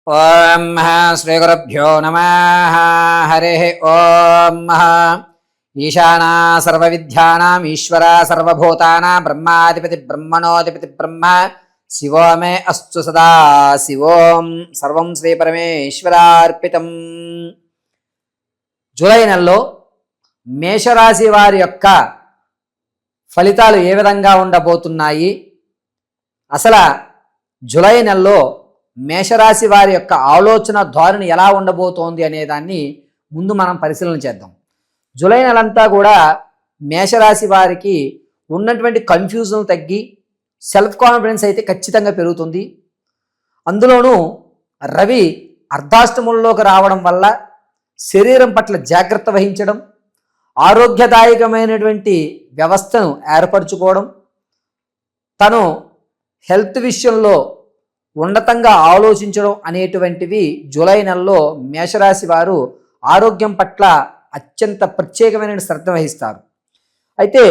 ఓం శ్రీగురుభ్యో నమః. హరి ఓం. ఈశానా సర్వవిద్యానాం ఈశ్వర సర్వభూతానాం బ్రహ్మాధిపతి బ్రహ్మణోధిపతి బ్రహ్మ శివో మే అస్తు సదా శివోం. సర్వం శ్రీ పరమేశ్వరార్పితం. జూలై నెలలో మేషరాశి వారి యొక్క ఫలితాలు ఏ విధంగా ఉండబోతున్నాయి, అసలు జూలై నెలలో మేషరాశి వారి యొక్క ఆలోచన ధోరణి ఎలా ఉండబోతోంది అనేదాన్ని ముందు మనం పరిశీలన చేద్దాం. జూలై నెలంతా కూడా మేషరాశి వారికి ఉన్నటువంటి కన్ఫ్యూజన్ తగ్గి సెల్ఫ్ కాన్ఫిడెన్స్ అయితే ఖచ్చితంగా పెరుగుతుంది. అందులోనూ రవి అర్ధాష్టమంలోకి రావడం వల్ల శరీరం పట్ల జాగ్రత్త వహించడం, ఆరోగ్యదాయకమైనటువంటి వ్యవస్థను ఏర్పరచుకోవడం, తను హెల్త్ విషయంలో ఉన్నతంగా ఆలోచించడం అనేటువంటివి జూలై నెలలో మేషరాశి వారు ఆరోగ్యం పట్ల అత్యంత ప్రత్యేకమైన శ్రద్ధ వహిస్తారు. అయితే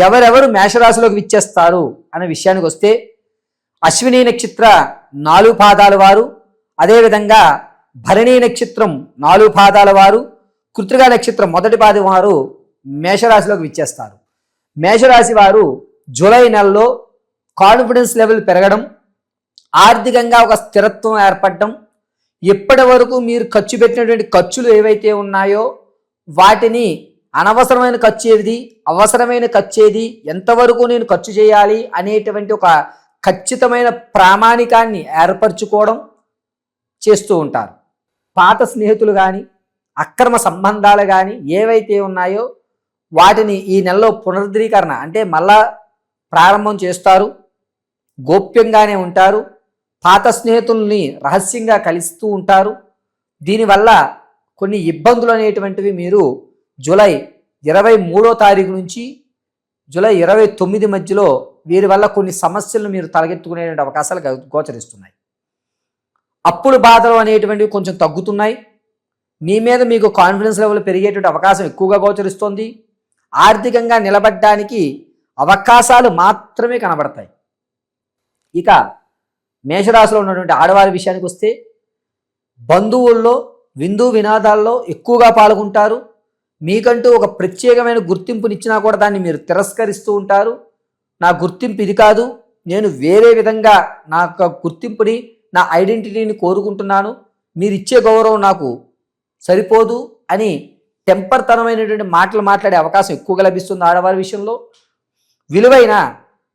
ఎవరెవరు మేషరాశిలోకి విచ్చేస్తారు అనే విషయానికి వస్తే, అశ్విని నక్షత్ర 4 పాదాల వారు, అదేవిధంగా భరణి నక్షత్రం 4 పాదాల వారు, కృత్తిక నక్షత్రం 1 పాదం వారు మేషరాశిలోకి విచ్చేస్తారు. మేషరాశి వారు జూలై నెలలో కాన్ఫిడెన్స్ లెవెల్ పెరగడం, ఆర్థికంగా ఒక స్థిరత్వం ఏర్పడడం, ఇప్పటి వరకు మీరు ఖర్చు పెట్టినటువంటి ఖర్చులు ఏవైతే ఉన్నాయో వాటిని అనవసరమైన ఖర్చు ఏది, అవసరమైన ఖర్చు ఏది, ఎంతవరకు నేను ఖర్చు చేయాలి అనేటువంటి ఒక ఖచ్చితమైన ప్రామాణికాన్ని ఏర్పరచుకోవడం చేస్తూ ఉంటారు. పాత స్నేహితులు కానీ అక్రమ సంబంధాలు కానీ ఏవైతే ఉన్నాయో వాటిని ఈ నెలలో పునరుద్ధరీకరణ అంటే మళ్ళా ప్రారంభం చేస్తారు. గోప్యంగానే ఉంటారు. పాత స్నేహితుల్ని రహస్యంగా కలుస్తూ ఉంటారు. దీనివల్ల కొన్ని ఇబ్బందులు అనేటువంటివి మీరు జూలై 23వ తారీఖు నుంచి జూలై 29 మధ్యలో వీరి వల్ల కొన్ని సమస్యలను మీరు తలగెత్తుకునే అవకాశాలు గోచరిస్తున్నాయి. అప్పుల బాధలు అనేటువంటివి కొంచెం తగ్గుతున్నాయి. మీ మీద మీకు కాన్ఫిడెన్స్ లెవెల్ పెరిగేటువంటి అవకాశం ఎక్కువగా గోచరిస్తోంది. ఆర్థికంగా నిలబడడానికి అవకాశాలు మాత్రమే కనబడతాయి. ఇక మేషరాశిలో ఉన్నటువంటి ఆడవారి విషయానికి వస్తే, బంధువుల్లో విందు వినాదాల్లో ఎక్కువగా పాల్గొంటారు. మీకంటూ ఒక ప్రత్యేకమైన గుర్తింపునిచ్చినా కూడా దాన్ని మీరు తిరస్కరిస్తూ ఉంటారు. నా గుర్తింపు ఇది కాదు, నేను వేరే విధంగా నా గుర్తింపుని నా ఐడెంటిటీని కోరుకుంటున్నాను, మీరు ఇచ్చే గౌరవం నాకు సరిపోదు అని టెంపర్తనమైనటువంటి మాటలు మాట్లాడే అవకాశం ఎక్కువగా లభిస్తుంది ఆడవారి విషయంలో. విలువైన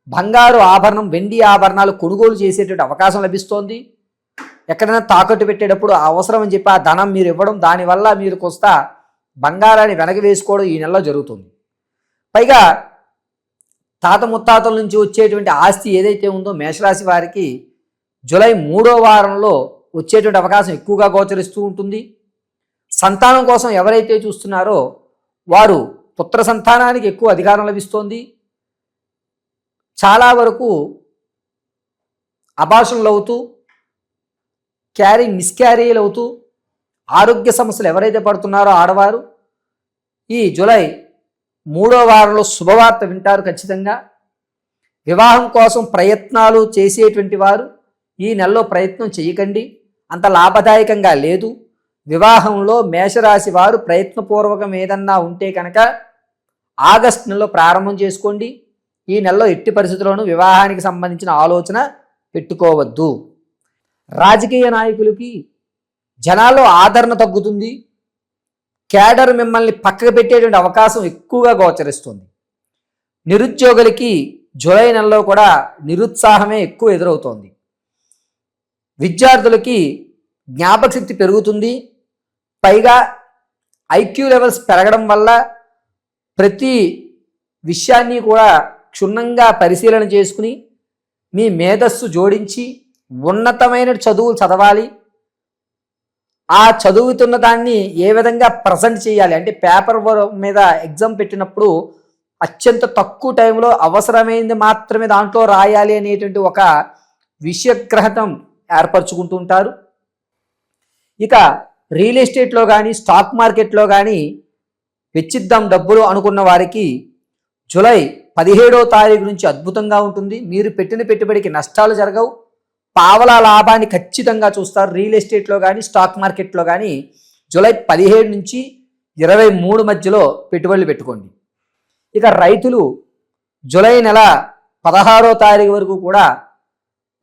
బంగారు ఆభరణం, వెండి ఆభరణాలు కొనుగోలు చేసేటువంటి అవకాశం లభిస్తోంది. ఎక్కడైనా తాకట్టు పెట్టేటప్పుడు అవసరం అని చెప్పి ఆ ధనం మీరు ఇవ్వడం, దానివల్ల మీరు కొంత బంగారాన్ని వెనక్కి వేసుకోవడం ఈ నెలలో జరుగుతుంది. పైగా తాత ముత్తాతల నుంచి వచ్చేటువంటి ఆస్తి ఏదైతే ఉందో మేషరాశి వారికి జూలై 3వ వారంలో వచ్చేటువంటి అవకాశం ఎక్కువగా గోచరిస్తూ ఉంటుంది. సంతానం కోసం ఎవరైతే చూస్తున్నారో వారు పుత్ర సంతానానికి ఎక్కువ అధికారం లభిస్తోంది. చాలా వరకు అబార్షన్లు అవుతూ, మిస్క్యారీలు అవుతూ ఆరోగ్య సమస్యలు ఎవరైతే పడుతున్నారో ఆడవారు ఈ జూలై 3వ వారంలో శుభవార్త వింటారు ఖచ్చితంగా. వివాహం కోసం ప్రయత్నాలు చేసేటువంటి వారు ఈ నెలలో ప్రయత్నం చేయకండి, అంత లాభదాయకంగా లేదు. వివాహంలో మేషరాశి వారు ప్రయత్నపూర్వకం ఏదన్నా ఉంటే కనుక ఆగస్టు నెలలో ప్రారంభం చేసుకోండి. ఈ నెలలో ఎట్టి పరిస్థితుల్లోనూ వివాహానికి సంబంధించిన ఆలోచన పెట్టుకోవద్దు. రాజకీయ నాయకులకి జనాల్లో ఆదరణ తగ్గుతుంది. క్యాడర్ మిమ్మల్ని పక్కకు పెట్టేటువంటి అవకాశం ఎక్కువగా గోచరిస్తుంది. నిరుద్యోగులకి జూలై నెలలో కూడా నిరుత్సాహమే ఎక్కువ ఎదురవుతోంది. విద్యార్థులకి జ్ఞాపక శక్తి పెరుగుతుంది. పైగా ఐక్యూ లెవెల్స్ పెరగడం వల్ల ప్రతి విషయాన్ని కూడా క్షుణ్ణంగా పరిశీలన చేసుకుని మీ మేధస్సు జోడించి ఉన్నతమైన చదువులు చదవాలి. ఆ చదువుతున్న దాన్ని ఏ విధంగా ప్రజెంట్ చేయాలి అంటే పేపర్ మీద ఎగ్జామ్ పెట్టినప్పుడు అత్యంత తక్కువ టైంలో అవసరమైనది మాత్రమే దాంట్లో రాయాలి అనేటువంటి ఒక విషయగ్రహతం ఏర్పరచుకుంటూ ఉంటారు. ఇక రియల్ ఎస్టేట్లో కానీ స్టాక్ మార్కెట్లో కానీ వెచ్చిద్దాం డబ్బులు అనుకున్న వారికి జూలై 17వ తారీఖు నుంచి అద్భుతంగా ఉంటుంది. మీరు పెట్టిన పెట్టుబడికి నష్టాలు జరగవు. పావలా లాభాన్ని ఖచ్చితంగా చూస్తారు. రియల్ ఎస్టేట్లో కానీ స్టాక్ మార్కెట్లో కానీ జూలై 17 నుంచి 23 మధ్యలో పెట్టుబడులు పెట్టుకోండి. ఇక రైతులు జూలై నెల 16వ తారీఖు వరకు కూడా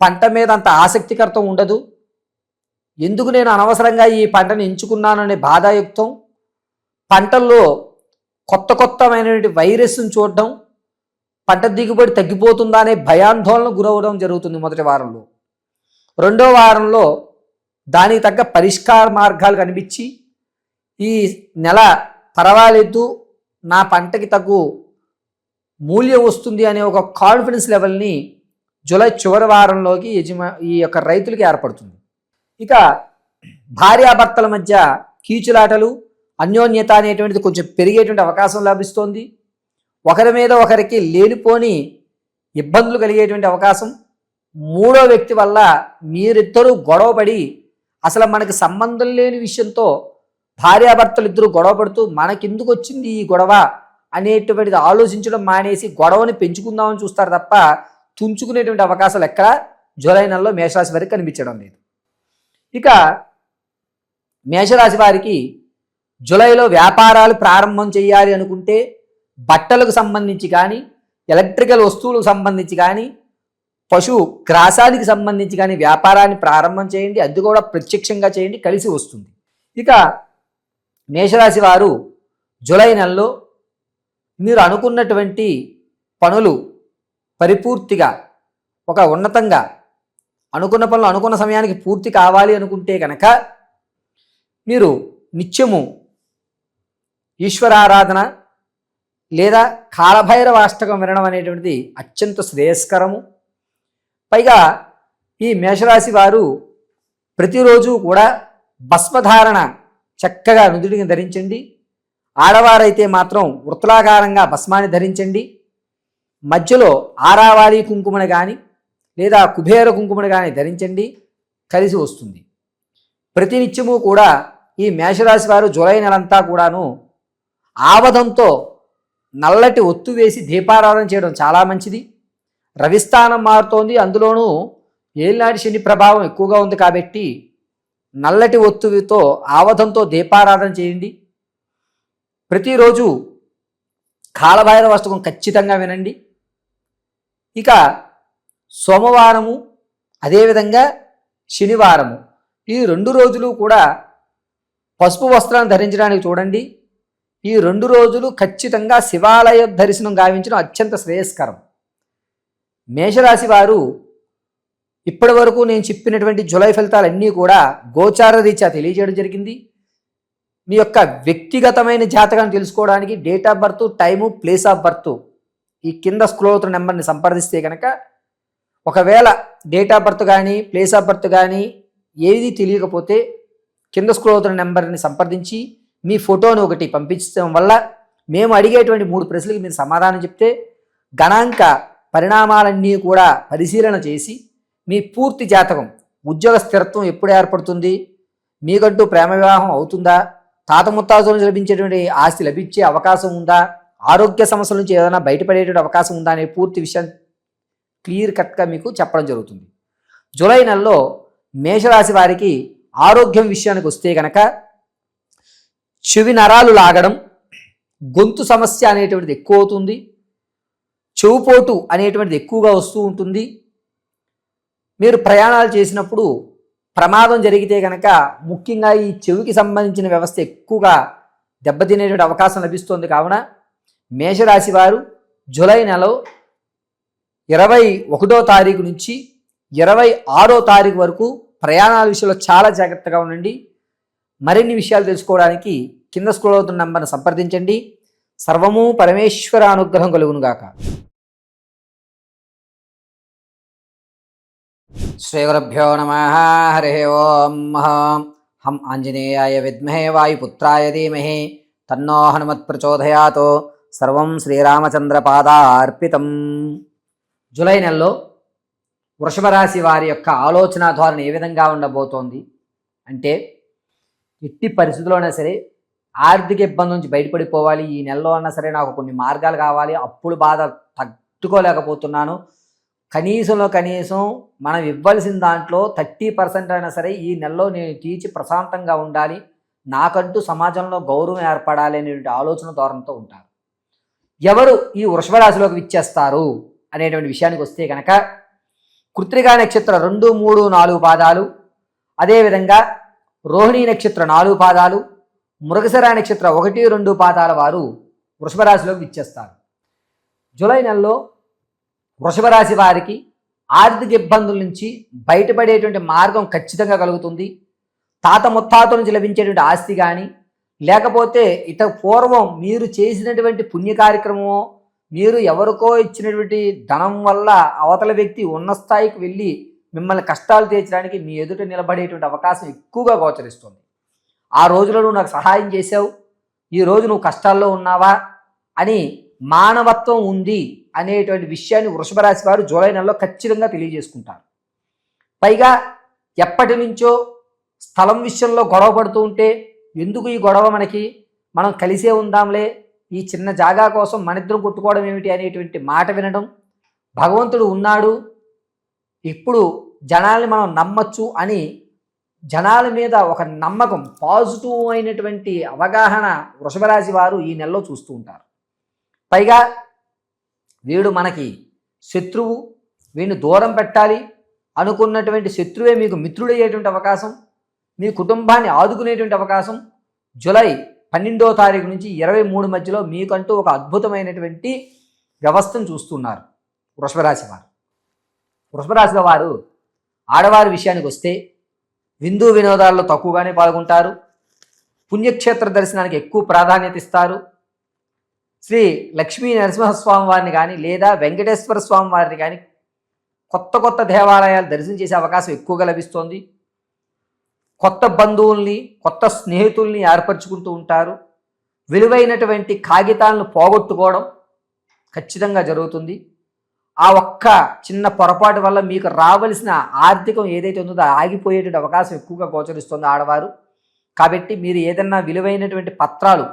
పంట మీద అంత ఆసక్తికరతం ఉండదు. ఎందుకు నేను అనవసరంగా ఈ పంటను ఎంచుకున్నాననే బాధాయుక్తం, పంటల్లో కొత్తమైనటువంటి వైరస్ను చూడడం, పంట దిగుబడి తగ్గిపోతుందా అనే భయాందోళన గురవడం జరుగుతుంది మొదటి వారంలో. రెండో వారంలో దానికి తగ్గ పరిష్కార మార్గాలు కనిపించి ఈ నెల పర్వాలేదు, నా పంటకి తగ్గు మూల్యం వస్తుంది అనే ఒక కాన్ఫిడెన్స్ లెవెల్ని జూలై చివరి వారంలోకి ఈ యొక్క రైతులకి ఏర్పడుతుంది. ఇక భార్యాభర్తల మధ్య కీచులాటలు, అన్యోన్యత అనేటువంటిది కొంచెం పెరిగేటువంటి అవకాశం లభిస్తోంది. ఒకరి మీద ఒకరికి లేనిపోని ఇబ్బందులు కలిగేటువంటి అవకాశం, మూడో వ్యక్తి వల్ల మీరిద్దరూ గొడవపడి అసలు మనకి సంబంధం లేని విషయంతో భార్యాభర్తలు ఇద్దరు గొడవపడుతూ మనకెందుకు వచ్చింది ఈ గొడవ అనేటువంటిది ఆలోచించడం మానేసి గొడవని పెంచుకుందామని చూస్తారు తప్ప తుంచుకునేటువంటి అవకాశాలు ఎక్కడ జూలై నెలలో మేషరాశి వారికి కనిపించడం లేదు. ఇక మేషరాశి వారికి జూలైలో వ్యాపారాలు ప్రారంభం చేయాలి అనుకుంటే బట్టలకు సంబంధించి కానీ, ఎలక్ట్రికల్ వస్తువులకు సంబంధించి కానీ, పశు గ్రాసానికి సంబంధించి కానీ వ్యాపారాన్ని ప్రారంభం చేయండి. అది కూడా ప్రత్యక్షంగా చేయండి, కలిసి వస్తుంది. ఇక మేషరాశి వారు జూలై నెలలో మీరు అనుకున్నటువంటి పనులు పరిపూర్తిగా ఒక ఉన్నతంగా అనుకున్న పనులు అనుకున్న సమయానికి పూర్తి కావాలి అనుకుంటే కనుక మీరు నిత్యము ఈశ్వరారాధన లేదా కాలభైరవ అష్టకం వినడం అనేటువంటిది అత్యంత శ్రేయస్కరము. పైగా ఈ మేషరాశి వారు ప్రతిరోజు కూడా భస్మధారణ చక్కగా నుదుటిని ధరించండి. ఆడవారైతే మాత్రం వృత్తాకారంగా భస్మాన్ని ధరించండి. మధ్యలో ఆరావాలి కుంకుమను కానీ లేదా కుబేర కుంకుమను కానీ ధరించండి, కలిసి వస్తుంది. ప్రతినిత్యము కూడా ఈ మేషరాశి వారు జూలై నెలంతా కూడాను ఆవదంతో నల్లటి ఒత్తు వేసి దీపారాధన చేయడం చాలా మంచిది. రవిస్థానం మారుతోంది, అందులోనూ ఏలినాటి శని ప్రభావం ఎక్కువగా ఉంది కాబట్టి నల్లటి ఒత్తుతో ఆవదంతో దీపారాధన చేయండి. ప్రతిరోజు కాలభైరవ అష్టకం ఖచ్చితంగా వినండి. ఇక సోమవారము అదేవిధంగా శనివారము ఈ 2 రోజులు కూడా పసుపు వస్త్రాన్ని ధరించడానికి చూడండి. ఈ 2 రోజులు ఖచ్చితంగా శివాలయ దర్శనం గావించడం అత్యంత శ్రేయస్కరం. మేషరాశి వారు ఇప్పటి వరకు నేను చెప్పినటువంటి జూలై ఫలితాలన్నీ కూడా గోచార రీత్యా తెలియజేయడం జరిగింది. మీ యొక్క వ్యక్తిగతమైన జాతకాన్ని తెలుసుకోవడానికి date of birth, time, place of birth ఈ కింద స్క్రోల్ అవుతున్న నెంబర్ని సంప్రదిస్తే కనుక, ఒకవేళ డేట్ ఆఫ్ బర్త్ కానీ ప్లేస్ ఆఫ్ బర్త్ కానీ ఏది తెలియకపోతే కింద స్క్రోల్ అవుతున్న నెంబర్ని సంప్రదించి మీ ఫోటోను ఒకటి పంపించడం వల్ల మేము అడిగేటువంటి 3 ప్రశ్నలకు మీరు సమాధానం చెప్తే గణాంక పరిణామాలన్నీ కూడా పరిశీలన చేసి మీ పూర్తి జాతకం, ఉద్యోగ స్థిరత్వం ఎప్పుడు ఏర్పడుతుంది, మీకంటూ ప్రేమ వివాహం అవుతుందా, తాత ముత్తాతల నుంచి లభించేటువంటి ఆస్తి లభించే అవకాశం ఉందా, ఆరోగ్య సమస్యల నుంచి ఏదైనా బయటపడేటువంటి అవకాశం ఉందా అనే పూర్తి విషయం క్లియర్ కట్గా మీకు చెప్పడం జరుగుతుంది. జూలై నెలలో మేషరాశి వారికి ఆరోగ్యం విషయానికి వస్తే కనుక చెవి నరాలు లాగడం, గొంతు సమస్య అనేటువంటిది ఎక్కువ అవుతుంది, చెవుపోటు అనేటువంటిది ఎక్కువగా వస్తూ ఉంటుంది. మీరు ప్రయాణాలు చేసినప్పుడు ప్రమాదం జరిగితే కనుక ముఖ్యంగా ఈ చెవికి సంబంధించిన వ్యవస్థ ఎక్కువగా దెబ్బతినేటువంటి అవకాశం లభిస్తుంది. కావున మేషరాశి వారు జూలై నెలలో 21వ తారీఖు నుంచి 26వ తారీఖు వరకు ప్రయాణాల విషయంలో చాలా జాగ్రత్తగా ఉండండి. మరిన్ని విషయాలు తెలుసుకోవడానికి కింద స్క్రోల్ అవుతున్న నంబర్ను సంప్రదించండి. సర్వము పరమేశ్వర అనుగ్రహం కలుగునుగాక. శ్రీ గురుభ్యో నమః. హరి ఓం. హం ఆంజనేయాయ విద్మహే వాయుపుత్రాయ ధీమహి తన్నో హనుమత్ ప్రచోదయాత్. సర్వం శ్రీరామచంద్రపాదార్పితం. జూలై నెలలో వృషభ రాశి వారి యొక్క ఆలోచన ధోరణి ఏ విధంగా ఉండబోతోంది అంటే, ఎట్టి పరిస్థితుల్లోనే సరే ఆర్థిక ఇబ్బంది నుంచి బయటపడిపోవాలి, ఈ నెలలో అన్నా సరే నాకు కొన్ని మార్గాలు కావాలి, అప్పుల బాధ తట్టుకోలేకపోతున్నాను, కనీసంలో కనీసం మనం ఇవ్వాల్సిన దాంట్లో 30% అయినా సరే ఈ నెలలో నేను తీర్చి ప్రశాంతంగా ఉండాలి, నాకంటూ సమాజంలో గౌరవం ఏర్పడాలి అనేటువంటి ఆలోచన ధోరణితో ఉంటారు. ఎవరు ఈ వృషభ రాశిలోకి విచ్చేస్తారు అనేటువంటి విషయానికి వస్తే కనుక కృత్తికా నక్షత్ర 2, 3, 4 పాదాలు, అదేవిధంగా రోహిణీ నక్షత్ర 4 పాదాలు, మృగశిర నక్షత్ర 1, 2 పాదాల వారు వృషభ రాశిలోకి విచ్చేస్తారు. జూలై నెలలో వృషభ రాశి వారికి ఆర్థిక ఇబ్బందుల నుంచి బయటపడేటువంటి మార్గం ఖచ్చితంగా కలుగుతుంది. తాత ముత్తాతల నుంచి లభించేటువంటి ఆస్తి కానీ, లేకపోతే పూర్వం మీరు చేసినటువంటి పుణ్య కార్యక్రమమో, మీరు ఎవరికో ఇచ్చినటువంటి ధనం వల్ల అవతల వ్యక్తి ఉన్న స్థాయికి వెళ్ళి మిమ్మల్ని కష్టాలు తీర్చడానికి మీ ఎదుట నిలబడేటువంటి అవకాశం ఎక్కువగా గోచరిస్తుంది. ఆ రోజులో నువ్వు నాకు సహాయం చేసావు, ఈరోజు నువ్వు కష్టాల్లో ఉన్నావా అని మానవత్వం ఉంది అనేటువంటి విషయాన్ని వృషభ రాశి వారు జూలై నెలలో ఖచ్చితంగా తెలియజేసుకుంటారు. పైగా ఎప్పటి నుంచో స్థలం విషయంలో గొడవ పడుతూ ఉంటే, ఎందుకు ఈ గొడవ, మనం కలిసే ఉందాంలే, ఈ చిన్న జాగా కోసం మనిద్దరం కొట్టుకోవడం ఏమిటి అనేటువంటి మాట వినడం, భగవంతుడు ఉన్నాడు, ఇప్పుడు జనాల్ని మనం నమ్మచ్చు అని జనాల మీద ఒక నమ్మకం, పాజిటివ్ అయినటువంటి అవగాహన వృషభ రాశి వారు ఈ నెలలో చూస్తూ ఉంటారు. పైగా వీడు మనకి శత్రువు, వీడిని దూరం పెట్టాలి అనుకున్నటువంటి శత్రువే మీకు మిత్రుడయ్యేటువంటి అవకాశం, మీ కుటుంబాన్ని ఆదుకునేటువంటి అవకాశం జూలై 12వ తారీఖు నుంచి 23 మధ్యలో మీకంటూ ఒక అద్భుతమైనటువంటి వ్యవస్థను చూస్తున్నారు వృషభ రాశి వారు. వృషభ రాశిలో వారు ఆడవారి విషయానికి వస్తే విందు వినోదాల్లో తక్కువగానే పాల్గొంటారు, పుణ్యక్షేత్ర దర్శనానికి ఎక్కువ ప్రాధాన్యత ఇస్తారు, శ్రీ లక్ష్మీ నరసింహస్వామి వారిని కానీ లేదా వెంకటేశ్వర స్వామి వారిని కానీ కొత్త దేవాలయాలు దర్శనం చేసే అవకాశం ఎక్కువగా లభిస్తోంది. కొత్త బంధువుల్ని, కొత్త స్నేహితుల్ని ఏర్పరచుకుంటూ ఉంటారు. విలువైనటువంటి కాగితాలను పోగొట్టుకోవడం ఖచ్చితంగా జరుగుతుంది. ఆ ఒక్క చిన్న పొరపాటు వల్ల మీకు రావలసిన ఆర్థికం ఏదైతే ఉందో ఆగిపోయేటువంటి అవకాశం ఎక్కువగా గోచరిస్తుంది ఆడవారు. కాబట్టి మీరు ఏదన్నా విలువైనటువంటి పత్రాలు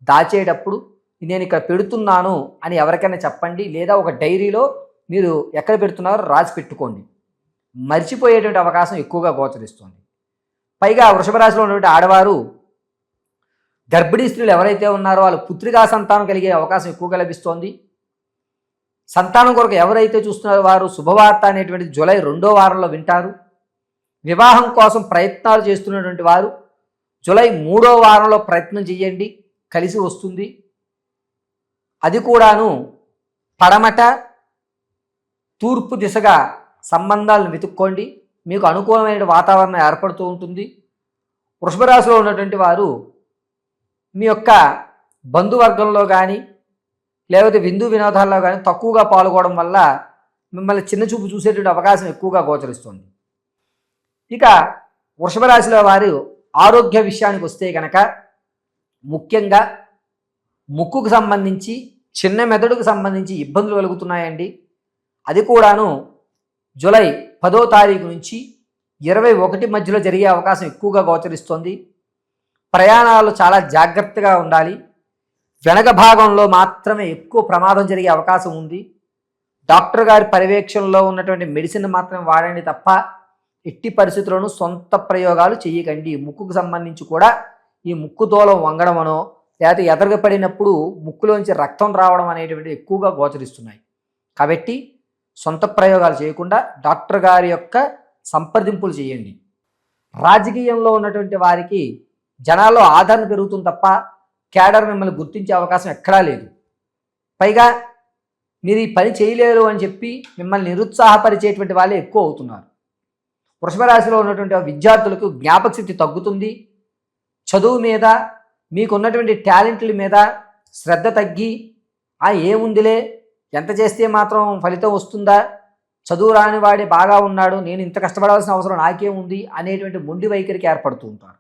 దాచేటప్పుడు నేను ఇక్కడ పెడుతున్నాను అని ఎవరికైనా చెప్పండి, లేదా ఒక డైరీలో మీరు ఎక్కడ పెడుతున్నారో రాసి పెట్టుకోండి. మర్చిపోయేటువంటి అవకాశం ఎక్కువగా గోచరిస్తుంది. పైగా వృషభ రాశిలో ఉన్నటువంటి ఆడవారు, గర్భిణీ స్త్రీలు ఎవరైతే ఉన్నారో వాళ్ళు పుత్రికా సంతానం కలిగే అవకాశం ఎక్కువగా లభిస్తోంది. సంతానం కొరకు ఎవరైతే చూస్తున్నారో వారు శుభవార్త అనేటువంటి జూలై 2వ వారంలో వింటారు. వివాహం కోసం ప్రయత్నాలు చేస్తున్నటువంటి వారు జూలై 3వ వారంలో ప్రయత్నం చేయండి, కలిసి వస్తుంది. అది కూడాను పడమట తూర్పు దిశగా సంబంధాలను వెతుక్కోండి, మీకు అనుకూలమైన వాతావరణం ఏర్పడుతూ ఉంటుంది. వృషభ రాశిలో ఉన్నటువంటి వారు మీ యొక్క బంధువర్గంలో కానీ లేకపోతే విందు వినోదాల్లో కానీ తక్కువగా పాల్గొనడం వల్ల మిమ్మల్ని చిన్నచూపు చూసేటువంటి అవకాశం ఎక్కువగా గోచరిస్తుంది. ఇక వృషభ రాశిలో వారు ఆరోగ్య విషయానికి వస్తే కనుక ముఖ్యంగా ముక్కుకు సంబంధించి, చిన్న మెదడుకు సంబంధించి ఇబ్బందులు కలుగుతున్నాయండి. అది కూడాను జూలై 10వ తారీఖు నుంచి 21 మధ్యలో జరిగే అవకాశం ఎక్కువగా గోచరిస్తోంది. ప్రయాణాలు చాలా జాగ్రత్తగా ఉండాలి. వెనక భాగంలో మాత్రమే ఎక్కువ ప్రమాదం జరిగే అవకాశం ఉంది. డాక్టర్ గారి పర్యవేక్షణలో ఉన్నటువంటి మెడిసిన్ మాత్రమే వాడండి తప్ప ఎట్టి పరిస్థితుల్లోనూ సొంత ప్రయోగాలు చేయకండి. ముక్కుకు సంబంధించి కూడా ఈ ముక్కు దూలం వంగడమనో లేకపోతే ఎదరగపడినప్పుడు ముక్కులోంచి రక్తం రావడం అనేటువంటిది ఎక్కువగా గోచరిస్తున్నాయి. కాబట్టి సొంత ప్రయోగాలు చేయకుండా డాక్టర్ గారి యొక్క సంప్రదింపులు చేయండి. రాజకీయంలో ఉన్నటువంటి వారికి జనాల్లో ఆదరణ పెరుగుతుంది తప్ప క్యాడర్ మిమ్మల్ని గుర్తించే అవకాశం ఎక్కడా లేదు. పైగా మీరు ఈ పని చేయలేరు అని చెప్పి మిమ్మల్ని నిరుత్సాహపరిచేటువంటి వాళ్ళే ఎక్కువ అవుతున్నారు. వృషభ రాశిలో ఉన్నటువంటి విద్యార్థులకు జ్ఞాపక శక్తి తగ్గుతుంది. చదువు మీద, మీకున్నటువంటి టాలెంట్ల మీద శ్రద్ధ తగ్గి ఏముందిలే, ఎంత చేస్తే మాత్రం ఫలితం వస్తుందా, చదువు రాని వాడే బాగా ఉన్నాడు, నేను ఇంత కష్టపడాల్సిన అవసరం నాకేముంది అనేటువంటి మొండి వైఖరికి ఏర్పడుతూ ఉంటారు.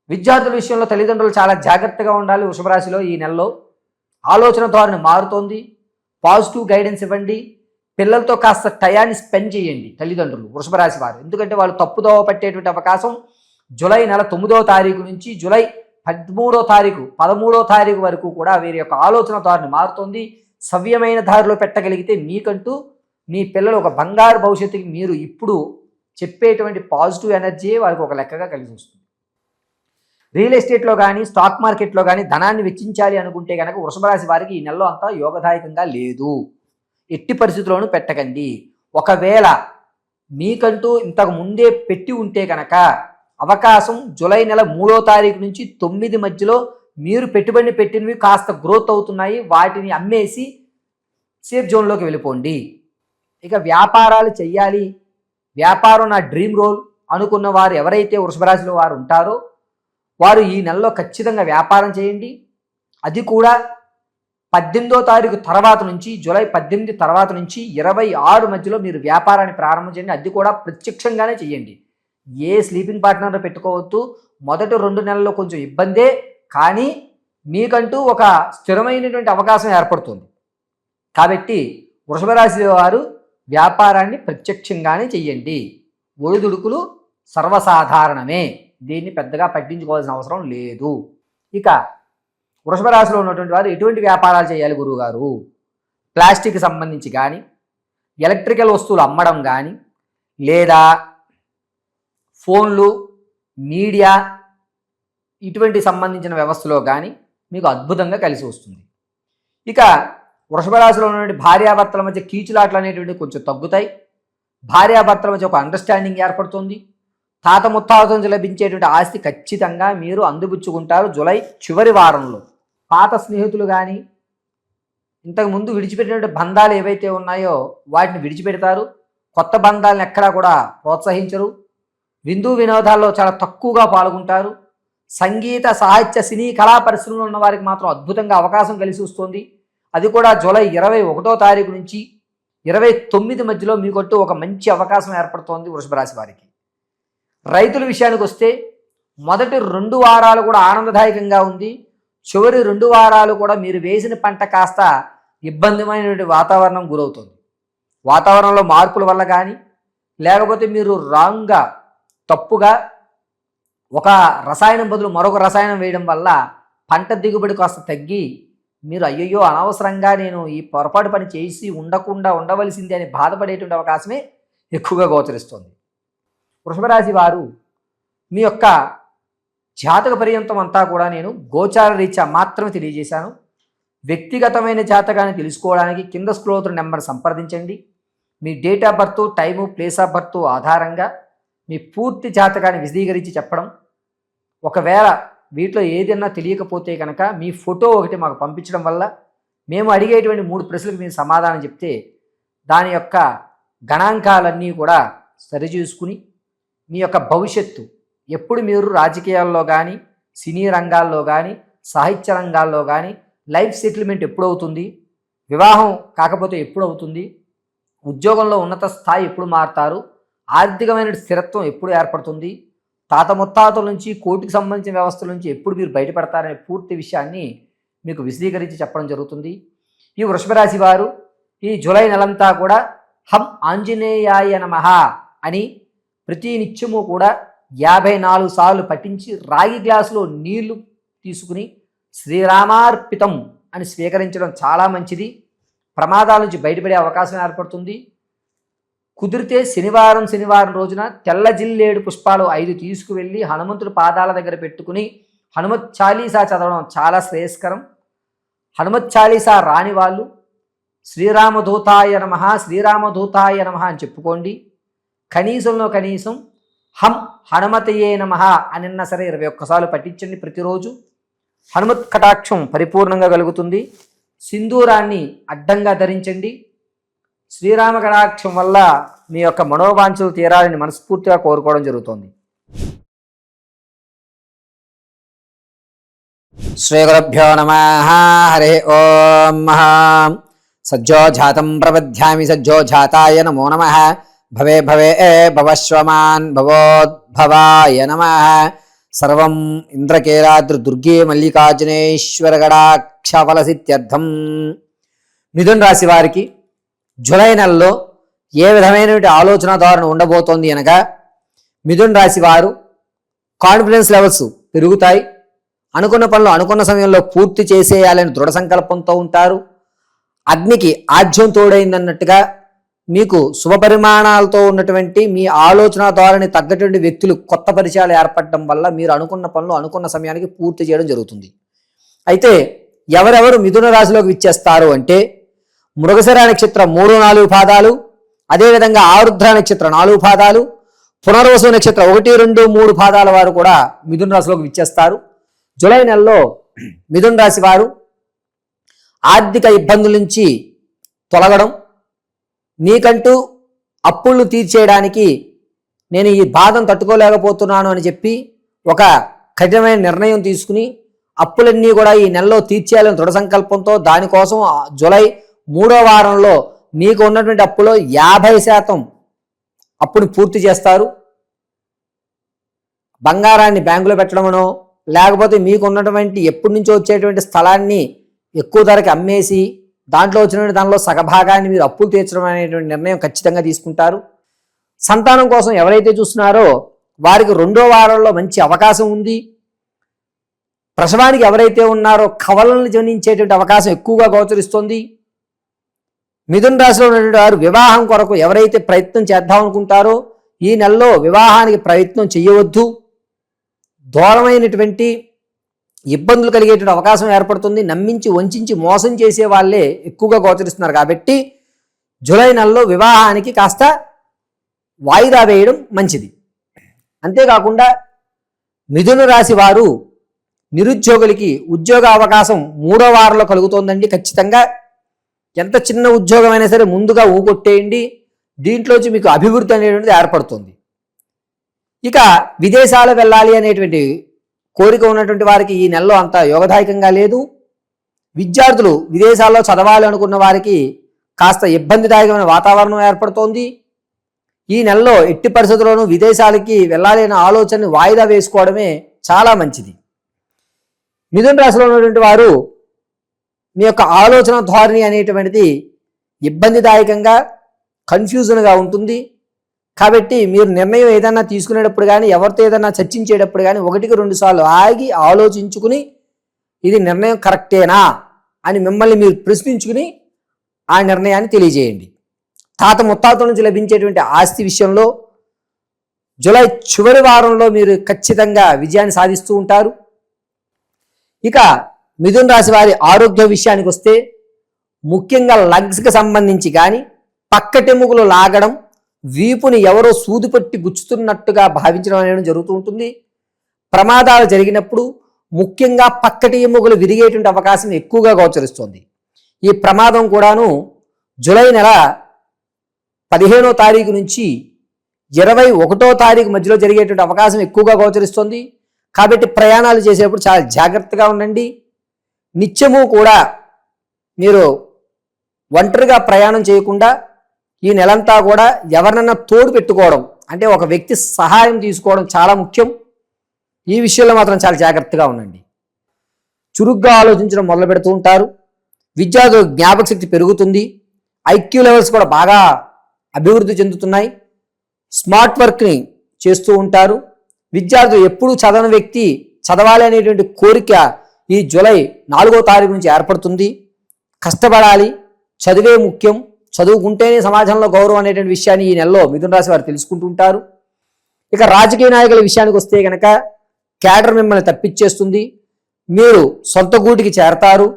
విద్యార్థుల విషయంలో తల్లిదండ్రులు చాలా జాగ్రత్తగా ఉండాలి. వృషభ రాశిలో ఈ నెలలో ఆలోచన ధోరణి మారుతోంది. పాజిటివ్ గైడెన్స్ ఇవ్వండి. పిల్లలతో కాస్త టయాన్ని స్పెండ్ చేయండి తల్లిదండ్రులు వృషభ రాశి వారు. ఎందుకంటే వాళ్ళు తప్పుదోవ పట్టేటువంటి అవకాశం జూలై నెల 9వ తారీఖు నుంచి జూలై 13వ తారీఖు వరకు కూడా వీరి యొక్క ఆలోచన ధోరణి మారుతోంది. సవ్యమైన దారిలో పెట్టగలిగితే మీకంటూ మీ పిల్లలు ఒక బంగారు భవిష్యత్తుకి మీరు ఇప్పుడు చెప్పేటువంటి పాజిటివ్ ఎనర్జీ వాళ్ళకి ఒక లెక్కగా కలిసి వస్తుంది. రియల్ ఎస్టేట్లో కానీ స్టాక్ మార్కెట్లో కానీ ధనాన్ని వెచ్చించాలి అనుకుంటే కనుక వృషభ రాశి వారికి ఈ నెలలో అంతా యోగదాయకంగా లేదు. ఎట్టి పరిస్థితుల్లోనూ పెట్టకండి. ఒకవేళ మీకంటూ ఇంతకు ముందే పెట్టి ఉంటే కనుక అవకాశం జూలై నెల 3వ తారీఖు నుంచి 9 మధ్యలో మీరు పెట్టుబడిని పెట్టినవి కాస్త గ్రోత్ అవుతున్నాయి, వాటిని అమ్మేసి సేఫ్ జోన్లోకి వెళ్ళిపోండి. ఇక వ్యాపారాలు చెయ్యాలి, వ్యాపారం నా డ్రీమ్ రోల్ అనుకున్న వారు ఎవరైతే వృషభ రాశిలో వారు ఉంటారో వారు ఈ నెలలో ఖచ్చితంగా వ్యాపారం చేయండి. అది కూడా 18వ తారీఖు తర్వాత నుంచి, జూలై 18 తర్వాత నుంచి 26 మధ్యలో మీరు వ్యాపారాన్ని ప్రారంభం చేయండి. అది కూడా ప్రత్యక్షంగానే చేయండి. ఏ స్లీపింగ్ పార్ట్నర్ పెట్టుకోవద్దు. మొదటి 2 నెలల్లో కొంచెం ఇబ్బందే, కానీ మీకంటూ ఒక స్థిరమైనటువంటి అవకాశం ఏర్పడుతుంది. కాబట్టి వృషభ రాశి వారు వ్యాపారాన్ని ప్రత్యక్షంగానే చెయ్యండి. ఒడిదుడుకులు సర్వసాధారణమే, దీన్ని పెద్దగా పట్టించుకోవాల్సిన అవసరం లేదు. ఇక వృషభ రాశిలో ఉన్నటువంటి వారు ఎటువంటి వ్యాపారాలు చేయాలి గురువుగారు? ప్లాస్టిక్ సంబంధించి కానీ, ఎలక్ట్రికల్ వస్తువులు అమ్మడం కానీ, లేదా ఫోన్లు, మీడియా ఇటువంటి సంబంధించిన వ్యవస్థలో కానీ మీకు అద్భుతంగా కలిసి వస్తుంది. ఇక వృషభ రాశిలో ఉన్నటువంటి భార్యాభర్తల మధ్య కీచులాట్లు అనేటువంటి కొంచెం తగ్గుతాయి. భార్యాభర్తల మధ్య ఒక అండర్స్టాండింగ్ ఏర్పడుతుంది. తాత ముత్తాతల నుంచి లభించేటువంటి ఆస్తి ఖచ్చితంగా మీరు అందిపుచ్చుకుంటారు జూలై చివరి వారంలో. పాత స్నేహితులు కానీ, ఇంతకుముందు విడిచిపెట్టినటువంటి బంధాలు ఏవైతే ఉన్నాయో వాటిని విడిచిపెడతారు. కొత్త బంధాలను ఎక్కడా కూడా ప్రోత్సహించరు. విందు వినోదాల్లో చాలా తక్కువగా పాల్గొంటారు. సంగీత, సాహిత్య, సినీ, కళా పరిశ్రమలో ఉన్న వారికి మాత్రం అద్భుతంగా అవకాశం కలిసి వస్తుంది. అది కూడా జూలై 21వ తారీఖు నుంచి 29 మధ్యలో మీకంటూ ఒక మంచి అవకాశం ఏర్పడుతోంది వృషభ రాశి వారికి. రైతుల విషయానికి వస్తే మొదటి 2 వారాలు కూడా ఆనందదాయకంగా ఉంది. చివరి 2 వారాలు కూడా మీరు వేసిన పంట కాస్త ఇబ్బందిమైనటువంటి వాతావరణం గురవుతుంది. వాతావరణంలో మార్పుల వల్ల కానీ, లేకపోతే మీరు రాంగ్గా తప్పుగా ఒక రసాయనం బదులు మరొక రసాయనం వేయడం వల్ల పంట దిగుబడి కాస్త తగ్గి మీరు అయ్యయ్యో అనవసరంగా నేను ఈ పొరపాటు పని చేసి ఉండవలసింది అని బాధపడేటువంటి అవకాశమే ఎక్కువగా గోచరిస్తుంది. వృషభ రాశి వారు మీ యొక్క జాతక పర్యంతం అంతా కూడా నేను గోచార రీత్యా మాత్రమే తెలియజేశాను. వ్యక్తిగతమైన జాతకాన్ని తెలుసుకోవడానికి కింద స్క్రోల్ అవుతున్న నెంబర్ సంప్రదించండి. మీ date of birth, time, place of birth ఆధారంగా మీ పూర్తి జాతకాన్ని విశదీకరించి చెప్పడం. ఒకవేళ వీటిలో ఏదైనా తెలియకపోతే కనుక మీ ఫోటో ఒకటి మాకు పంపించడం వల్ల మేము అడిగేటువంటి 3 ప్రశ్నలకు మీరు సమాధానం చెప్తే దాని యొక్క గణాంకాలన్నీ కూడా సరిచూసుకుని మీ యొక్క భవిష్యత్తు ఎప్పుడు మీరు రాజకీయాల్లో కానీ, సినీ రంగాల్లో కానీ, సాహిత్య రంగాల్లో కానీ లైఫ్ సెటిల్మెంట్ ఎప్పుడవుతుంది, వివాహం కాకపోతే ఎప్పుడు అవుతుంది, ఉద్యోగంలో ఉన్నత స్థాయి ఎప్పుడు మారుతారు, ఆర్థికమైన స్థిరత్వం ఎప్పుడు ఏర్పడుతుంది, తాత ముత్తాతల నుంచి కోర్టుకు సంబంధించిన వ్యవస్థల నుంచి ఎప్పుడు మీరు బయటపడతారనే పూర్తి విషయాన్ని మీకు విశదీకరించి చెప్పడం జరుగుతుంది. ఈ వృషభ రాశి వారు ఈ జూలై నెలంతా కూడా హం ఆంజనేయాయ నమః అని ప్రతి నిత్యము కూడా 54 సార్లు పఠించి రాగి గ్లాసులో నీళ్లు తీసుకుని శ్రీరామార్పితం అని స్వీకరించడం చాలా మంచిది. ప్రమాదాల నుంచి బయటపడే అవకాశం ఏర్పడుతుంది. కుదిరితే శనివారం రోజున తెల్ల జిల్లేడు పుష్పాలు 5 తీసుకువెళ్ళి హనుమంతుడి పాదాల దగ్గర పెట్టుకుని హనుమత్ చాలీసా చదవడం చాలా శ్రేయస్కరం. హనుమత్ చాలీసా రాని వాళ్ళు శ్రీరామదూతాయ నమః అని చెప్పుకోండి. కనీసంలో కనీసం హం హనుమతయే నమః అనిన్నా సరే 21 సార్లు పఠించండి ప్రతిరోజు. హనుమత్ కటాక్షం పరిపూర్ణంగా కలుగుతుంది. సింధూరాన్ని అడ్డంగా ధరించండి. శ్రీరామ కటాక్షం వల్ల మీ యొక్క మనోవాంఛలు తీరాలని మనస్ఫూర్తిగా కోరుకోవడం జరుగుతోంది. శ్రీ గురుభ్యో నమః. హరి ఓం. సజ్జోజాతం ప్రపద్యామి సజ్జోజాతాయ నమో నమః. భవే భవే భవశ్వమాన్ భవోద్భవాయ నమః. సర్వం ఇంద్రకేలాద్రి మల్లికార్జునేశ్వర గడాక్షఫలసిత్యర్థం. మిథున్ రాశి వారికి జూలై నెలలో ఏ విధమైనటువంటి ఆలోచన ధోరణి ఉండబోతోంది అనగా, మిథున్ రాశి వారు కాన్ఫిడెన్స్ లెవెల్స్ పెరుగుతాయి. అనుకున్న పనులు అనుకున్న సమయంలో పూర్తి చేసేయాలని దృఢ సంకల్పంతో ఉంటారు. అగ్నికి ఆజ్యం తోడైందన్నట్టుగా మీకు శుభ పరిమాణాలతో ఉన్నటువంటి మీ ఆలోచన ధోరణి తగ్గటువంటి వ్యక్తులు కొత్త పరిచయాలు ఏర్పడడం వల్ల మీరు అనుకున్న పనులు అనుకున్న సమయానికి పూర్తి చేయడం జరుగుతుంది. అయితే ఎవరెవరు మిథున రాశిలోకి విచ్చేస్తారు అంటే మృగశిర నక్షత్రం 3-4 పాదాలు, అదేవిధంగా ఆరుద్ర నక్షత్రం 4 పాదాలు, పునర్వసు నక్షత్రం 1-2-3 పాదాల వారు కూడా మిథున రాశిలోకి విచ్చేస్తారు. జూలై నెలలో మిథున రాశి వారు ఆర్థిక ఇబ్బందుల నుంచి తొలగడం, నీకంటూ అప్పులను తీర్చేయడానికి నేను ఈ బాధను తట్టుకోలేకపోతున్నాను అని చెప్పి ఒక కఠినమైన నిర్ణయం తీసుకుని అప్పులన్నీ కూడా ఈ నెలలో తీర్చేయాలని దృఢ సంకల్పంతో దానికోసం జూలై 3వ వారంలో మీకు ఉన్నటువంటి అప్పులో 50% అప్పుని పూర్తి చేస్తారు. బంగారాన్ని బ్యాంకులో పెట్టడమనో లేకపోతే మీకు ఉన్నటువంటి ఎప్పటి నుంచో వచ్చేటువంటి స్థలాన్ని ఎక్కువ ధరకి అమ్మేసి దాంట్లో వచ్చినటువంటి దానిలో సగభాగాన్ని మీరు అప్పులు తీర్చడం అనేటువంటి నిర్ణయం ఖచ్చితంగా తీసుకుంటారు. సంతానం కోసం ఎవరైతే చూస్తున్నారో వారికి 2వ వారంలో మంచి అవకాశం ఉంది. ప్రసవానికి ఎవరైతే ఉన్నారో కవలలను జనించేటువంటి అవకాశం ఎక్కువగా గోచరిస్తుంది. మిథున రాశిలో ఉన్నటువంటి వారు వివాహం కొరకు ఎవరైతే ప్రయత్నం చేద్దాం అనుకుంటారో ఈ నెలలో వివాహానికి ప్రయత్నం చేయవద్దు. దూరమైనటువంటి ఇబ్బందులు కలిగేటువంటి అవకాశం ఏర్పడుతుంది. నమ్మించి వంచి మోసం చేసే వాళ్ళే ఎక్కువగా గోచరిస్తున్నారు కాబట్టి జూలై నెలలో వివాహానికి కాస్త వాయిదా వేయడం మంచిది. అంతేకాకుండా మిథున రాశి వారు నిరుద్యోగులకి ఉద్యోగ అవకాశం 3వ వారంలో కలుగుతోందండి. ఖచ్చితంగా ఎంత చిన్న ఉద్యోగమైనా సరే ముందుగా ఊకొట్టేయండి. దీంట్లోంచి మీకు అభివృద్ధి అనేటువంటిది ఏర్పడుతుంది. ఇక విదేశాలు వెళ్ళాలి అనేటువంటి కోరిక ఉన్నటువంటి వారికి ఈ నెలలో అంత యోగదాయకంగా లేదు. విద్యార్థులు విదేశాల్లో చదవాలి అనుకున్న వారికి కాస్త ఇబ్బందిదాయకమైన వాతావరణం ఏర్పడుతోంది. ఈ నెలలో ఎట్టి పరిస్థితుల్లోనూ విదేశాలకి వెళ్ళాలి అనే ఆలోచనని వాయిదా వేసుకోవడమే చాలా మంచిది. మిథున రాశిలో ఉన్నటువంటి వారు మీ యొక్క ఆలోచన ధోరణి అనేటువంటిది ఇబ్బందిదాయకంగా కన్ఫ్యూజన్గా ఉంటుంది. కాబట్టి మీరు నిర్ణయం ఏదైనా తీసుకునేటప్పుడు కానీ ఎవరితో ఏదైనా చర్చించేటప్పుడు కానీ 1-2 సార్లు ఆగి ఆలోచించుకుని ఇది నిర్ణయం కరెక్టేనా అని మిమ్మల్ని మీరు ప్రశ్నించుకుని ఆ నిర్ణయాన్ని తెలియజేయండి. తాత ముత్తాతల నుంచి లభించేటువంటి ఆస్తి విషయంలో జూలై చివరి వారంలో మీరు ఖచ్చితంగా విజయాన్ని సాధిస్తూ ఉంటారు. ఇక మిథున రాశి వారి ఆరోగ్య విషయానికి వస్తే ముఖ్యంగా లంగ్స్కి సంబంధించి కానీ పక్కటెముకలు లాగడం, వీపుని ఎవరో సూదిపట్టి గుచ్చుతున్నట్టుగా భావించడం అనేది జరుగుతూ ఉంటుంది. ప్రమాదాలు జరిగినప్పుడు ముఖ్యంగా పక్కటి ఎముకలు విరిగేటువంటి అవకాశం ఎక్కువగా గోచరిస్తుంది. ఈ ప్రమాదం కూడాను జూలై నెల 15వ తారీఖు నుంచి 21వ తారీఖు మధ్యలో జరిగేటువంటి అవకాశం ఎక్కువగా గోచరిస్తుంది. కాబట్టి ప్రయాణాలు చేసేటప్పుడు చాలా జాగ్రత్తగా ఉండండి. నిత్యము కూడా మీరు ఒంటరిగా ప్రయాణం చేయకుండా ఈ నెలంతా కూడా ఎవరినన్నా తోడు పెట్టుకోవడం అంటే ఒక వ్యక్తి సహాయం తీసుకోవడం చాలా ముఖ్యం. ఈ విషయంలో మాత్రం చాలా జాగ్రత్తగా ఉండండి. చురుగ్గా ఆలోచించడం మొదలు పెడుతూ ఉంటారు. విద్యార్థుల జ్ఞాపక శక్తి పెరుగుతుంది. ఐక్యూ లెవెల్స్ కూడా బాగా అభివృద్ధి చెందుతున్నాయి. స్మార్ట్ వర్క్ని చేస్తూ ఉంటారు. విద్యార్థులు ఎప్పుడూ చదవని వ్యక్తి చదవాలి అనేటువంటి కోరిక ఈ జూలై 4వ తారీఖు నుంచి ఏర్పడుతుంది. కష్టపడాలి, చదివే ముఖ్యం, చదువుకుంటేనే సమాజంలో గౌరవం అనేటువంటి విషయాన్ని ఈ నెలలో మిథున రాశి వారు తెలుసుకుంటూ ఉంటారు. ఇక రాజకీయ నాయకుల విషయానికి వస్తే కనుక క్యాడర్ మిమ్మల్ని తప్పించేస్తుంది. మీరు సొంత గూటికి చేరతారు.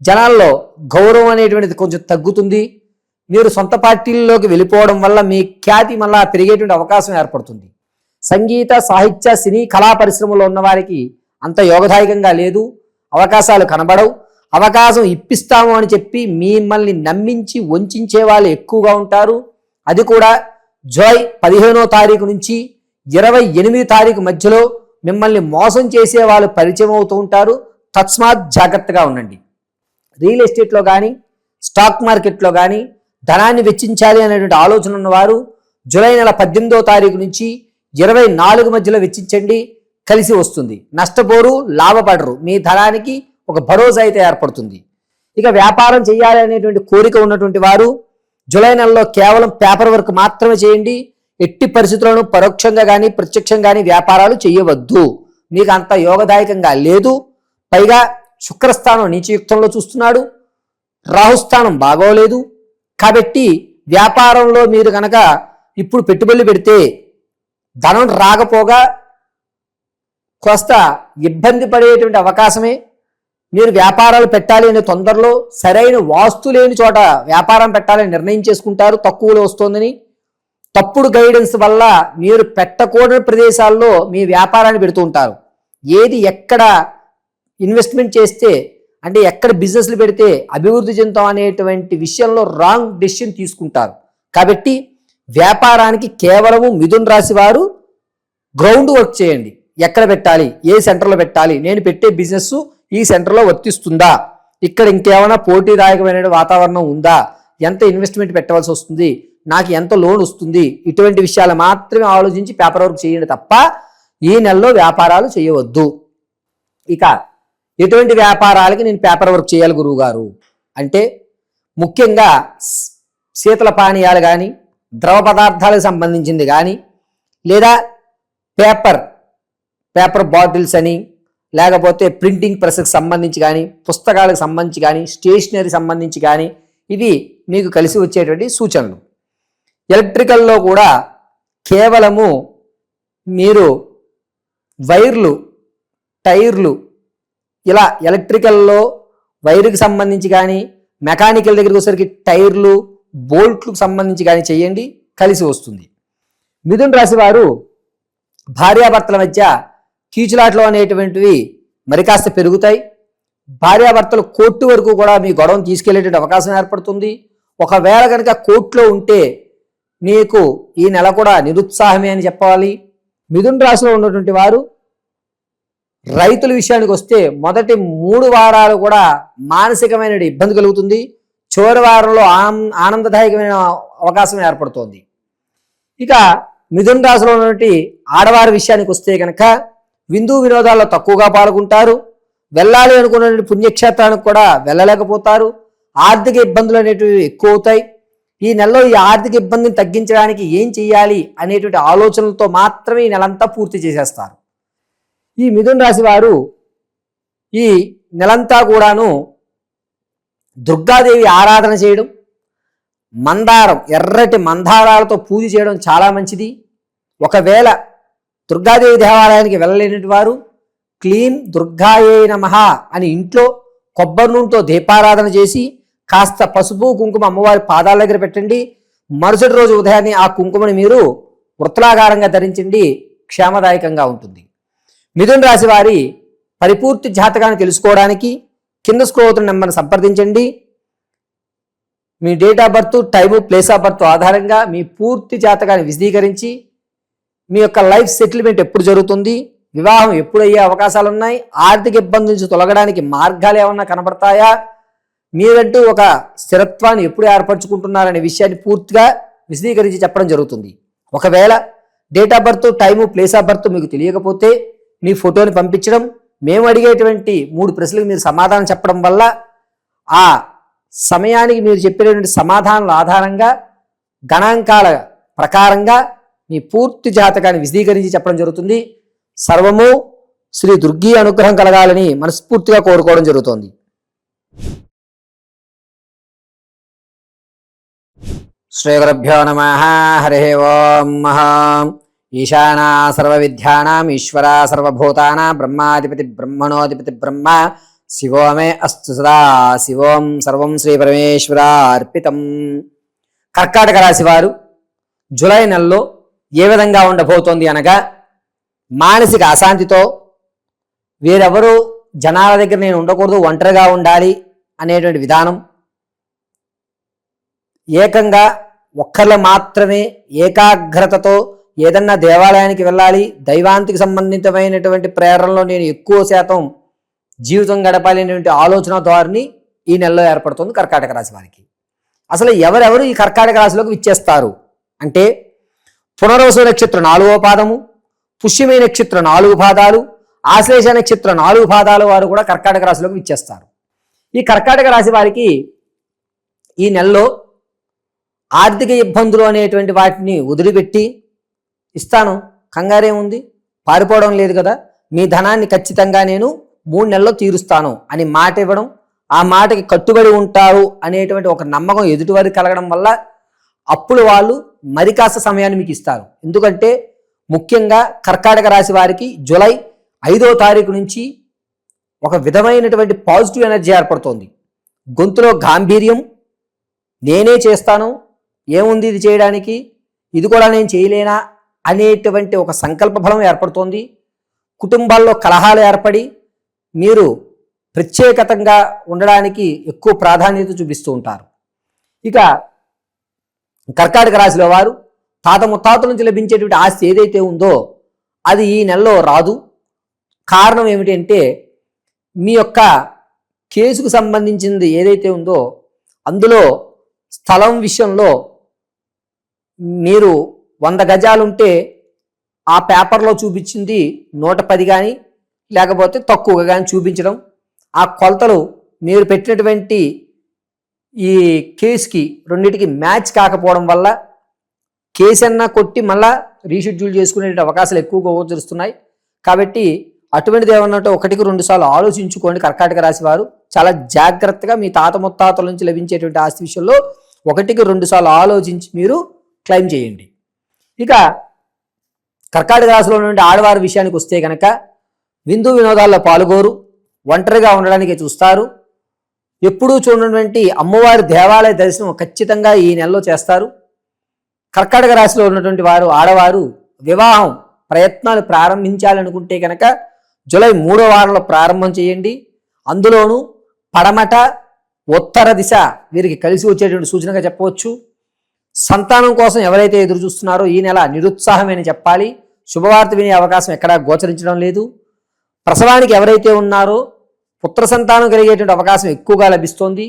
జనాల్లో గౌరవం అనేటువంటిది కొంచెం తగ్గుతుంది. మీరు సొంత పార్టీల్లోకి వెళ్ళిపోవడం వల్ల మీ ఖ్యాతి మళ్ళా పెరిగేటువంటి అవకాశం ఏర్పడుతుంది. సంగీత, సాహిత్య, సినీ, కళా పరిశ్రమలో ఉన్న వారికి అంత యోగదాయకంగా లేదు. అవకాశాలు కనబడవు. అవకాశం ఇప్పిస్తాము అని చెప్పి మిమ్మల్ని నమ్మించి వంచే వాళ్ళు ఎక్కువగా ఉంటారు. అది కూడా జూలై 15వ తారీఖు నుంచి 28వ తారీఖు మధ్యలో మిమ్మల్ని మోసం చేసే వాళ్ళు పరిచయం అవుతూ ఉంటారు. తస్మాత్ జాగ్రత్తగా ఉండండి. రియల్ ఎస్టేట్లో కానీ స్టాక్ మార్కెట్లో కానీ ధనాన్ని వెచ్చించాలి అనేటువంటి ఆలోచన ఉన్నవారు జూలై నెల 18వ తారీఖు నుంచి 24 మధ్యలో వెచ్చించండి, కలిసి వస్తుంది. నష్టపోరు, లాభపడరు. మీ ధనానికి ఒక భరోసా అయితే ఏర్పడుతుంది. ఇక వ్యాపారం చేయాలి అనేటువంటి కోరిక ఉన్నటువంటి వారు జూలై నెలలో కేవలం పేపర్ వర్క్ మాత్రమే చేయండి. ఎట్టి పరిస్థితుల్లోనూ పరోక్షంగా కానీ ప్రత్యక్షంగా కానీ వ్యాపారాలు చేయవద్దు. మీకు అంత యోగదాయకంగా లేదు. పైగా శుక్రస్థానం నీచయుక్తంలో చూస్తున్నాడు. రాహుస్థానం బాగోలేదు. కాబట్టి వ్యాపారంలో మీరు కనుక ఇప్పుడు పెట్టుబడులు పెడితే ధనం రాకపోగా కాస్త ఇబ్బంది పడేటువంటి అవకాశమే. మీరు వ్యాపారాలు పెట్టాలి అనే తొందరలో సరైన వాస్తు లేని చోట వ్యాపారం పెట్టాలని నిర్ణయం చేసుకుంటారు, తక్కువలో వస్తుందని. తప్పుడు గైడెన్స్ వల్ల మీరు పెట్టకూడని ప్రదేశాల్లో మీ వ్యాపారాన్ని పెడుతూ ఉంటారు. ఏది ఎక్కడ ఇన్వెస్ట్మెంట్ చేస్తే అంటే ఎక్కడ బిజినెస్లు పెడితే అభివృద్ధి చెందుతాం అనేటువంటి విషయంలో రాంగ్ డెసిషన్ తీసుకుంటారు. కాబట్టి వ్యాపారానికి కేవలము మిథున రాశి వారు గ్రౌండ్ వర్క్ చేయండి. ఎక్కడ పెట్టాలి, ఏ సెంటర్లో పెట్టాలి, నేను పెట్టే బిజినెస్ ఈ సెంటర్లో వర్తిస్తుందా, ఇక్కడ ఇంకేమైనా పోటీదాయకమైన వాతావరణం ఉందా, ఎంత ఇన్వెస్ట్మెంట్ పెట్టవలసి వస్తుంది, నాకు ఎంత లోన్ వస్తుంది, ఇటువంటి విషయాలు మాత్రమే ఆలోచించి పేపర్ వర్క్ చేయండి తప్ప ఈ నెలలో వ్యాపారాలు చేయవద్దు. ఇక ఎటువంటి వ్యాపారాలకి నేను పేపర్ వర్క్ చేయాలి గురువు గారు అంటే ముఖ్యంగా శీతల పానీయాలు కానీ, ద్రవ పదార్థాలకు సంబంధించింది కానీ, లేదా పేపర్ బాటిల్స్ అని, లేకపోతే ప్రింటింగ్ ప్రెస్కి సంబంధించి కానీ, పుస్తకాలకు సంబంధించి కానీ, స్టేషనరీ సంబంధించి కానీ ఇవి మీకు కలిసి వచ్చేటువంటి సూచనలు. ఎలక్ట్రికల్లో కూడా కేవలము మీరు వైర్లు, టైర్లు ఇలా ఎలక్ట్రికల్లో వైరుకి సంబంధించి కానీ, మెకానికల్ దగ్గరికి వచ్చేసరికి టైర్లు, బోల్ట్లకు సంబంధించి కానీ చేయండి, కలిసి వస్తుంది. మిథున రాశి వారు భార్యాభర్తల మధ్య కీచులాట్లు అనేటువంటివి మరి కాస్త పెరుగుతాయి. భార్యాభర్తలు కోర్టు వరకు కూడా మీ గొడవను తీసుకెళ్లేటువంటి అవకాశం ఏర్పడుతుంది. ఒకవేళ కనుక కోర్టులో ఉంటే మీకు ఈ నెల కూడా నిరుత్సాహమే అని చెప్పాలి. మిథున రాశిలో ఉన్నటువంటి వారు రైతుల విషయానికి వస్తే మొదటి 3 వారాలు కూడా మానసికమైన ఇబ్బంది కలుగుతుంది. చివరి వారంలో ఆనందదాయకమైన అవకాశం ఏర్పడుతోంది. ఇక మిథున రాశిలో ఉన్నటువంటి ఆడవారి విషయానికి వస్తే కనుక విందు వినోదాల్లో తక్కువగా పాల్గొంటారు. వెళ్ళాలి అనుకున్నటువంటి పుణ్యక్షేత్రానికి కూడా వెళ్ళలేకపోతారు. ఆర్థిక ఇబ్బందులు అనేటివి ఎక్కువ అవుతాయి. ఈ నెలలో ఈ ఆర్థిక ఇబ్బందిని తగ్గించడానికి ఏం చేయాలి అనేటువంటి ఆలోచనలతో మాత్రమే ఈ నెలంతా పూర్తి చేసేస్తారు. ఈ మిథున రాశి వారు ఈ నెలంతా కూడాను దుర్గాదేవి ఆరాధన చేయడం, మందారం, ఎర్రటి మందారాలతో పూజ చేయడం చాలా మంచిది. ఒకవేళ దుర్గాదేవి దేవాలయానికి వెళ్ళలేనటువంటి వారు క్లీం దుర్గాయే నమః అని ఇంట్లో కొబ్బరి నూనెతో దీపారాధన చేసి కాస్త పసుపు కుంకుమ అమ్మవారి పాదాల దగ్గర పెట్టండి. మరుసటి రోజు ఉదయాన్నే ఆ కుంకుమని మీరు వృత్తలాకారంగా ధరించండి, క్షేమదాయకంగా ఉంటుంది. మిథున రాశి వారి పరిపూర్తి జాతకాన్ని తెలుసుకోవడానికి కింద స్క్రోల్ అవుతున్న నెంబర్ని సంప్రదించండి. మీ date of birth, time, place of birth ఆధారంగా మీ పూర్తి జాతకాన్ని విశదీకరించి మీ యొక్క లైఫ్ సెటిల్మెంట్ ఎప్పుడు జరుగుతుంది, వివాహం ఎప్పుడు అయ్యే అవకాశాలు ఉన్నాయి, ఆర్థిక ఇబ్బందుల నుంచి తొలగడానికి మార్గాలు ఏమన్నా కనబడతాయా, మీరంటూ ఒక స్థిరత్వాన్ని ఎప్పుడు ఏర్పరచుకుంటున్నారనే విషయాన్ని పూర్తిగా విశదీకరించి చెప్పడం జరుగుతుంది. ఒకవేళ date of birth, time, place of birth మీకు తెలియకపోతే మీ ఫోటోని పంపించడం, మేము అడిగేటువంటి 3 ప్రశ్నలకు మీరు సమాధానం చెప్పడం వల్ల ఆ సమయానికి మీరు చెప్పినటువంటి సమాధానాల ఆధారంగా గణాంకాల ప్రకారంగా మీ పూర్తి జాతకాన్ని విశదీకరించి చెప్పడం జరుగుతుంది. సర్వము శ్రీ దుర్గి అనుగ్రహం కలగాలని మనస్ఫూర్తిగా కోరుకోవడం జరుగుతోంది. శ్రీ గురుభ్యో నమః. హరి ఓం. ఈశానా సర్వ విద్యానాం ఈశ్వర సర్వభూతానాం బ్రహ్మాధిపతి బ్రహ్మణోధిపతి బ్రహ్మ శివో మే అస్తు సదా శివోం సర్వం శ్రీ పరమేశ్వరార్పితం. కర్కాటక రాశి వారు జూలై నెలలో ఏ విధంగా ఉండబోతోంది అనగా, మానసిక అశాంతితో వేరెవరు జనాల దగ్గర నేను ఉండకూడదు, ఒంటరిగా ఉండాలి అనేటువంటి విధానం, ఏకంగా ఒక్కర్లు మాత్రమే ఏకాగ్రతతో ఏదన్నా దేవాలయానికి వెళ్ళాలి, దైవాంతికి సంబంధితమైనటువంటి ప్రేరణలో నేను ఎక్కువ శాతం జీవితం గడపాలి అనేటువంటి ఆలోచన ధోరణి ఈ నెలలో ఏర్పడుతుంది కర్కాటక రాశి వారికి. అసలు ఎవరెవరు ఈ కర్కాటక రాశిలోకి విచ్చేస్తారు అంటే, పునర్వసు నక్షత్రం 4వ పాదము, పుష్యమి నక్షత్రం 4 పాదాలు, ఆశ్లేష నక్షత్రం 4 పాదాలు వారు కూడా కర్కాటక రాశిలోకి విచ్చేస్తారు. ఈ కర్కాటక రాశి వారికి ఈ నెలలో ఆర్థిక ఇబ్బందులు అనేటువంటి వాటిని వదిలిపెట్టి, ఇస్తాను, కంగారేముంది, పారిపోవడం లేదు కదా, మీ ధనాన్ని ఖచ్చితంగా నేను 3 నెలల్లో తీరుస్తాను అని మాట ఇవ్వడం, ఆ మాటకి కట్టుబడి ఉంటారు అనేటువంటి ఒక నమ్మకం ఎదుటివారికి కలగడం వల్ల అప్పుడు వాళ్ళు మరి కాస్త సమయాన్ని మీకు ఇస్తారు. ఎందుకంటే ముఖ్యంగా కర్కాటక రాశి వారికి జూలై 5వ తారీఖు నుంచి ఒక విధమైనటువంటి పాజిటివ్ ఎనర్జీ ఏర్పడుతోంది. గొంతులో గాంభీర్యం, నేనే చేస్తాను, ఏముంది ఇది చేయడానికి, ఇది కూడా నేను చేయలేనా అనేటువంటి ఒక సంకల్ప బలం ఏర్పడుతోంది. కుటుంబాల్లో కలహాలు ఏర్పడి మీరు ప్రత్యేకతంగా ఉండడానికి ఎక్కువ ప్రాధాన్యత చూపిస్తూ ఉంటారు. ఇక కర్కాటక రాశిలో వారు తాత ముత్తాతల నుంచి లభించేటువంటి ఆస్తి ఏదైతే ఉందో అది ఈ నెలలో రాదు. కారణం ఏమిటంటే మీ యొక్క కేసుకు సంబంధించింది ఏదైతే ఉందో అందులో స్థలం విషయంలో మీరు 100 గజాలుంటే ఆ పేపర్లో చూపించింది 110 కానీ లేకపోతే తక్కువగా కానీ చూపించడం, ఆ కొలతలు మీరు పెట్టినటువంటి ఈ కేసుకి రెండింటికి మ్యాచ్ కాకపోవడం వల్ల కేసు అన్నా కొట్టి మళ్ళా రీషెడ్యూల్ చేసుకునే అవకాశాలు ఎక్కువగా గోచరిస్తున్నాయి. కాబట్టి అటువంటిది ఏమన్నట్టు 1-2 సార్లు ఆలోచించుకోండి. కర్కాటక రాశి వారు చాలా జాగ్రత్తగా మీ తాత ముత్తాతల నుంచి లభించేటువంటి ఆస్తి విషయంలో 1-2 సార్లు ఆలోచించి మీరు క్లెయిమ్ చేయండి. ఇక కర్కాటక రాశిలో నుండి ఆడవారి విషయానికి వస్తే కనుక విందు వినోదాల్లో పాల్గొరు, ఒంటరిగా ఉండడానికి చూస్తారు. ఎప్పుడూ చూడనటువంటి అమ్మవారి దేవాలయ దర్శనం ఖచ్చితంగా ఈ నెలలో చేస్తారు. కర్కాటక రాశిలో ఉన్నటువంటి వారు ఆడవారు వివాహం ప్రయత్నాలు ప్రారంభించాలనుకుంటే కనుక జూలై 3వ వారంలో ప్రారంభం చేయండి. అందులోనూ పడమట ఉత్తర దిశ వీరికి కలిసి వచ్చేటువంటి సూచనగా చెప్పవచ్చు. సంతానం కోసం ఎవరైతే ఎదురు చూస్తున్నారో ఈ నెల నిరుత్సాహమని చెప్పాలి. శుభవార్త వినే అవకాశం ఎక్కడా గోచరించడం లేదు. ప్రసవానికి ఎవరైతే ఉన్నారో పుత్ర సంతానం కలిగేటువంటి అవకాశం ఎక్కువగా లభిస్తోంది.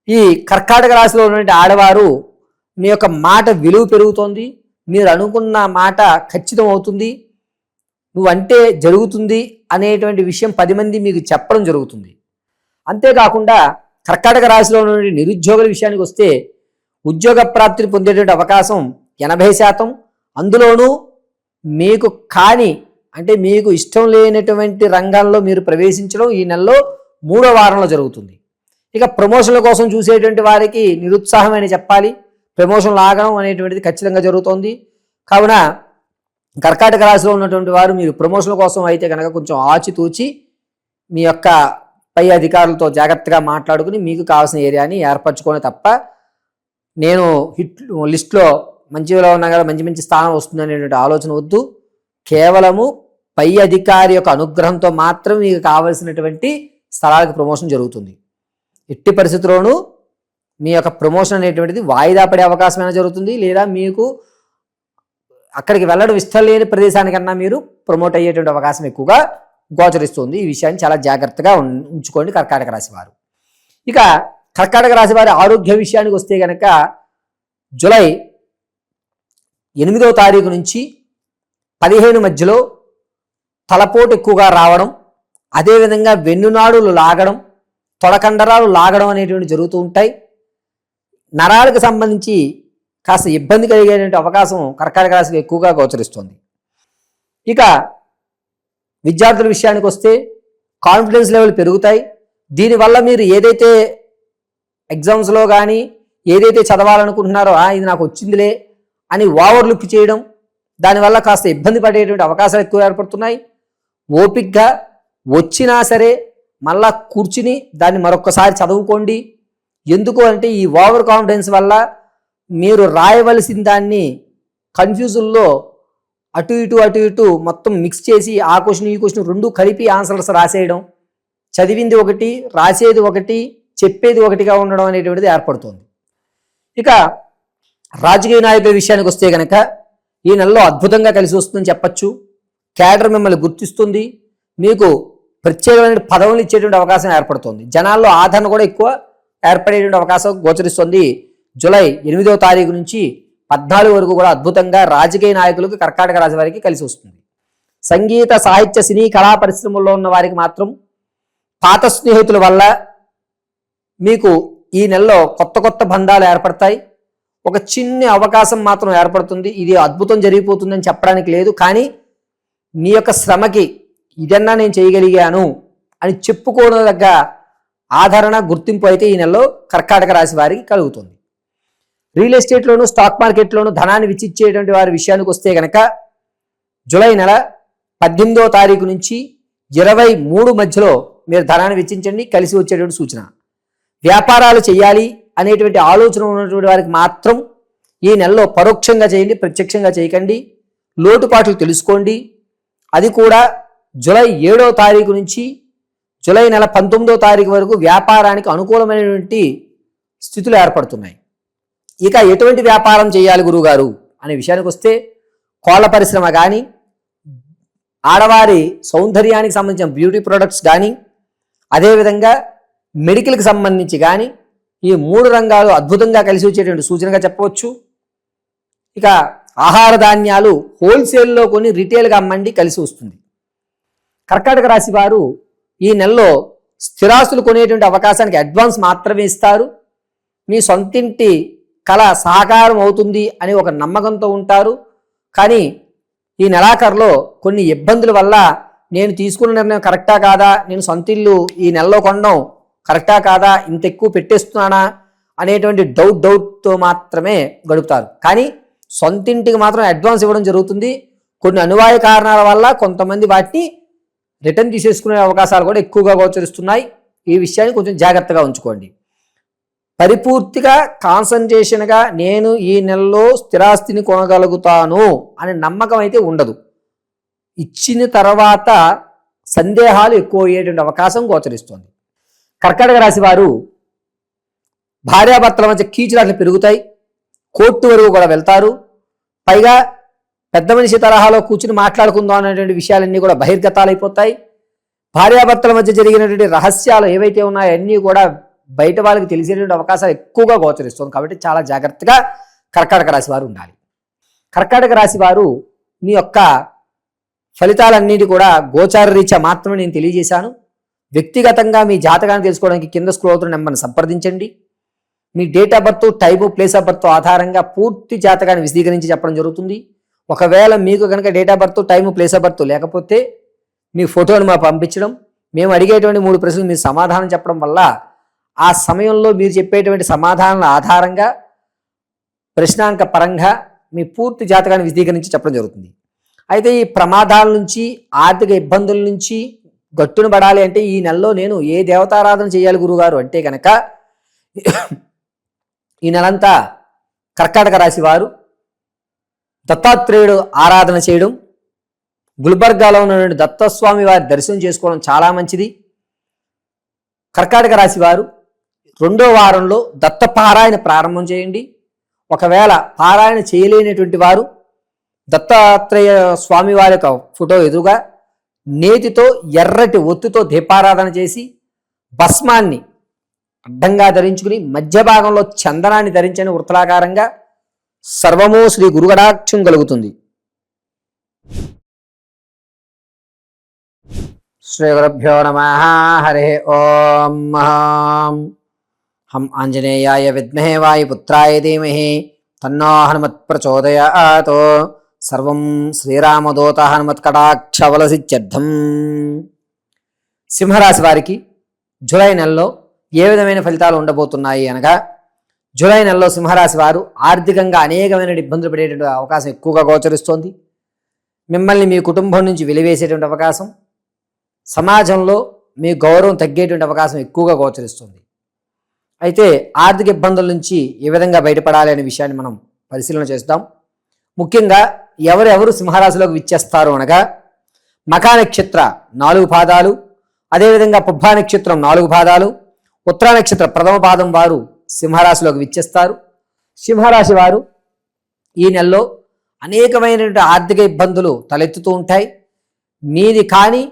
ఈ కర్కాటక రాశిలో ఉన్నటువంటి ఆడవారు మీ యొక్క మాట విలువ పెరుగుతోంది. మీరు అనుకున్న మాట ఖచ్చితం అవుతుంది, నువ్వంటే జరుగుతుంది అనేటువంటి విషయం 10 మంది మీకు చెప్పడం జరుగుతుంది. అంతేకాకుండా కర్కాటక రాశిలో ఉన్నటువంటి నిరుద్యోగుల విషయానికి వస్తే ఉద్యోగ ప్రాప్తిని పొందేటువంటి అవకాశం 80%. అందులోనూ మీకు కాని అంటే మీకు ఇష్టం లేనటువంటి రంగాల్లో మీరు ప్రవేశించడం ఈ నెలలో 3వ వారంలో జరుగుతుంది. ఇక ప్రమోషన్ల కోసం చూసేటువంటి వారికి నిరుత్సాహం అని చెప్పాలి. ప్రమోషన్లు ఆగడం అనేటువంటిది ఖచ్చితంగా జరుగుతోంది. కావున కర్కాటక రాశిలో ఉన్నటువంటి వారు మీరు ప్రమోషన్ల కోసం అయితే కనుక కొంచెం ఆచితూచి మీ యొక్క పై అధికారులతో జాగ్రత్తగా మాట్లాడుకుని మీకు కావాల్సిన ఏరియాని ఏర్పరచుకోవడం తప్ప నేను లిస్ట్లో మంచిగా ఉన్నా కదా మంచి మంచి స్థానం వస్తుంది అనేటువంటి ఆలోచన వద్దు. కేవలము పై అధికారి యొక్క అనుగ్రహంతో మాత్రం మీకు కావలసినటువంటి స్థలాలకు ప్రమోషన్ జరుగుతుంది. ఎట్టి పరిస్థితుల్లోనూ మీ యొక్క ప్రమోషన్ అనేటువంటిది వాయిదా పడే అవకాశమైనా జరుగుతుంది, లేదా మీకు అక్కడికి వెళ్ళడం ఇష్టం లేని ప్రదేశానికన్నా మీరు ప్రమోట్ అయ్యేటువంటి అవకాశం ఎక్కువగా గోచరిస్తుంది. ఈ విషయాన్ని చాలా జాగ్రత్తగా ఉంచుకోండి కర్కాటక రాశి వారు. ఇక కర్కాటక రాశి వారి ఆరోగ్య విషయానికి వస్తే కనుక జూలై 8వ తారీఖు నుంచి 15 మధ్యలో తలపోటు ఎక్కువగా రావడం, అదేవిధంగా వెన్నునాడులు లాగడం, తొడకండరాలు లాగడం అనేటువంటి జరుగుతూ ఉంటాయి. నరాలకు సంబంధించి కాస్త ఇబ్బంది కలిగేటువంటి అవకాశం కర్కాటక రాశికి ఎక్కువగా గోచరిస్తుంది. ఇక విద్యార్థుల విషయానికి వస్తే కాన్ఫిడెన్స్ లెవెల్ పెరుగుతాయి. దీనివల్ల మీరు ఏదైతే ఎగ్జామ్స్లో కానీ ఏదైతే చదవాలనుకుంటున్నారో ఇది నాకు వచ్చిందిలే అని ఓవర్ లుక్ చేయడం, దానివల్ల కాస్త ఇబ్బంది పడేటువంటి అవకాశాలు ఎక్కువ ఏర్పడుతున్నాయి. ఓపిక్గా వచ్చినా సరే మళ్ళా కూర్చుని దాన్ని మరొకసారి చదువుకోండి. ఎందుకు అంటే ఈ ఓవర్ కాన్ఫిడెన్స్ వల్ల మీరు రాయవలసిన దాన్ని కన్ఫ్యూజన్లో అటు ఇటు మొత్తం మిక్స్ చేసి ఆ క్వశ్చన్ ఈ క్వశ్చన్ రెండు కలిపి ఆన్సర్స్ రాసేయడం, చదివింది ఒకటి రాసేది ఒకటి చెప్పేది ఒకటిగా ఉండడం అనేటువంటిది ఏర్పడుతుంది. ఇక రాజకీయ నాయకుల విషయానికి వస్తే కనుక ఈ నెలలో అద్భుతంగా కలిసి వస్తుందని చెప్పచ్చు. క్యాడర్ మిమ్మల్ని గుర్తిస్తుంది, మీకు ప్రత్యేకమైన పదవులు ఇచ్చేటువంటి అవకాశం ఏర్పడుతుంది. జనాల్లో ఆదరణ కూడా ఎక్కువ ఏర్పడేటువంటి అవకాశం గోచరిస్తుంది. జూలై 8వ తారీఖు నుంచి 14 వరకు కూడా అద్భుతంగా రాజకీయ నాయకులకు కర్కాటక రాశి వారికి కలిసి వస్తుంది. సంగీత సాహిత్య సినీ కళా పరిశ్రమల్లో ఉన్న వారికి మాత్రం పాత స్నేహితుల వల్ల మీకు ఈ నెలలో కొత్త బంధాలు ఏర్పడతాయి. ఒక చిన్న అవకాశం మాత్రం ఏర్పడుతుంది. ఇది అద్భుతం జరిగిపోతుందని చెప్పడానికి లేదు, కానీ మీ యొక్క శ్రమకి ఇదన్నా నేను చేయగలిగాను అని చెప్పుకోదగ్గ ఆదరణ గుర్తింపు అయితే ఈ నెలలో కర్కాటక రాశి వారికి కలుగుతుంది. రియల్ ఎస్టేట్లోను స్టాక్ మార్కెట్లోను ధనాన్ని వెచ్చిచ్చేటువంటి వారి విషయానికి వస్తే గనక జూలై నెల 18వ తారీఖు నుంచి 23 మధ్యలో మీరు ధనాన్ని వెచ్చించండి, కలిసి వచ్చేటువంటి సూచన. వ్యాపారాలు చేయాలి అనేటువంటి ఆలోచన ఉన్నటువంటి వారికి మాత్రం ఈ నెలలో పరోక్షంగా చేయండి, ప్రత్యక్షంగా చేయకండి. లోటుపాట్లు తెలుసుకోండి. అది కూడా జూలై 7వ తారీఖు నుంచి జూలై నెల 19వ తారీఖు వరకు వ్యాపారానికి అనుకూలమైనటువంటి స్థితులు ఏర్పడుతున్నాయి. ఇక ఎటువంటి వ్యాపారం చేయాలి గురువుగారు అనే విషయానికి వస్తే కోళ్ళ పరిశ్రమ కానీ, ఆడవారి సౌందర్యానికి సంబంధించిన బ్యూటీ ప్రొడక్ట్స్ కానీ, అదేవిధంగా మెడికల్కి సంబంధించి కానీ, ఈ 3 రంగాలు అద్భుతంగా కలిసి వచ్చేటువంటి సూచనగా చెప్పవచ్చు. ఇక ఆహార ధాన్యాలు హోల్సేల్లో కొని రిటైల్గా అమ్మండి, కలిసి వస్తుంది. కర్కాటక రాశి వారు ఈ నెలలో స్థిరాస్తులు కొనేటువంటి అవకాశానికి అడ్వాన్స్ మాత్రమే ఇస్తారు. మీ సొంతింటి కళ సహకారం అవుతుంది అని ఒక నమ్మకంతో ఉంటారు. కానీ ఈ నెలాఖరులో కొన్ని ఇబ్బందుల వల్ల నేను తీసుకున్న నిర్ణయం కరెక్టా కాదా, నేను సొంతిల్లు ఈ నెలలో కొనడం కరెక్టా కాదా, ఇంత ఎక్కువ పెట్టేస్తున్నానా అనేటువంటి డౌట్తో మాత్రమే గడుపుతారు. కానీ సొంతింటికి మాత్రం అడ్వాన్స్ ఇవ్వడం జరుగుతుంది. కొన్ని అనివార్య కారణాల వల్ల కొంతమంది వాటిని రిటర్న్ తీసేసుకునే అవకాశాలు కూడా ఎక్కువగా గోచరిస్తున్నాయి. ఈ విషయాన్ని కొంచెం జాగ్రత్తగా ఉంచుకోండి. పరిపూర్తిగా కాన్సన్ట్రేషన్గా నేను ఈ నెలలో స్థిరాస్తిని కొనగలుగుతాను అనే నమ్మకం అయితే ఉండదు. ఇచ్చిన తర్వాత సందేహాలు ఎక్కువ అయ్యేటువంటి అవకాశం గోచరిస్తుంది. కర్కాటక రాశి వారు భార్యాభర్తల మధ్య కీచులాట్లు పెరుగుతాయి. కోర్టు వరకు కూడా వెళ్తారు. పైగా పెద్ద మనిషి తరహాలో కూర్చుని మాట్లాడుకుందాం అనేటువంటి విషయాలన్నీ కూడా బహిర్గతాలైపోతాయి. భార్యాభర్తల మధ్య జరిగినటువంటి రహస్యాలు ఏవైతే ఉన్నాయో అన్నీ కూడా బయట వాళ్ళకి తెలిసేటువంటి అవకాశాలు ఎక్కువగా గోచరిస్తుంది. కాబట్టి చాలా జాగ్రత్తగా కర్కాటక రాశి వారు ఉండాలి. కర్కాటక రాశి వారు మీ యొక్క ఫలితాలన్నిటి కూడా గోచార రీత్యా మాత్రమే నేను తెలియజేశాను. వ్యక్తిగతంగా మీ జాతకాన్ని తెలుసుకోవడానికి కింద స్క్రోల్ అవుతున్న నెంబర్ని సంప్రదించండి. మీ date of birth, time, place of birth ఆధారంగా పూర్తి జాతకాన్ని విశదీకరించి చెప్పడం జరుగుతుంది. ఒకవేళ మీకు కనుక date of birth, time, place of birth లేకపోతే మీ ఫోటోను మాకు పంపించడం, మేము అడిగేటువంటి 3 ప్రశ్నలు మీరు సమాధానం చెప్పడం వల్ల ఆ సమయంలో మీరు చెప్పేటువంటి సమాధానాల ఆధారంగా ప్రశ్నాంక పరంగా మీ పూర్తి జాతకాన్ని విశదీకరించి చెప్పడం జరుగుతుంది. అయితే ఈ ప్రమాదాల నుంచి, ఆర్థిక ఇబ్బందుల నుంచి గట్టును పడాలి అంటే ఈ నెలలో నేను ఏ దేవతారాధన చేయాలి గురుగారు అంటే కనుక ఈ నెలంతా కర్కాటక రాశి వారు దత్తాత్రేయుడు ఆరాధన చేయడం, గుల్బర్గాలో ఉన్నటువంటి దత్తస్వామి వారి దర్శనం చేసుకోవడం చాలా మంచిది. కర్కాటక రాశి వారు 2వ వారంలో దత్త పారాయణ ప్రారంభం చేయండి. ఒకవేళ పారాయణ చేయలేనటువంటి వారు దత్తాత్రేయ స్వామి వారి యొక్క ఫోటో ఎదురుగా నేతితో ఎర్రటి ఒత్తుతో దీపారాధన చేసి భస్మాన్ని అడ్డంగా ధరించుకుని మధ్య భాగంలో చందనాన్ని ధరించని వృత్తలాకారంగా సర్వమో శ్రీ గురుగడాక్షం కలుగుతుంది. శ్రీ గురుభ్యో నమః. హరి ఓం. హం ఆంజనేయాయ విద్మహే వాయుపుత్రాయ ధీమహి తన్నో హనుమత్ ప్రచోదయాత్. సర్వం శ్రీరామదూత హనుమత్కటాక్షవలసిత్యర్థం. సింహరాశి వారికి జూలై నెలలో ఏ విధమైన ఫలితాలు ఉండబోతున్నాయి అనగా, జూలై నెలలో సింహరాశి వారు ఆర్థికంగా అనేకమైన ఇబ్బందులు పడేటువంటి అవకాశం ఎక్కువగా గోచరిస్తోంది. మిమ్మల్ని మీ కుటుంబం నుంచి వెలివేసేటువంటి అవకాశం, సమాజంలో మీ గౌరవం తగ్గేటువంటి అవకాశం ఎక్కువగా గోచరిస్తుంది. అయితే ఆర్థిక ఇబ్బందుల నుంచి ఏ విధంగా బయటపడాలి అనే విషయాన్ని మనం పరిశీలన చేస్తాం. ముఖ్యంగా ఎవరెవరు సింహరాశిలోకి విచ్చేస్తారు అనగా, మఖా నక్షత్ర 4 పాదాలు, అదేవిధంగా పుబ్బా నక్షత్రం 4 పాదాలు, ఉత్తరా నక్షత్ర ప్రథమ పాదం వారు సింహరాశిలోకి విచ్చేస్తారు. సింహరాశి వారు ఈ నెలలో అనేకమైనటువంటి ఆర్థిక ఇబ్బందులు తలెత్తుతూ ఉంటాయి. మీది కానీ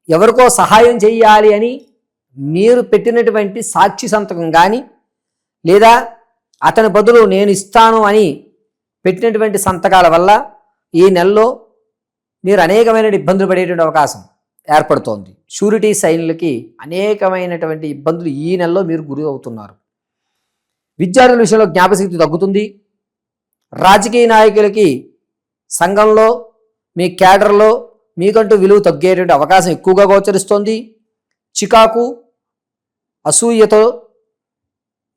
ఎవరికో సహాయం చేయాలి అని మీరు పెట్టినటువంటి సాక్షి సంతకం కానీ, లేదా అతని బదులు నేను ఇస్తాను అని పెట్టినటువంటి సంతకాల వల్ల ఈ నెలలో మీరు అనేకమైన ఇబ్బందులు పడేటువంటి అవకాశం ఏర్పడుతోంది. షూరిటీ సైన్లకి అనేకమైనటువంటి ఇబ్బందులు ఈ నెలలో మీరు గురి అవుతున్నారు. విద్యార్థుల విషయంలో జ్ఞాపశక్తి తగ్గుతుంది. రాజకీయ నాయకులకి సంఘంలో మీ క్యాడర్లో మీకంటూ విలువ తగ్గేటువంటి అవకాశం ఎక్కువగా గోచరిస్తోంది. చికాకు, అసూయతో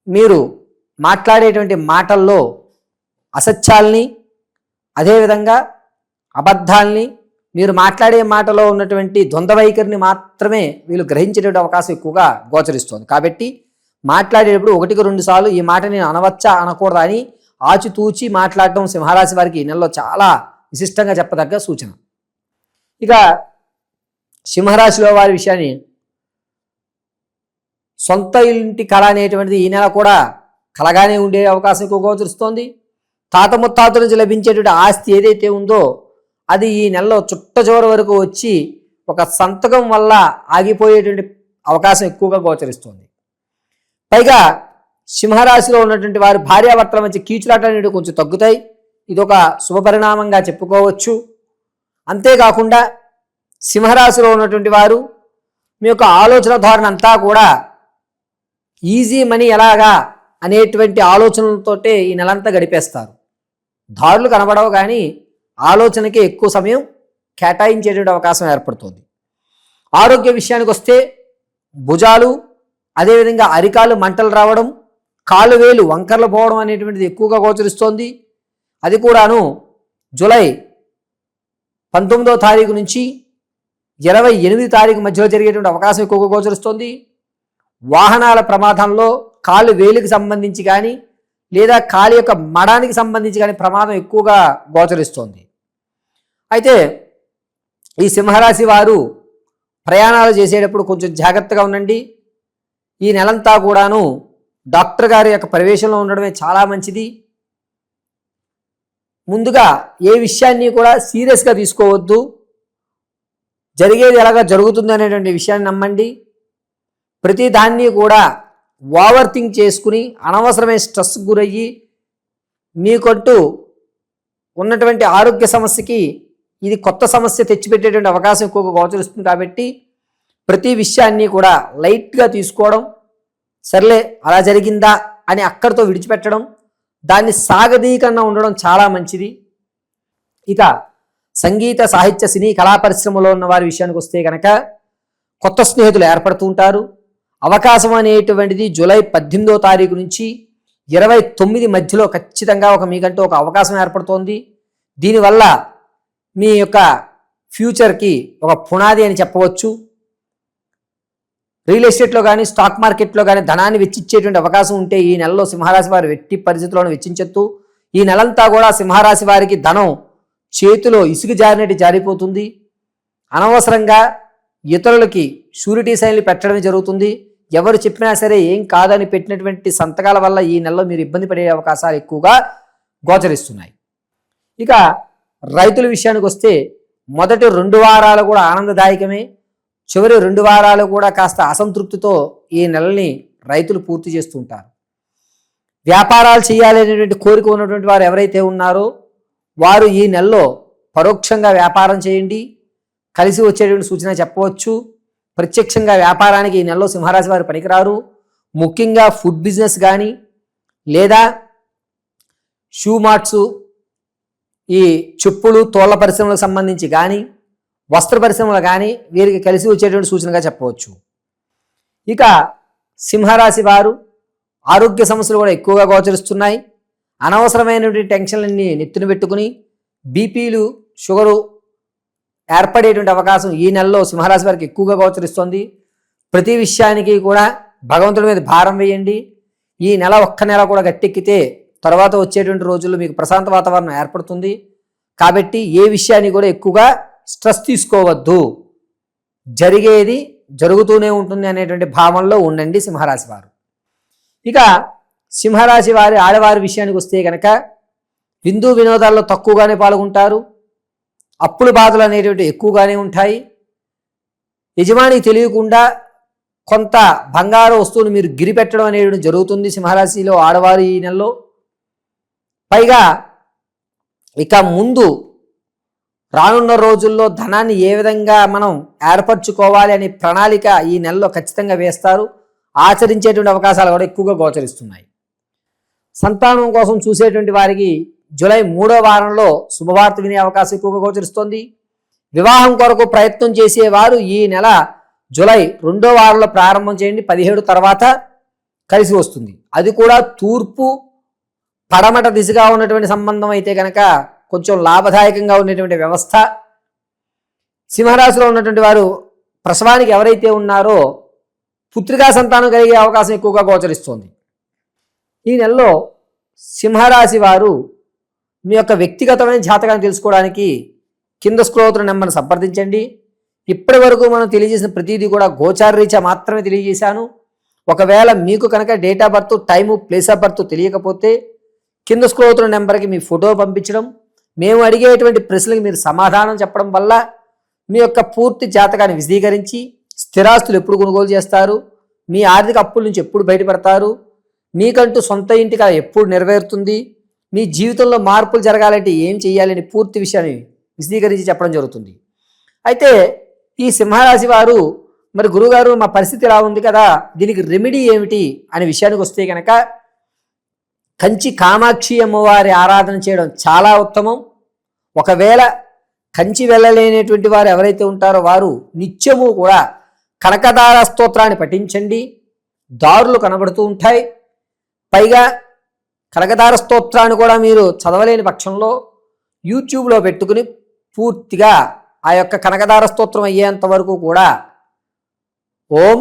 మీరు మాట్లాడేటువంటి మాటల్లో అసత్యాల్ని, అదేవిధంగా అబద్ధాల్ని, మీరు మాట్లాడే మాటలో ఉన్నటువంటి ద్వంద్వ వైఖరిని మాత్రమే వీళ్ళు గ్రహించేటువంటి అవకాశం ఎక్కువగా గోచరిస్తుంది. కాబట్టి మాట్లాడేటప్పుడు 1-2 సార్లు ఈ మాట నేను అనవచ్చా అనకూడదా అని ఆచితూచి మాట్లాడటం సింహరాశి వారికి ఈ నెలలో చాలా విశిష్టంగా చెప్పదగ్గ సూచన. ఇక సింహరాశిలో వారి విషయాన్ని, సొంత ఇంటి కళ అనేటువంటిది ఈ నెల కూడా కలగానే ఉండే అవకాశం ఎక్కువ గోచరిస్తోంది. తాత ముత్తాతల నుంచి లభించేటువంటి ఆస్తి ఏదైతే ఉందో అది ఈ నెలలో చుట్ట చివరి వరకు వచ్చి ఒక సంతకం వల్ల ఆగిపోయేటువంటి అవకాశం ఎక్కువగా గోచరిస్తుంది. పైగా సింహరాశిలో ఉన్నటువంటి వారి భార్యాభర్తల మధ్య కీచులాట అనేవి కొంచెం తగ్గుతాయి. ఇదొక శుభపరిణామంగా చెప్పుకోవచ్చు. అంతేకాకుండా సింహరాశిలో ఉన్నటువంటి వారు మీ యొక్క ఆలోచన ధోరణి అంతా కూడా ఈజీ మనీ ఎలాగా అనేటువంటి ఆలోచనలతోటే ఈ నెలంతా గడిపేస్తారు. దారులు కనబడవు కానీ ఆలోచనకి ఎక్కువ సమయం కేటాయించేటువంటి అవకాశం ఏర్పడుతుంది. ఆరోగ్య విషయానికి వస్తే భుజాలు, అదేవిధంగా అరికాలు మంటలు రావడం, కాళ్ళు వేలు వంకర్లు పోవడం అనేటువంటిది ఎక్కువగా గోచరిస్తోంది. అది కూడాను జూలై 19వ తారీఖు నుంచి 28వ తారీఖు మధ్యలో జరిగేటువంటి అవకాశం ఎక్కువగా గోచరిస్తోంది. వాహనాల ప్రమాదంలో కాళ్ళు వేలికి సంబంధించి కానీ లేదా కాలి యొక్క మడానికి సంబంధించి కానీ ప్రమాదం ఎక్కువగా గోచరిస్తోంది. అయితే ఈ సింహరాశి వారు ప్రయాణాలు చేసేటప్పుడు కొంచెం జాగ్రత్తగా ఉండండి. ఈ నెలంతా కూడాను డాక్టర్ గారి యొక్క ప్రవేశంలో ఉండడమే చాలా మంచిది. ముందుగా ఏ విషయాన్ని కూడా సీరియస్గా తీసుకోవద్దు. జరిగేది ఎలాగా జరుగుతుంది అనేటువంటి విషయాన్ని నమ్మండి. ప్రతి దాన్ని కూడా ఓవర్ థింక్ చేసుకుని అనవసరమైన స్ట్రెస్కి గురయ్యి మీకంటూ ఉన్నటువంటి ఆరోగ్య సమస్యకి ఇది కొత్త సమస్య తెచ్చిపెట్టేటువంటి అవకాశం ఎక్కువగా గోచరిస్తుంది. కాబట్టి ప్రతి విషయాన్ని కూడా లైట్గా తీసుకోవడం, సర్లే అలా జరిగిందా అని అక్కడితో విడిచిపెట్టడం, దాన్ని సాగదీకరణ ఉండడం చాలా మంచిది. ఇక సంగీత, సాహిత్య, సినీ, కళా పరిశ్రమలో ఉన్న వారి విషయానికి వస్తే కనుక కొత్త స్నేహితులు ఏర్పడుతూ ఉంటారు. అవకాశం అనేటువంటిది జూలై 18వ తారీఖు నుంచి 29 మధ్యలో ఖచ్చితంగా మీకంటూ ఒక అవకాశం ఏర్పడుతోంది. దీనివల్ల మీ యొక్క ఫ్యూచర్కి ఒక పునాది అని చెప్పవచ్చు. రియల్ ఎస్టేట్లో కానీ స్టాక్ మార్కెట్లో కానీ ధనాన్ని వెచ్చించేటువంటి అవకాశం ఉంటే ఈ నెలలో సింహరాశి వారు ఎట్టి పరిస్థితుల్లోనూ వెచ్చించొద్దు. ఈ నెలంతా కూడా సింహరాశి వారికి ధనం చేతిలో ఇసుక జారినట్టు జారిపోతుంది. అనవసరంగా ఇతరులకి షూరిటీ సైన్లు పెట్టడమే జరుగుతుంది. ఎవరు చెప్పినా సరే ఏం కాదని పెట్టినటువంటి సంతకాల వల్ల ఈ నెలలో మీరు ఇబ్బంది పడే అవకాశాలు ఎక్కువగా గోచరిస్తున్నాయి. ఇక రైతుల విషయానికి వస్తే మొదటి 2 వారాలు కూడా ఆనందదాయకమే. చివరి 2 వారాలు కూడా కాస్త అసంతృప్తితో ఈ నెలని రైతులు పూర్తి చేస్తుంటారు. వ్యాపారాలు చేయాలనేటువంటి కోరిక ఉన్నటువంటి వారు ఎవరైతే ఉన్నారో వారు ఈ నెలలో పరోక్షంగా వ్యాపారం చేయండి, కలిసి వచ్చేటువంటి సూచన చెప్పవచ్చు. ప్రత్యక్షంగా వ్యాపారానికి ఈ నెలలో సింహరాశి వారు పనికిరారు. ముఖ్యంగా ఫుడ్ బిజినెస్ కానీ లేదా షూ మార్ట్స్, ఈ చెప్పులు తోళ్ల పరిశ్రమలకు సంబంధించి కానీ వస్త్ర పరిశ్రమలు కానీ వీరికి కలిసి వచ్చేటువంటి సూచనగా చెప్పవచ్చు. ఇక సింహరాశి వారు ఆరోగ్య సమస్యలు కూడా ఎక్కువగా గోచరిస్తున్నాయి. అనవసరమైనటువంటి టెన్షన్లన్నీ నెత్తిన పెట్టుకుని బీపీలు, షుగరు ఏర్పడేటువంటి అవకాశం ఈ నెలలో సింహరాశి వారికి ఎక్కువగా గోచరిస్తుంది. ప్రతి విషయానికి కూడా భగవంతుడి మీద భారం వేయండి. ఈ నెల ఒక్క నెల కూడా గట్టెక్కితే తర్వాత వచ్చేటువంటి రోజుల్లో మీకు ప్రశాంత వాతావరణం ఏర్పడుతుంది. కాబట్టి ఏ విషయాన్ని కూడా ఎక్కువగా స్ట్రెస్ తీసుకోవద్దు. జరిగేది జరుగుతూనే ఉంటుంది అనేటువంటి భావనలో ఉండండి సింహరాశి వారు. ఇక సింహరాశి వారి ఆడవారి విషయానికి వస్తే కనుక విందు వినోదాల్లో తక్కువగానే పాల్గొంటారు. అప్పుల బాధలు అనేటువంటి ఎక్కువగానే ఉంటాయి. యజమానికి తెలియకుండా కొంత బంగారు వస్తువును మీరు గిరిపెట్టడం అనేది జరుగుతుంది సింహరాశిలో ఆడవారు ఈ నెలలో. పైగా ఇక ముందు రానున్న రోజుల్లో ధనాన్ని ఏ విధంగా మనం ఏర్పరచుకోవాలి అనే ప్రణాళిక ఈ నెలలో ఖచ్చితంగా వేస్తారు. ఆచరించేటువంటి అవకాశాలు కూడా ఎక్కువగా గోచరిస్తున్నాయి. సంతానం కోసం చూసేటువంటి వారికి జూలై 3వ వారంలో శుభవార్త వినే అవకాశం ఎక్కువగా గోచరిస్తోంది. వివాహం కొరకు ప్రయత్నం చేసేవారు ఈ నెల జూలై 2వ వారంలో ప్రారంభం చేయండి. 17 తర్వాత కలిసి వస్తుంది. అది కూడా తూర్పు పడమట దిశగా ఉన్నటువంటి సంబంధం అయితే కనుక కొంచెం లాభదాయకంగా ఉండేటువంటి వ్యవస్థ. సింహరాశిలో ఉన్నటువంటి వారు ప్రసవానికి ఎవరైతే ఉన్నారో పుత్రికా సంతానం కలిగే అవకాశం ఎక్కువగా గోచరిస్తోంది. ఈ నెలలో సింహరాశి వారు మీ యొక్క వ్యక్తిగతమైన జాతకాన్ని తెలుసుకోవడానికి కింద స్క్రోల్ అవుతున్న నెంబర్ని సంప్రదించండి. ఇప్పటి వరకు మనం తెలియజేసిన ప్రతిదీ కూడా గోచార రీత్యా మాత్రమే తెలియజేశాను. ఒకవేళ మీకు కనుక date of birth, time, place of birth తెలియకపోతే కింద స్క్రోల్ అవుతున్న నెంబర్కి మీ ఫోటో పంపించడం, మేము అడిగేటువంటి ప్రశ్నలకు మీరు సమాధానం చెప్పడం వల్ల మీ యొక్క పూర్తి జాతకాన్ని విశదీకరించి స్థిరాస్తులు ఎప్పుడు కొనుగోలు చేస్తారు, మీ ఆర్థిక అప్పుల నుంచి ఎప్పుడు బయటపడతారు, మీకంటూ సొంత ఇంటి కల ఎప్పుడు నెరవేరుతుంది, మీ జీవితంలో మార్పులు జరగాలంటే ఏం చేయాలని పూర్తి విషయాన్ని విశదీకరించి చెప్పడం జరుగుతుంది. అయితే ఈ సింహరాశి వారు మరి గురుగారు మా పరిస్థితి ఇలా ఉంది కదా, దీనికి రెమెడీ ఏమిటి అనే విషయానికి వస్తే కనుక కంచి కామాక్షి అమ్మవారి ఆరాధన చేయడం చాలా ఉత్తమం. ఒకవేళ కంచి వెళ్ళలేనటువంటి వారు ఎవరైతే ఉంటారో వారు నిత్యము కూడా కనకదార స్తోత్రాన్ని పఠించండి. దారులు కనబడుతూ ఉంటాయి. పైగా కనకదార స్తోత్రాన్ని కూడా మీరు చదవలేని పక్షంలో యూట్యూబ్లో పెట్టుకుని పూర్తిగా ఆ యొక్క కనకదార స్తోత్రం అయ్యేంత వరకు కూడా ఓం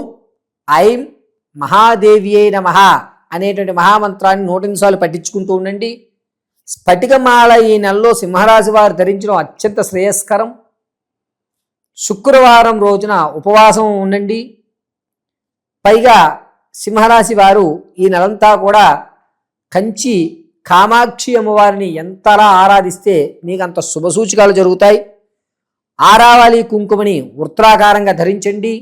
ఐం మహాదేవ్యై నమః అనేటువంటి మహామంత్రాన్ని 108 సార్లు పఠించుకుంటూ ఉండండి. స్ఫటికమాల ఈ నెలలో సింహరాశి వారు ధరించడం అత్యంత శ్రేయస్కరం. శుక్రవారం రోజున ఉపవాసం ఉండండి. పైగా సింహరాశి వారు ఈ నెలంతా కూడా కంచి కామాక్షి అమ్మవారిని ఎంతలా ఆరాధిస్తే మీకు అంత శుభసూచకాలు జరుగుతాయి. ఆరావళి కుంకుమని వృత్తాకారంగా ధరించండి.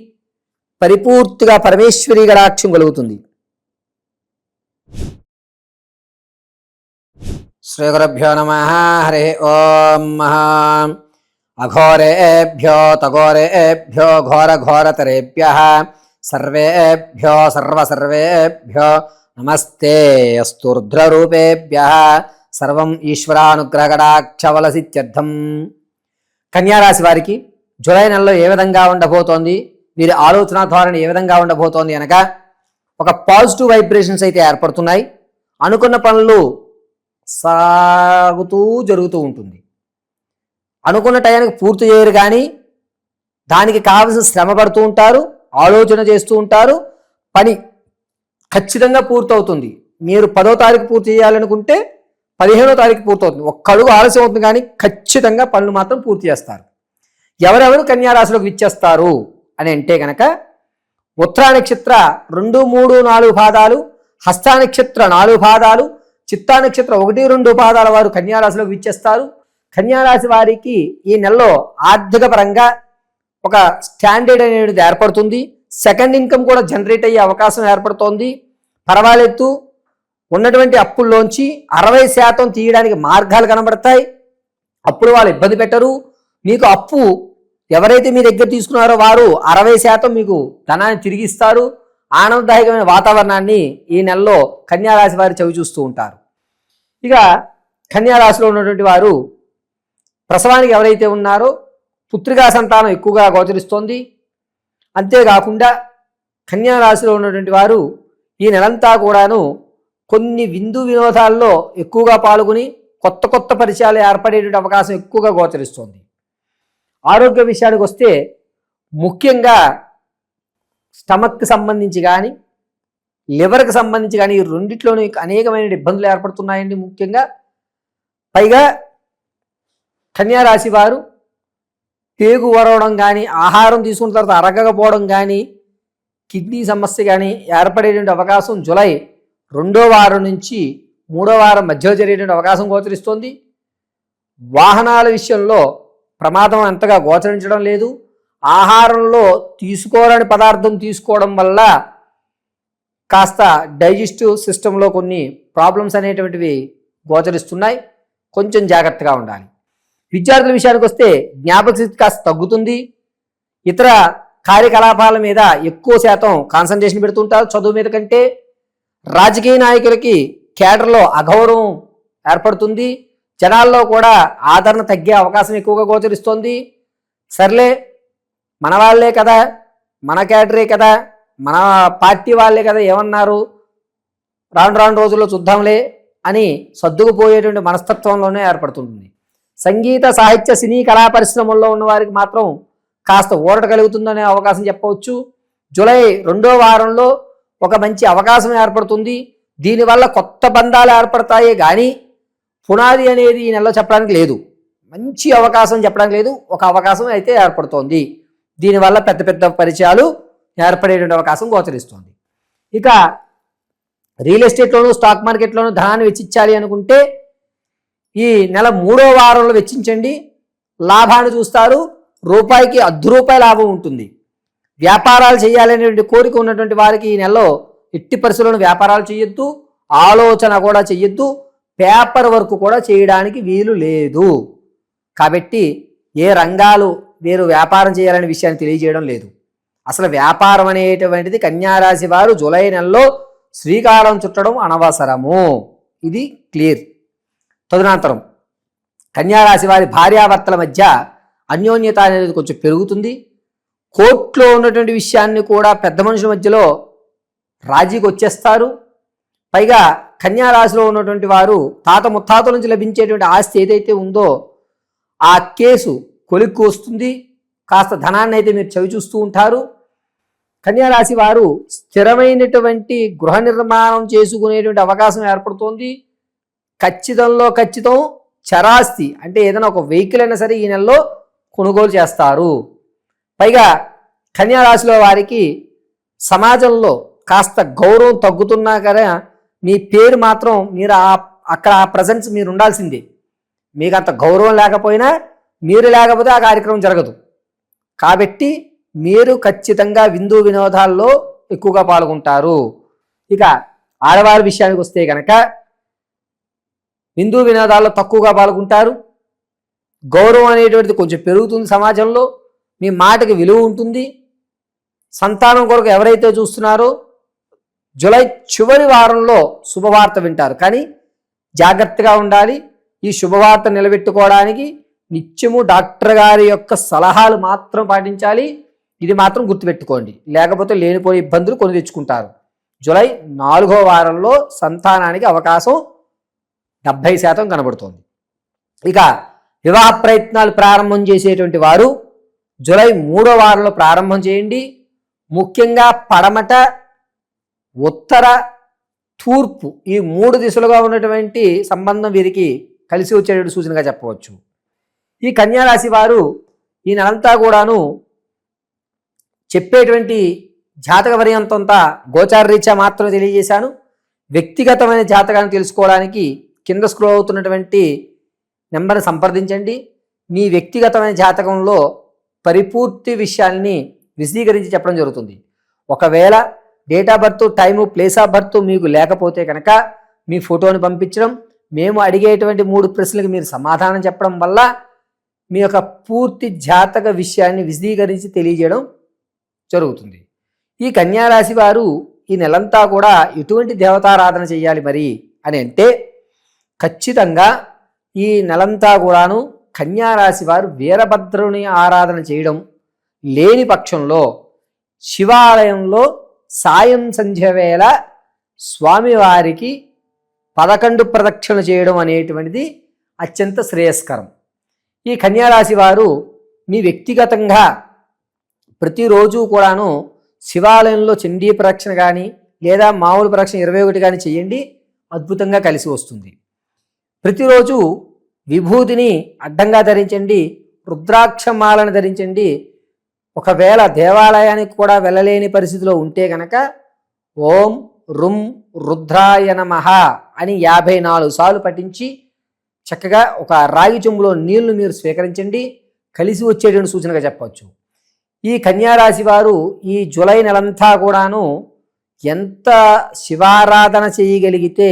పరిపూర్తిగా పరమేశ్వరి కటాక్షం కలుగుతుంది. శ్రీ గురుభ్యో నమః. హరి ఓం. అఘోరేభ్యో తఘోరేభ్యో ఘోర ఘోరతరేభ్యః సర్వేభ్యో సర్వేభ్యో నమస్తే అస్తు రుద్రరూపేభ్యః సర్వం ఈశ్వరానుగ్రహకటాక్షవలసిత్యర్థం. కన్యారాశి వారికి జూలై నెలలో ఏ విధంగా ఉండబోతోంది, వీరి ఆలోచన ధోరణి ఏ విధంగా ఉండబోతోంది అనగా ఒక పాజిటివ్ వైబ్రేషన్స్ అయితే ఏర్పడుతున్నాయి. అనుకున్న పనులు సాగుతూ జరుగుతూ ఉంటుంది. అనుకున్న టయానికి పూర్తి చేయరు, కానీ దానికి కావలసిన శ్రమ పడుతూ ఉంటారు, ఆలోచన చేస్తూ ఉంటారు. పని ఖచ్చితంగా పూర్తవుతుంది. మీరు 10వ తారీఖు పూర్తి చేయాలనుకుంటే 15వ తారీఖు పూర్తవుతుంది. ఒక్క అడుగు ఆలస్యం అవుతుంది, కానీ ఖచ్చితంగా పనులు మాత్రం పూర్తి చేస్తారు. ఎవరెవరు కన్యారాశిలోకి విచ్చేస్తారు అని అంటే కనుక ఉత్తరా నక్షత్ర 2, 3, 4 పాదాలు, హస్తా నక్షత్ర 4 పాదాలు, చిత్తా నక్షత్ర 1, 2 పాదాల వారు కన్యారాశిలోకి విచ్చేస్తారు. కన్యారాశి వారికి ఈ నెలలో ఆర్థిక పరంగా ఒక స్టాండర్డ్ అనేది ఏర్పడుతుంది. సెకండ్ ఇన్కమ్ కూడా జనరేట్ అయ్యే అవకాశం ఏర్పడుతోంది. పర్వాలేదు, ఉన్నటువంటి అప్పుల్లోంచి 60% తీయడానికి మార్గాలు కనబడతాయి. అప్పుడు వాళ్ళు ఇబ్బంది పెట్టరు. మీకు అప్పు ఎవరైతే మీ దగ్గర తీసుకున్నారో వారు 60% మీకు ధనాన్ని తిరిగిస్తారు. ఆనందదాయకమైన వాతావరణాన్ని ఈ నెలలో కన్యారాశి వారు చవి చూస్తూ ఉంటారు. ఇక కన్యారాశిలో ఉన్నటువంటి వారు ప్రసవానికి ఎవరైతే ఉన్నారో పుత్రికా సంతానం ఎక్కువగా గోచరిస్తోంది. అంతేకాకుండా కన్యారాశిలో ఉన్నటువంటి వారు ఈ నెలంతా కూడాను కొన్ని విందు వినోదాల్లో ఎక్కువగా పాల్గొని కొత్త కొత్త పరిచయాలు ఏర్పడేటువంటి అవకాశం ఎక్కువగా గోచరిస్తోంది. ఆరోగ్య విషయానికి వస్తే ముఖ్యంగా స్టమక్కి సంబంధించి కానీ లివర్కి సంబంధించి కానీ ఈ రెండిట్లోనూ అనేకమైన ఇబ్బందులు ఏర్పడుతున్నాయండి. ముఖ్యంగా పైగా కన్యారాశి వారు పేగు వరవడం కానీ, ఆహారం తీసుకున్న తర్వాత అరగకపోవడం కానీ, కిడ్నీ సమస్య కానీ ఏర్పడేటువంటి అవకాశం జూలై 2వ వారం నుంచి 3వ వారం మధ్యలో జరిగేటువంటి అవకాశం గోచరిస్తోంది. వాహనాల విషయంలో ప్రమాదం అంతగా గోచరించడం లేదు. ఆహారంలో తీసుకోరని పదార్థం తీసుకోవడం వల్ల కాస్త డైజెస్టివ్ సిస్టంలో కొన్ని ప్రాబ్లమ్స్ అనేటువంటివి గోచరిస్తున్నాయి. కొంచెం జాగ్రత్తగా ఉండాలి. విద్యార్థుల విషయానికి వస్తే జ్ఞాపక శక్తి కాస్త తగ్గుతుంది. ఇతర కార్యకలాపాల మీద ఎక్కువ శాతం కాన్సన్ట్రేషన్ పెడుతుంటారు చదువు మీద కంటే. రాజకీయ నాయకులకి కేడర్లో అగౌరవం ఏర్పడుతుంది. జనాల్లో కూడా ఆదరణ తగ్గే అవకాశం ఎక్కువగా గోచరిస్తోంది. సర్లే, మన వాళ్ళే కదా, మన కేడరే కదా, మన పార్టీ వాళ్ళే కదా, ఏమన్నారు, రాను రాను రోజుల్లో చూద్దాంలే అని సర్దుకుపోయేటువంటి మనస్తత్వంలోనే ఏర్పడుతుంది. సంగీత సాహిత్య సినీ కళా పరిశ్రమల్లో ఉన్న వారికి మాత్రం కాస్త ఊరట కలుగుతుందనే అవకాశం చెప్పవచ్చు. జూలై 2వ వారంలో ఒక మంచి అవకాశం ఏర్పడుతుంది. దీనివల్ల కొత్త బంధాలు ఏర్పడతాయే కానీ పునాది అనేది ఈ నెలలో చెప్పడానికి లేదు. మంచి అవకాశం చెప్పడానికి లేదు, ఒక అవకాశం అయితే ఏర్పడుతోంది. దీనివల్ల పెద్ద పెద్ద పరిచయాలు ఏర్పడేటువంటి అవకాశం గోచరిస్తుంది. ఇక రియల్ ఎస్టేట్లోను స్టాక్ మార్కెట్లోను ధనాన్ని వెచ్చించాలి అనుకుంటే ఈ నెల 3వ వారంలో వెచ్చించండి, లాభాన్ని చూస్తారు. రూపాయికి ₹10 లాభం ఉంటుంది. వ్యాపారాలు చేయాలనేటువంటి కోరిక ఉన్నటువంటి వారికి ఈ నెలలో ఎట్టి పరిస్థితులను వ్యాపారాలు చేయొద్దు, ఆలోచన కూడా చేయొద్దు, పేపర్ వర్క్ కూడా చేయడానికి వీలు లేదు. కాబట్టి ఏ రంగాలు వీరు వ్యాపారం చేయాలనే విషయాన్ని తెలియజేయడం లేదు. అసలు వ్యాపారం అనేటువంటిది కన్యారాశి వారు జూలై నెలలో శ్రీకారం చుట్టడం అనవసరము. ఇది క్లియర్. తదనంతరం కన్యారాశి వారి భార్యాభర్తల మధ్య అన్యోన్యత అనేది కొంచెం పెరుగుతుంది. కోర్టులో ఉన్నటువంటి విషయాన్ని కూడా పెద్ద మనుషుల మధ్యలో రాజీకి వచ్చేస్తారు. పైగా కన్యారాశిలో ఉన్నటువంటి వారు తాత ముత్తాతల నుంచి లభించేటువంటి ఆస్తి ఏదైతే ఉందో ఆ కేసు కొలిక్కు వస్తుంది. కాస్త ధనాన్ని అయితే మీరు చవి చూస్తూ ఉంటారు. కన్యారాశి వారు స్థిరమైనటువంటి గృహ నిర్మాణం చేసుకునేటువంటి అవకాశం ఏర్పడుతోంది. ఖచ్చితం చరాస్తి అంటే ఏదైనా ఒక వెహికల్ అయినా సరే ఈ నెలలో కొనుగోలు చేస్తారు. పైగా కన్యారాశిలో వారికి సమాజంలో కాస్త గౌరవం తగ్గుతున్నా కదా మీ పేరు మాత్రం మీరు అక్కడ ఆ ప్రజెన్స్ మీరు ఉండాల్సిందే. మీకు అంత గౌరవం లేకపోయినా మీరు లేకపోతే ఆ కార్యక్రమం జరగదు. కాబట్టి మీరు ఖచ్చితంగా విందు వినోదాల్లో ఎక్కువగా పాల్గొంటారు. ఇక ఆడవారి విషయానికి వస్తే కనుక విందు వినోదాల్లో తక్కువగా పాల్గొంటారు. గౌరవం అనేటువంటిది కొంచెం పెరుగుతుంది సమాజంలో, మీ మాటకి విలువ ఉంటుంది. సంతానం కొరకు ఎవరైతే చూస్తున్నారో జూలై చివరి వారంలో శుభవార్త వింటారు. కానీ జాగ్రత్తగా ఉండాలి. ఈ శుభవార్త నిలబెట్టుకోవడానికి నిత్యము డాక్టర్ గారి యొక్క సలహాలు మాత్రం పాటించాలి. ఇది మాత్రం గుర్తుపెట్టుకోండి, లేకపోతే లేనిపోయే ఇబ్బందులు కొని తెచ్చుకుంటారు. జూలై 4వ వారంలో సంతానానికి అవకాశం 70% కనబడుతోంది. ఇక వివాహ ప్రయత్నాలు ప్రారంభం చేసేటువంటి వారు జూలై 3వ వారంలో ప్రారంభం చేయండి. ముఖ్యంగా పడమట, ఉత్తర, తూర్పు ఈ 3 దిశలుగా ఉన్నటువంటి సంబంధం వీరికి కలిసి వచ్చేటువంటి సూచనగా చెప్పవచ్చు. ఈ కన్యారాశి వారు ఈ నెలంతా కూడాను చెప్పేటువంటి జాతక పర్యంతంతా గోచార రీత్యా మాత్రమే తెలియజేశాను. వ్యక్తిగతమైన జాతకాన్ని తెలుసుకోవడానికి కింద స్క్రోల్ అవుతున్నటువంటి నెంబర్ని సంప్రదించండి. మీ వ్యక్తిగతమైన జాతకంలో పరిపూర్తి విషయాల్ని విశదీకరించి చెప్పడం జరుగుతుంది. ఒకవేళ date of birth, time, place of birth మీకు లేకపోతే కనుక మీ ఫోటోని పంపించడం, మేము అడిగేటువంటి 3 ప్రశ్నలకు మీరు సమాధానం చెప్పడం వల్ల మీ యొక్క పూర్తి జాతక విషయాన్ని విశదీకరించి తెలియజేయడం జరుగుతుంది. ఈ కన్యారాశి వారు ఈ నెలంతా కూడా ఎటువంటి దేవతారాధన చేయాలి మరి అని అంటే ఖచ్చితంగా ఈ నెలంతా కూడాను కన్యారాశి వారు వీరభద్రుని ఆరాధన చేయడం, లేని పక్షంలో శివాలయంలో సాయం సంధ్య వేళ స్వామివారికి 11 ప్రదక్షిణలు చేయడం అనేటువంటిది అత్యంత శ్రేయస్కరం. ఈ కన్యారాశి వారు మీ వ్యక్తిగతంగా ప్రతిరోజు కూడాను శివాలయంలో చండీ ప్రదక్షిణ కానీ లేదా మామూలు ప్రదక్షిణ 21 కానీ చేయండి, అద్భుతంగా కలిసి వస్తుంది. ప్రతిరోజు విభూతిని అడ్డంగా ధరించండి, రుద్రాక్షమాలను ధరించండి. ఒకవేళ దేవాలయానికి కూడా వెళ్ళలేని పరిస్థితిలో ఉంటే కనుక ఓం రుం రుద్రాయ నమః అని 54 సార్లు పఠించి చక్కగా ఒక రాగి చెంబులో నీళ్లు మీరు స్వీకరించండి, కలిసి వచ్చేటువంటి సూచనగా చెప్పవచ్చు. ఈ కన్యారాశి వారు ఈ జూలై నెలంతా కూడాను ఎంత శివారాధన చేయగలిగితే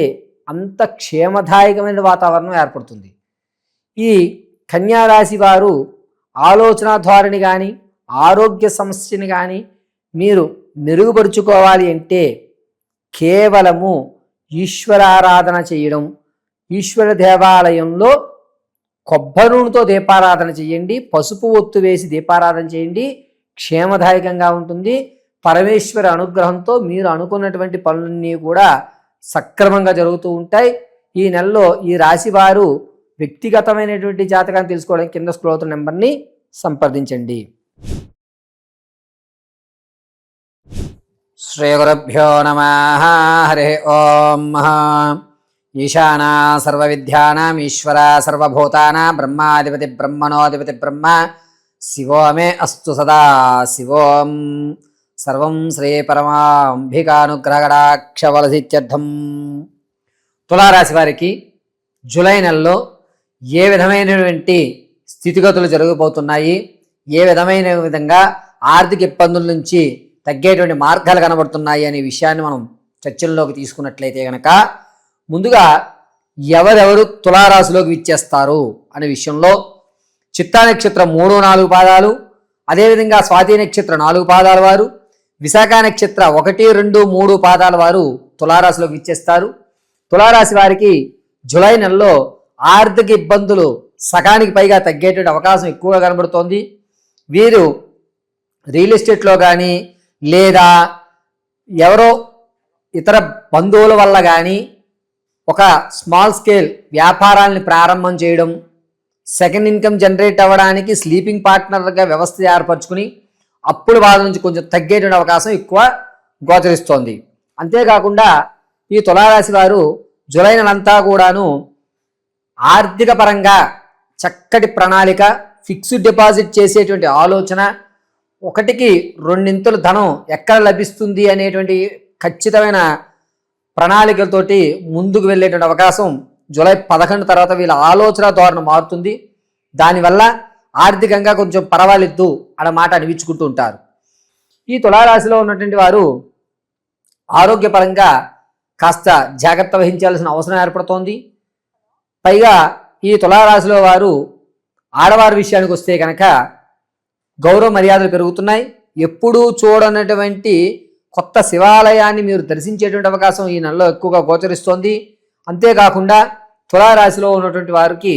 అంత క్షేమదాయకమైన వాతావరణం ఏర్పడుతుంది. ఈ కన్యారాశి వారు ఆలోచన ధోరణి కానీ ఆరోగ్య సమస్యని కానీ మీరు మెరుగుపరుచుకోవాలి అంటే కేవలము ఈశ్వరారాధన చేయడం, ఈశ్వర దేవాలయంలో కొబ్బరి నూనెతో దీపారాధన చేయండి, పసుపు ఒత్తు వేసి దీపారాధన చేయండి, క్షేమదాయకంగా ఉంటుంది. పరమేశ్వర అనుగ్రహంతో మీరు అనుకున్నటువంటి పనులన్నీ కూడా సక్రమంగా జరుగుతూ ఉంటాయి. ఈ నెలలో ఈ రాశి వారు వ్యక్తిగతమైనటువంటి జాతకాన్ని తెలుసుకోవడానికి కింద స్క్రోల్ అవుతున్న నెంబర్ని సంప్రదించండి. శ్రీ గురుభ్యో నమః. హరి ఓం. ఈశానా సర్వ విద్యానాం ఈశ్వర సర్వభూతానాం బ్రహ్మాధిపతి బ్రహ్మణోధిపతి బ్రహ్మ శివో మే అస్తు సదా శివోం. సర్వం శ్రీ పరమాంబికానుగ్రహకటాక్షవలసిత్యర్థం. తులారాశి వారికి జూలై నెలలో ఏ విధమైనటువంటి స్థితిగతులు జరగబోతున్నాయి, ఏ విధంగా ఆర్థిక ఇబ్బందుల నుంచి తగ్గేటువంటి మార్గాలు కనబడుతున్నాయి అనే విషయాన్ని మనం చర్చల్లోకి తీసుకున్నట్లయితే కనుక, ముందుగా ఎవరెవరు తులారాశిలోకి విచ్చేస్తారు అనే విషయంలో చిత్తా నక్షత్రం 3-4 పాదాలు, అదేవిధంగా స్వాతి నక్షత్రం 4 పాదాల వారు, విశాఖ నక్షత్ర 1, 2, 3 పాదాల వారు తులారాశిలోకి విచ్చేస్తారు. తులారాశి వారికి జూలై నెలలో ఆర్థిక ఇబ్బందులు సగానికి పైగా తగ్గేటువంటి అవకాశం ఎక్కువగా కనబడుతోంది. వీరు రియల్ ఎస్టేట్లో కానీ లేదా ఎవరో ఇతర బంధువుల వల్ల కానీ ఒక స్మాల్ స్కేల్ వ్యాపారాలని ప్రారంభం చేయడం, సెకండ్ ఇన్కమ్ జనరేట్ అవ్వడానికి స్లీపింగ్ పార్ట్నర్గా వ్యవస్థ ఏర్పరచుకుని అప్పుల బాధ నుంచి కొంచెం తగ్గేటువంటి అవకాశం ఎక్కువ గోచరిస్తోంది. అంతేకాకుండా ఈ తులారాశి వారు జూలై నెలంతా కూడాను ఆర్థిక పరంగా చక్కటి ప్రణాళిక, ఫిక్స్డ్ డిపాజిట్ చేసేటువంటి ఆలోచన, 1కి 2 ధనం ఎక్కడ లభిస్తుంది అనేటువంటి ఖచ్చితమైన ప్రణాళికలతోటి ముందుకు వెళ్ళేటువంటి అవకాశం జూలై 11 తర్వాత వీళ్ళ ఆలోచన ధోరణి మారుతుంది. దానివల్ల ఆర్థికంగా కొంచెం పర్వాలేదు అన్నమాట అనిపించుకుంటూ ఉంటారు. ఈ తులారాశిలో ఉన్నటువంటి వారు ఆరోగ్యపరంగా కాస్త జాగ్రత్త వహించాల్సిన అవసరం ఏర్పడుతోంది. పైగా ఈ తులారాశిలో వారు ఆడవారి విషయానికి వస్తే కనుక గౌరవ మర్యాదలు పెరుగుతున్నాయి. ఎప్పుడూ చూడనటువంటి కొత్త శివాలయాన్ని మీరు దర్శించేటువంటి అవకాశం ఈ నెలలో ఎక్కువగా గోచరిస్తోంది. అంతేకాకుండా తులారాశిలో ఉన్నటువంటి వారికి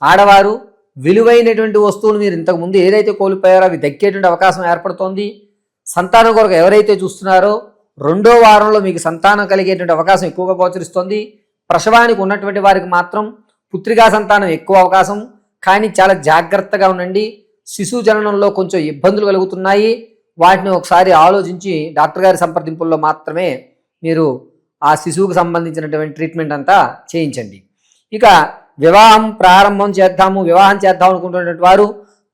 ఆడవారు విలువైనటువంటి వస్తువులు మీరు ఇంతకుముందు ఏదైతే కోల్పోయారో అవి దక్కేటువంటి అవకాశం ఏర్పడుతోంది. సంతానం కొరకు ఎవరైతే చూస్తున్నారో 2వ వారంలో మీకు సంతానం కలిగేటువంటి అవకాశం ఎక్కువగా గోచరిస్తోంది. ప్రసవానికి ఉన్నటువంటి వారికి మాత్రం పుత్రికా సంతానం ఎక్కువ అవకాశం, కానీ చాలా జాగ్రత్తగా ఉండండి. శిశు జననంలో కొంచెం ఇబ్బందులు కలుగుతున్నాయి. వాటిని ఒకసారి ఆలోచించి డాక్టర్ గారి సంప్రదింపుల్లో మాత్రమే మీరు ఆ శిశువుకు సంబంధించినటువంటి ట్రీట్మెంట్ అంతా చేయించండి. ఇక వివాహం చేద్దాం అనుకుంటున్నటువంటి వారు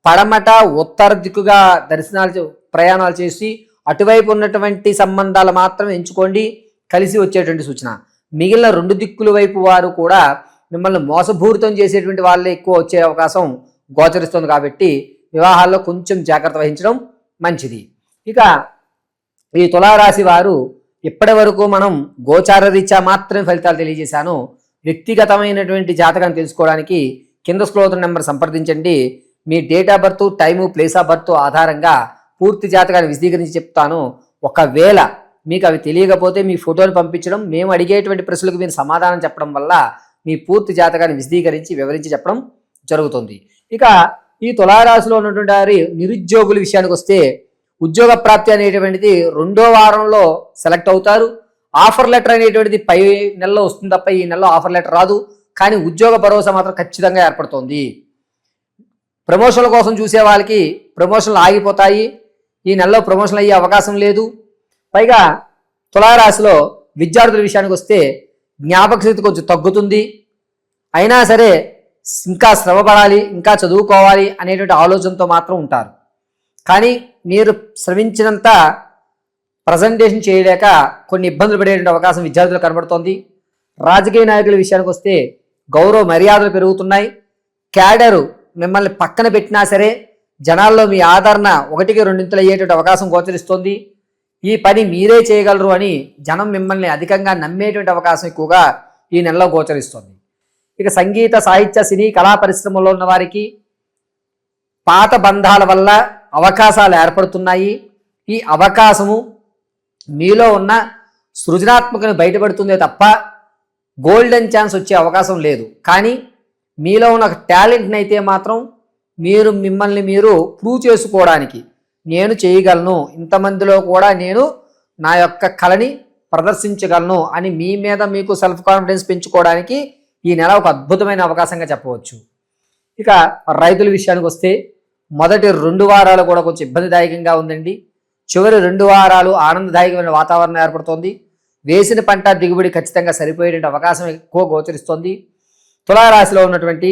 పడమట ఉత్తర దిక్కుగా ప్రయాణాలు చేసి అటువైపు ఉన్నటువంటి సంబంధాలు మాత్రం ఎంచుకోండి, కలిసి వచ్చేటువంటి సూచన. మిగిలిన 2 దిక్కుల వైపు వారు కూడా మిమ్మల్ని మోసపూరితం చేసేటువంటి వాళ్ళే ఎక్కువ వచ్చే అవకాశం గోచరిస్తుంది. కాబట్టి వివాహాల్లో కొంచెం జాగ్రత్త వహించడం మంచిది. ఇక ఈ తులారాశి వారు ఇప్పటి వరకు మనం గోచార రీత్యా మాత్రమే ఫలితాలు తెలియజేశాను. వ్యక్తిగతమైనటువంటి జాతకాన్ని తెలుసుకోవడానికి కింద స్క్రోల్ అవుతున్న నెంబర్ సంప్రదించండి. మీ date of birth, time, place of birth ఆధారంగా పూర్తి జాతకాన్ని విశదీకరించి చెప్తాను. ఒకవేళ మీకు అవి తెలియకపోతే మీ ఫోటోలు పంపించడం, మేము అడిగేటువంటి ప్రశ్నలకు మీరు సమాధానం చెప్పడం వల్ల మీ పూర్తి జాతకాన్ని విశదీకరించి వివరించి చెప్పడం జరుగుతుంది. ఇక ఈ తులారాశిలో ఉన్నటువంటి వారి నిరుద్యోగుల విషయానికి వస్తే ఉద్యోగ ప్రాప్తి అనేటువంటిది 2వ వారంలో సెలెక్ట్ అవుతారు. ఆఫర్ లెటర్ అనేటువంటిది పై నెలలో వస్తుంది తప్ప ఈ నెలలో ఆఫర్ లెటర్ రాదు. కానీ ఉద్యోగ భరోసా మాత్రం ఖచ్చితంగా ఏర్పడుతోంది. ప్రమోషన్ల కోసం చూసే వాళ్ళకి ప్రమోషన్లు ఆగిపోతాయి. ఈ నెలలో ప్రమోషన్లు అయ్యే అవకాశం లేదు. పైగా తులారాశిలో విద్యార్థుల విషయానికి వస్తే జ్ఞాపక శక్తి కొంచెం తగ్గుతుంది. అయినా సరే ఇంకా శ్రమపడాలి, ఇంకా చదువుకోవాలి అనేటువంటి ఆలోచనతో మాత్రం ఉంటారు. కానీ మీరు శ్రమించినంత ప్రజెంటేషన్ చేయలేక కొన్ని ఇబ్బందులు పడేటువంటి అవకాశం విద్యార్థులకు కనబడుతోంది. రాజకీయ నాయకుల విషయానికి వస్తే గౌరవ మర్యాదలు పెరుగుతున్నాయి. క్యాడరు మిమ్మల్ని పక్కన పెట్టినా సరే జనాల్లో మీ ఆదరణ 1కి 2 అయ్యేటువంటి అవకాశం గోచరిస్తోంది. ఈ పని మీరే చేయగలరు అని జనం మిమ్మల్ని అధికంగా నమ్మేటువంటి అవకాశం ఎక్కువగా ఈ నెలలో గోచరిస్తోంది. ఇక సంగీత, సాహిత్య, సినీ, కళా పరిశ్రమలో ఉన్న వారికి పాత బంధాల వల్ల అవకాశాలు ఏర్పడుతున్నాయి. ఈ అవకాశము మీలో ఉన్న సృజనాత్మకను బయటపడుతుందే తప్ప గోల్డెన్ ఛాన్స్ వచ్చే అవకాశం లేదు. కానీ మీలో ఉన్న టాలెంట్ని అయితే మాత్రం మీరు మిమ్మల్ని మీరు ప్రూవ్ చేసుకోవడానికి నేను చేయగలను, ఇంతమందిలో కూడా నేను నా యొక్క కళని ప్రదర్శించగలను అని మీ మీద మీకు సెల్ఫ్ కాన్ఫిడెన్స్ పెంచుకోవడానికి ఈ నెల ఒక అద్భుతమైన అవకాశంగా చెప్పవచ్చు. ఇక రైతుల విషయానికి వస్తే మొదటి 2 వారాలు కూడా కొంచెం ఇబ్బందిదాయకంగా ఉందండి. చివరి 2 వారాలు ఆనందదాయకమైన వాతావరణం ఏర్పడుతోంది. వేసిన పంట దిగుబడి ఖచ్చితంగా సరిపోయేటువంటి అవకాశం ఎక్కువ గోచరిస్తోంది. తులారాశిలో ఉన్నటువంటి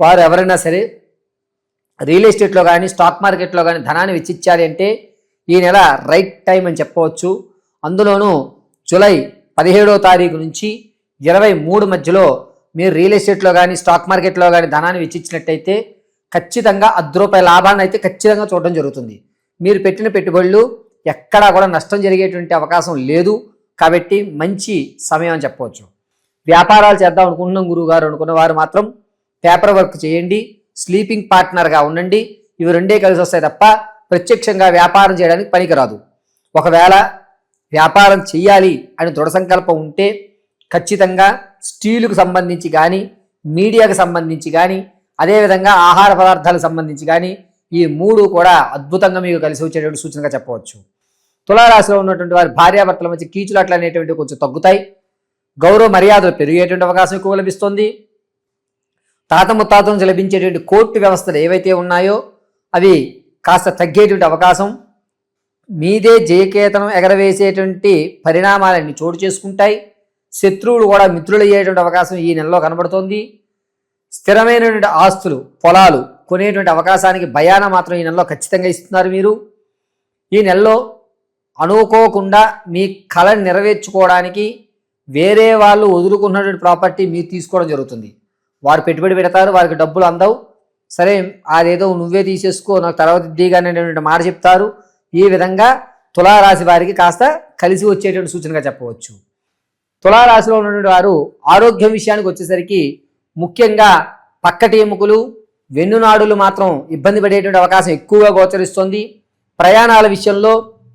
వారు ఎవరైనా సరే రియల్ ఎస్టేట్లో కానీ స్టాక్ మార్కెట్లో కానీ ధనాన్ని వెచ్చించాలి అంటే ఈ నెల రైట్ టైం అని చెప్పవచ్చు. అందులోనూ జూలై 17వ తారీఖు నుంచి 23 మధ్యలో మీరు రియల్ ఎస్టేట్లో కానీ స్టాక్ మార్కెట్లో కానీ ధనాన్ని వెచ్చించినట్టయితే ఖచ్చితంగా ₹10 లాభాన్ని అయితే ఖచ్చితంగా చూడడం జరుగుతుంది. మీరు పెట్టిన పెట్టుబడులు ఎక్కడా కూడా నష్టం జరిగేటువంటి అవకాశం లేదు. కాబట్టి మంచి సమయం అని చెప్పవచ్చు. వ్యాపారాలు చేద్దాం అనుకుంటున్నాం గురువుగారు అనుకున్న వారు మాత్రం పేపర్ వర్క్ చేయండి, స్లీపింగ్ పార్ట్నర్గా ఉండండి. ఇవి రెండే కలిసి వస్తాయి తప్ప ప్రత్యక్షంగా వ్యాపారం చేయడానికి పనికిరాదు. ఒకవేళ వ్యాపారం చేయాలి అని దృఢ సంకల్పం ఉంటే ఖచ్చితంగా స్టీలుకు సంబంధించి కానీ మీడియాకు సంబంధించి కానీ అదేవిధంగా ఆహార పదార్థాలకు సంబంధించి కానీ ఈ 3 కూడా అద్భుతంగా మీకు కలిసి వచ్చేటువంటి సూచనగా చెప్పవచ్చు. తులారాశిలో ఉన్నటువంటి వారి భార్యాభర్తల మధ్య కీచులాట్లు అనేటువంటివి కొంచెం తగ్గుతాయి. గౌరవ మర్యాదలు పెరిగేటువంటి అవకాశం ఎక్కువ లభిస్తుంది. తాత ముత్తాత నుంచి లభించేటువంటి కోర్టు వ్యవస్థలు ఏవైతే ఉన్నాయో అవి కాస్త తగ్గేటువంటి అవకాశం, మీదే జయకేతనం ఎగరవేసేటువంటి పరిణామాలన్నీ చోటు చేసుకుంటాయి. శత్రువులు కూడా మిత్రులు అయ్యేటువంటి అవకాశం ఈ నెలలో కనబడుతోంది. స్థిరమైనటువంటి ఆస్తులు పొలాలు కొనేటువంటి అవకాశానికి భయాన మాత్రం ఈ నెలలో ఖచ్చితంగా ఇస్తున్నారు. మీరు ఈ నెలలో అనుకోకుండా మీ కళను నెరవేర్చుకోవడానికి వేరే వాళ్ళు వదులుకున్నటువంటి ప్రాపర్టీ మీరు తీసుకోవడం జరుగుతుంది. వారు పెట్టుబడి పెడతారు, వారికి డబ్బులు అందవు. సరే అదేదో నువ్వే తీసేసుకో నాకు తర్వాత ఇద్దీగానేటువంటి మాట చెప్తారు. ఈ విధంగా తులారాశి వారికి కాస్త కలిసి వచ్చేటువంటి సూచనగా చెప్పవచ్చు. తులారాశిలో ఉన్నటువంటి వారు ఆరోగ్యం విషయానికి వచ్చేసరికి ముఖ్యంగా పక్కటి ఎముకలు వెన్నునాడులు మాత్రం ఇబ్బంది పడేటువంటి అవకాశం ఎక్కువగా గోచరిస్తుంది. ప్రయాణాల విషయంలో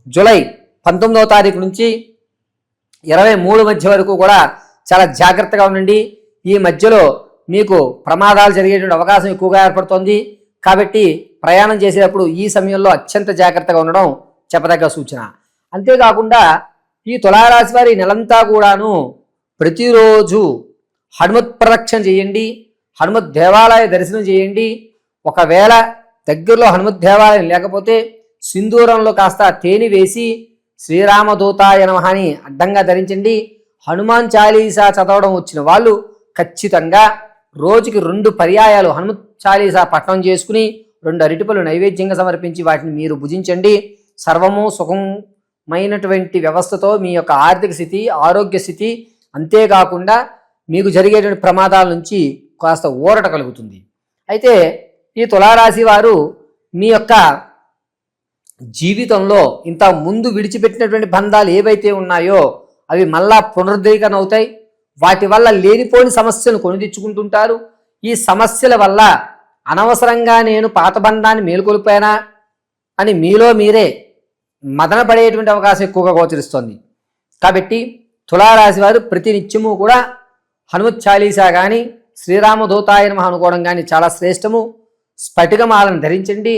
జూలై 19వ తారీఖు నుంచి 23 మధ్య వరకు కూడా చాలా జాగ్రత్తగా ఉండండి. ఈ మధ్యలో మీకు ప్రమాదాలు జరిగేటువంటి అవకాశం ఎక్కువగా ఏర్పడుతోంది. కాబట్టి ప్రయాణం చేసేటప్పుడు ఈ సమయంలో అత్యంత జాగ్రత్తగా ఉండడం చెప్పదగ్గ సూచన. అంతేకాకుండా ఈ తులారాశి వారి నెలంతా కూడాను ప్రతిరోజు హనుమత్ ప్రదక్షిణ చేయండి, హనుమత్ దేవాలయ దర్శనం చేయండి. ఒకవేళ దగ్గరలో హనుమత్ దేవాలయం లేకపోతే సింధూరంలో కాస్త తేనె వేసి శ్రీరామదూతాయ నమః అని అడ్డంగా ధరించండి. హనుమాన్ చాలీసా చదవడం వచ్చిన వాళ్ళు ఖచ్చితంగా రోజుకి 2 పర్యాయాలు హనుమత్ చాలీసా పఠనం చేసుకుని 2 అరటిపళ్ళు నైవేద్యంగా సమర్పించి వాటిని మీరు భుజించండి. సర్వము సుఖమైనటువంటి వ్యవస్థతో మీ యొక్క ఆర్థిక స్థితి, ఆరోగ్య స్థితి, అంతేకాకుండా మీకు జరిగేటువంటి ప్రమాదాల నుంచి కాస్త ఊరట కలుగుతుంది. అయితే ఈ తులారాశి వారు మీ యొక్క జీవితంలో ఇంత ముందు విడిచిపెట్టినటువంటి బంధాలు ఏవైతే ఉన్నాయో అవి మళ్ళా పునరుద్ధరణ అవుతాయి. వాటి వల్ల లేనిపోని సమస్యలు కొని తెచ్చుకుంటుంటారు. ఈ సమస్యల వల్ల అనవసరంగా నేను పాత బంధాన్ని మేలుకొల్పానా అని మీలో మీరే మదన పడేటువంటి అవకాశం ఎక్కువగా గోచరిస్తోంది. కాబట్టి తులారాశి వారు ప్రతి నిత్యము కూడా హనుమత్ చాలీసా కానీ శ్రీరామదూతాయ నమః అనుకోవడం కానీ చాలా శ్రేష్టము. స్ఫటికమాలను ధరించండి,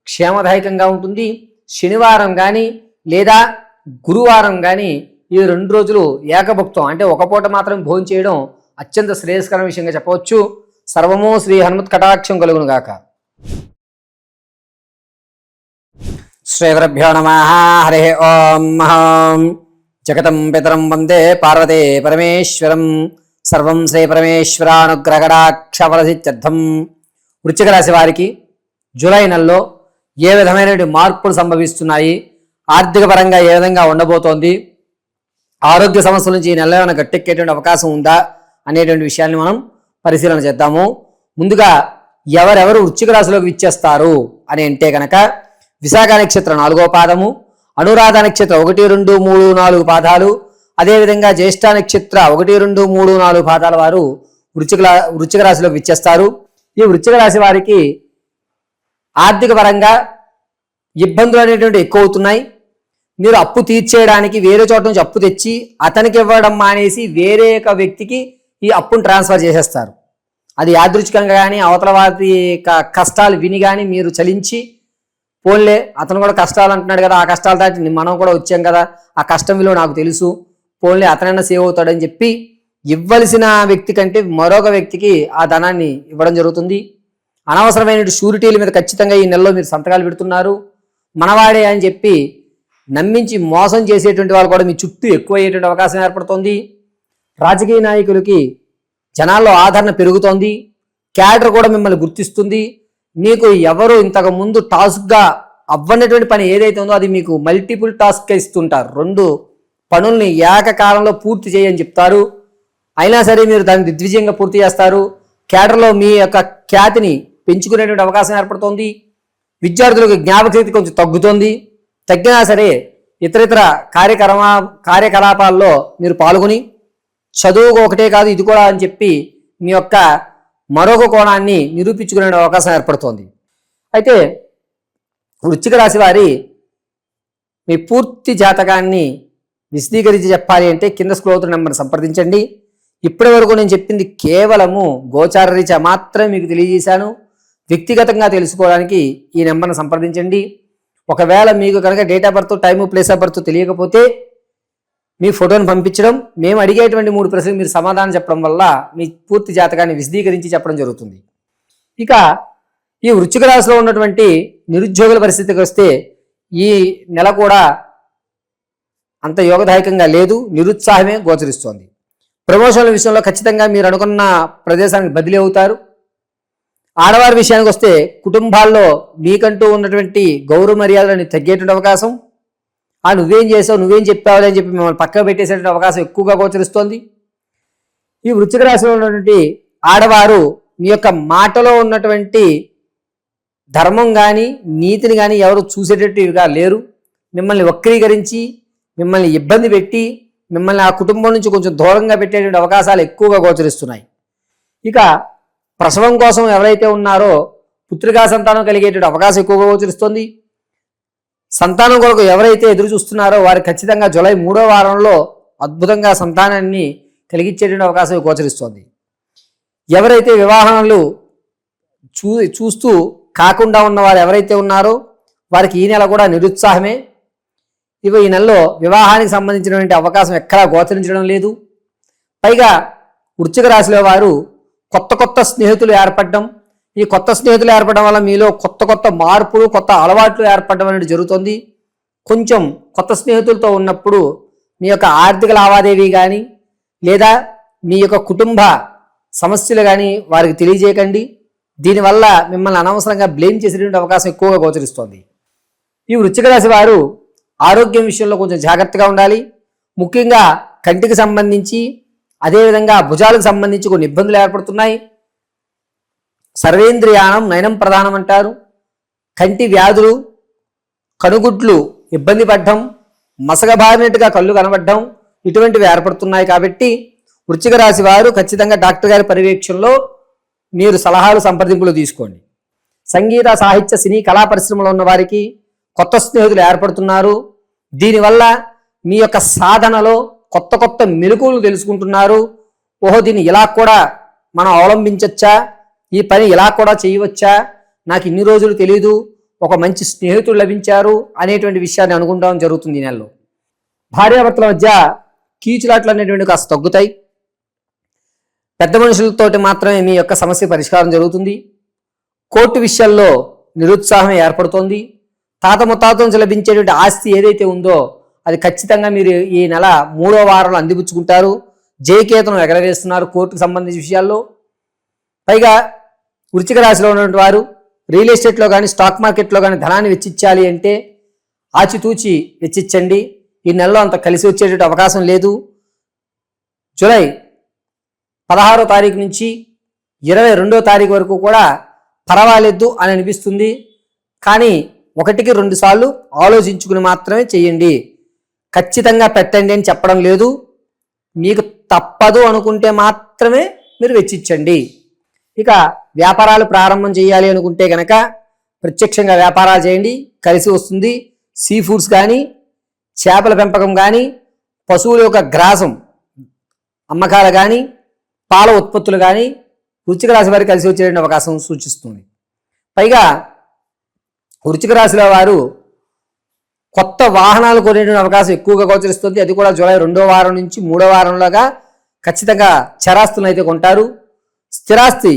క్షేమదాయకంగా ఉంటుంది. శనివారం కానీ లేదా గురువారం కానీ ఈ 2 రోజులు ఏకభుక్తం అంటే ఒక పూట మాత్రం భోజనం చేయడం అత్యంత శ్రేయస్కర విషయంగా చెప్పవచ్చు. సర్వము శ్రీ హనుమత్ కటాక్షం కలుగును గాక. శ్రీగురుభ్యో నమః. హరి ఓం. జగతం పితరం వందే పార్వతే పరమేశ్వరం. సర్వం శ్రీ పరమేశ్వరానుగ్రహకటాక్షఫలసిద్ధ్యర్థం. వృశ్చిక రాశి వారికి జూలై నెలలో ఏ విధమైనటువంటి మార్పులు సంభవిస్తున్నాయి, ఆర్థిక పరంగా ఏ విధంగా ఉండబోతోంది, ఆరోగ్య సమస్యల నుంచి ఈ నెల ఏమైనా గట్టెక్కేటువంటి అవకాశం ఉందా అనేటువంటి విషయాన్ని మనం పరిశీలన చేద్దాము. ముందుగా ఎవరెవరు వృశ్చిక రాశిలోకి విచ్చేస్తారు అని అంటే కనుక విశాఖ నక్షత్రం 4వ పాదము, అనురాధ నక్షత్రం 1, 2, 3, 4 పాదాలు, అదేవిధంగా జ్యేష్ఠ నక్షత్ర 1, 2, 3, 4 పాదాల వారు వృశ్చిక రాశిలోకి విచ్చేస్తారు. ఈ వృశ్చిక రాశి వారికి ఆర్థిక పరంగా ఇబ్బందులు అనేటువంటి ఎక్కువ అవుతున్నాయి. మీరు అప్పు తీర్చేయడానికి వేరే చోట నుంచి అప్పు తెచ్చి అతనికి ఇవ్వడం మానేసి వేరే ఒక వ్యక్తికి ఈ అప్పును ట్రాన్స్ఫర్ చేసేస్తారు. అది యాదృచ్ఛికంగా కానీ అవతల వారి కష్టాలు విని కానీ మీరు చలించి పోన్లే అతను కూడా కష్టాలు అంటున్నాడు కదా, ఆ కష్టాలు దాటి మనం కూడా వచ్చాం కదా, ఆ కష్టం విలువ నాకు తెలుసు, పోన్లే అతనైనా సేవ్ అవుతాడని చెప్పి ఇవ్వలసిన వ్యక్తి కంటే మరొక వ్యక్తికి ఆ ధనాన్ని ఇవ్వడం జరుగుతుంది. అనవసరమైన షూరిటీల మీద ఖచ్చితంగా ఈ నెలలో మీరు సంతకాలు పెడుతున్నారు. మనవాడే అని చెప్పి నమ్మించి మోసం చేసేటువంటి వాళ్ళు కూడా మీ చుట్టూ ఎక్కువ అయ్యేటువంటి అవకాశం ఏర్పడుతోంది. రాజకీయ నాయకులకి జనాల్లో ఆదరణ పెరుగుతోంది. క్యాడర్ కూడా మిమ్మల్ని గుర్తిస్తుంది. మీకు ఎవరు ఇంతకు ముందు టాస్క్గా అవ్వనటువంటి పని ఏదైతే ఉందో అది మీకు మల్టిపుల్ టాస్క్గా ఇస్తుంటారు. 2 పనుల్ని ఏకకాలంలో పూర్తి చేయని చెప్తారు. అయినా సరే మీరు దాన్ని దిగ్విజయంగా పూర్తి చేస్తారు. క్యాడర్లో మీ యొక్క ఖ్యాతిని పెంచుకునేటువంటి అవకాశం ఏర్పడుతోంది. విద్యార్థులకు జ్ఞాపకశక్తి కొంచెం తగ్గుతోంది. తగ్గినా సరే ఇతరితర కార్యకలాపాల్లో మీరు పాల్గొని చదువుకు ఒకటే కాదు ఇది కూడా అని చెప్పి మీ యొక్క మరొక కోణాన్ని నిరూపించుకునే అవకాశం ఏర్పడుతోంది. అయితే వృశ్చిక రాశి వారి మీ పూర్తి జాతకాన్ని విశదీకరించి చెప్పాలి అంటే కింద స్క్రోల్ అవుతున్న నెంబర్ని సంప్రదించండి. ఇప్పటి వరకు నేను చెప్పింది కేవలము గోచార రీత్యా మాత్రమే మీకు తెలియజేశాను. వ్యక్తిగతంగా తెలుసుకోవడానికి ఈ నెంబర్ని సంప్రదించండి. ఒకవేళ మీకు కనుక date of birth, time, place of birth తెలియకపోతే మీ ఫోటోని పంపించడం, మేము అడిగేటువంటి 3 ప్రశ్నలు మీరు సమాధానం చెప్పడం వల్ల మీ పూర్తి జాతకాన్ని విశదీకరించి చెప్పడం జరుగుతుంది. ఇక ఈ వృశ్చిక రాశిలో ఉన్నటువంటి నిరుద్యోగుల పరిస్థితికి వస్తే ఈ నెల కూడా అంత యోగదాయకంగా లేదు, నిరుత్సాహమే గోచరిస్తోంది. ప్రమోషన్ల విషయంలో ఖచ్చితంగా మీరు అనుకున్న ప్రదేశానికి బదిలీ అవుతారు. ఆడవారి విషయానికి వస్తే కుటుంబాల్లో మీకంటూ ఉన్నటువంటి గౌరవ మర్యాదలను తగ్గేటువంటి అవకాశం, నువ్వేం చేసావు, నువ్వేం చెప్పావు అని చెప్పి మిమ్మల్ని పక్కకు పెట్టేసేటువంటి అవకాశం ఎక్కువగా గోచరిస్తోంది. ఈ వృశ్చిక రాశిలో ఉన్నటువంటి ఆడవారు మీ యొక్క మాటలో ఉన్నటువంటి ధర్మం కానీ నీతిని కానీ ఎవరు చూసేటట్టుగా లేరు. మిమ్మల్ని వక్రీకరించి మిమ్మల్ని ఇబ్బంది పెట్టి మిమ్మల్ని ఆ కుటుంబం నుంచి కొంచెం దూరంగా పెట్టేటువంటి అవకాశాలు ఎక్కువగా గోచరిస్తున్నాయి. ఇక ప్రసవం కోసం ఎవరైతే ఉన్నారో పుత్రికా సంతానం కలిగేటువంటి అవకాశం ఎక్కువగా గోచరిస్తుంది. సంతానం కొరకు ఎవరైతే ఎదురు చూస్తున్నారో వారు ఖచ్చితంగా జూలై 3వ వారంలో అద్భుతంగా సంతానాన్ని కలిగించేటువంటి అవకాశం గోచరిస్తోంది. ఎవరైతే వివాహాలు చూస్తూ కాకుండా ఉన్నవారు ఎవరైతే ఉన్నారో వారికి ఈ నెల కూడా నిరుత్సాహమే. ఈ నెలలో వివాహానికి సంబంధించినటువంటి అవకాశం ఎక్కడా గోచరించడం లేదు. పైగా వృశ్చిక రాశిలో వారు కొత్త స్నేహితులు ఏర్పడడం, ఈ కొత్త స్నేహితులు ఏర్పడడం వల్ల మీలో కొత్త మార్పులు, కొత్త అలవాట్లు ఏర్పడడం అనేది జరుగుతుంది. కొంచెం కొత్త స్నేహితులతో ఉన్నప్పుడు మీ యొక్క ఆర్థిక లావాదేవీ కానీ లేదా మీ యొక్క కుటుంబ సమస్యలు కానీ వారికి తెలియజేయకండి. దీనివల్ల మిమ్మల్ని అనవసరంగా బ్లేమ్ చేసేటువంటి అవకాశం ఎక్కువగా గోచరిస్తోంది. ఈ వృశ్చిక రాశి వారు ఆరోగ్యం విషయంలో కొంచెం జాగ్రత్తగా ఉండాలి. ముఖ్యంగా కంటికి సంబంధించి అదేవిధంగా భుజాలకు సంబంధించి కొన్ని ఇబ్బందులు ఏర్పడుతున్నాయి. సర్వేంద్రియాణం నయనం ప్రధానం అంటారు. కంటి వ్యాధులు, కనుగుడ్లు ఇబ్బంది పడడం, మసగబారినట్టుగా కళ్ళు కనబడడం ఇటువంటివి ఏర్పడుతున్నాయి. కాబట్టి వృశ్చిక రాశి వారు ఖచ్చితంగా డాక్టర్ గారి పర్యవేక్షణలో మీరు సలహాలు సంప్రదింపులు తీసుకోండి. సంగీత, సాహిత్య, సినీ, కళా పరిశ్రమలో ఉన్న వారికి కొత్త స్నేహితులు ఏర్పడుతున్నారు. దీనివల్ల మీ యొక్క సాధనలో కొత్త మెలకువలు తెలుసుకుంటున్నారు. ఓహో, దీన్ని ఇలా కూడా మనం అవలంబించచ్చా, ఈ పని ఇలా కూడా చేయవచ్చా, నాకు ఇన్ని రోజులు తెలీదు, ఒక మంచి స్నేహితులు లభించారు అనేటువంటి విషయాన్ని అనుకుంటాం జరుగుతుంది. ఈ నెలలో భార్యాభర్తల మధ్య కీచులాట్లు అనేటువంటి కాస్త తగ్గుతాయి. పెద్ద మనుషులతోటి మాత్రమే మీ యొక్క సమస్య పరిష్కారం జరుగుతుంది. కోర్టు విషయాల్లో నిరుత్సాహం ఏర్పడుతోంది. తాత ముత్తాత నుంచి లభించేటువంటి ఆస్తి ఏదైతే ఉందో అది ఖచ్చితంగా మీరు ఈ నెల 3వ వారంలో అందిపుచ్చుకుంటారు. జయకేతనం ఎగరవేస్తున్నారు కోర్టుకు సంబంధించిన విషయాల్లో. పైగా వృశ్చిక రాశిలో ఉన్నటువంటి వారు రియల్ ఎస్టేట్లో కానీ స్టాక్ మార్కెట్లో కానీ ధనాన్ని వెచ్చించాలి అంటే ఆచితూచి వెచ్చించండి. ఈ నెలలో అంత కలిసి వచ్చేటువంటి అవకాశం లేదు. జూలై 16వ తారీఖు నుంచి 22వ తారీఖు వరకు కూడా పర్వాలేదు అని అనిపిస్తుంది. కానీ 1కి 2 సార్లు ఆలోచించుకుని మాత్రమే చేయండి. ఖచ్చితంగా పెట్టండి అని చెప్పడం లేదు. మీకు తప్పదు అనుకుంటే మాత్రమే మీరు వెచ్చించండి. ఇక వ్యాపారాలు ప్రారంభం చేయాలి అనుకుంటే కనుక ప్రత్యక్షంగా వ్యాపారాలు చేయండి, కలిసి వస్తుంది. సీ ఫుడ్స్ కానీ, చేపల పెంపకం కానీ, పశువుల యొక్క గ్రాసం అమ్మకాలు కానీ, పాల ఉత్పత్తులు కానీ వృశ్చిక రాశి వారికి కలిసి వచ్చే అవకాశం సూచిస్తుంది. పైగా వృశ్చిక రాశిలో వారు కొత్త వాహనాలు కొనేటువంటి అవకాశం ఎక్కువగా గోచరిస్తుంది. అది కూడా జూలై 2వ వారం నుంచి 3వ వారంలోగా ఖచ్చితంగా చరాస్తులను అయితే కొంటారు. స్థిరాస్తి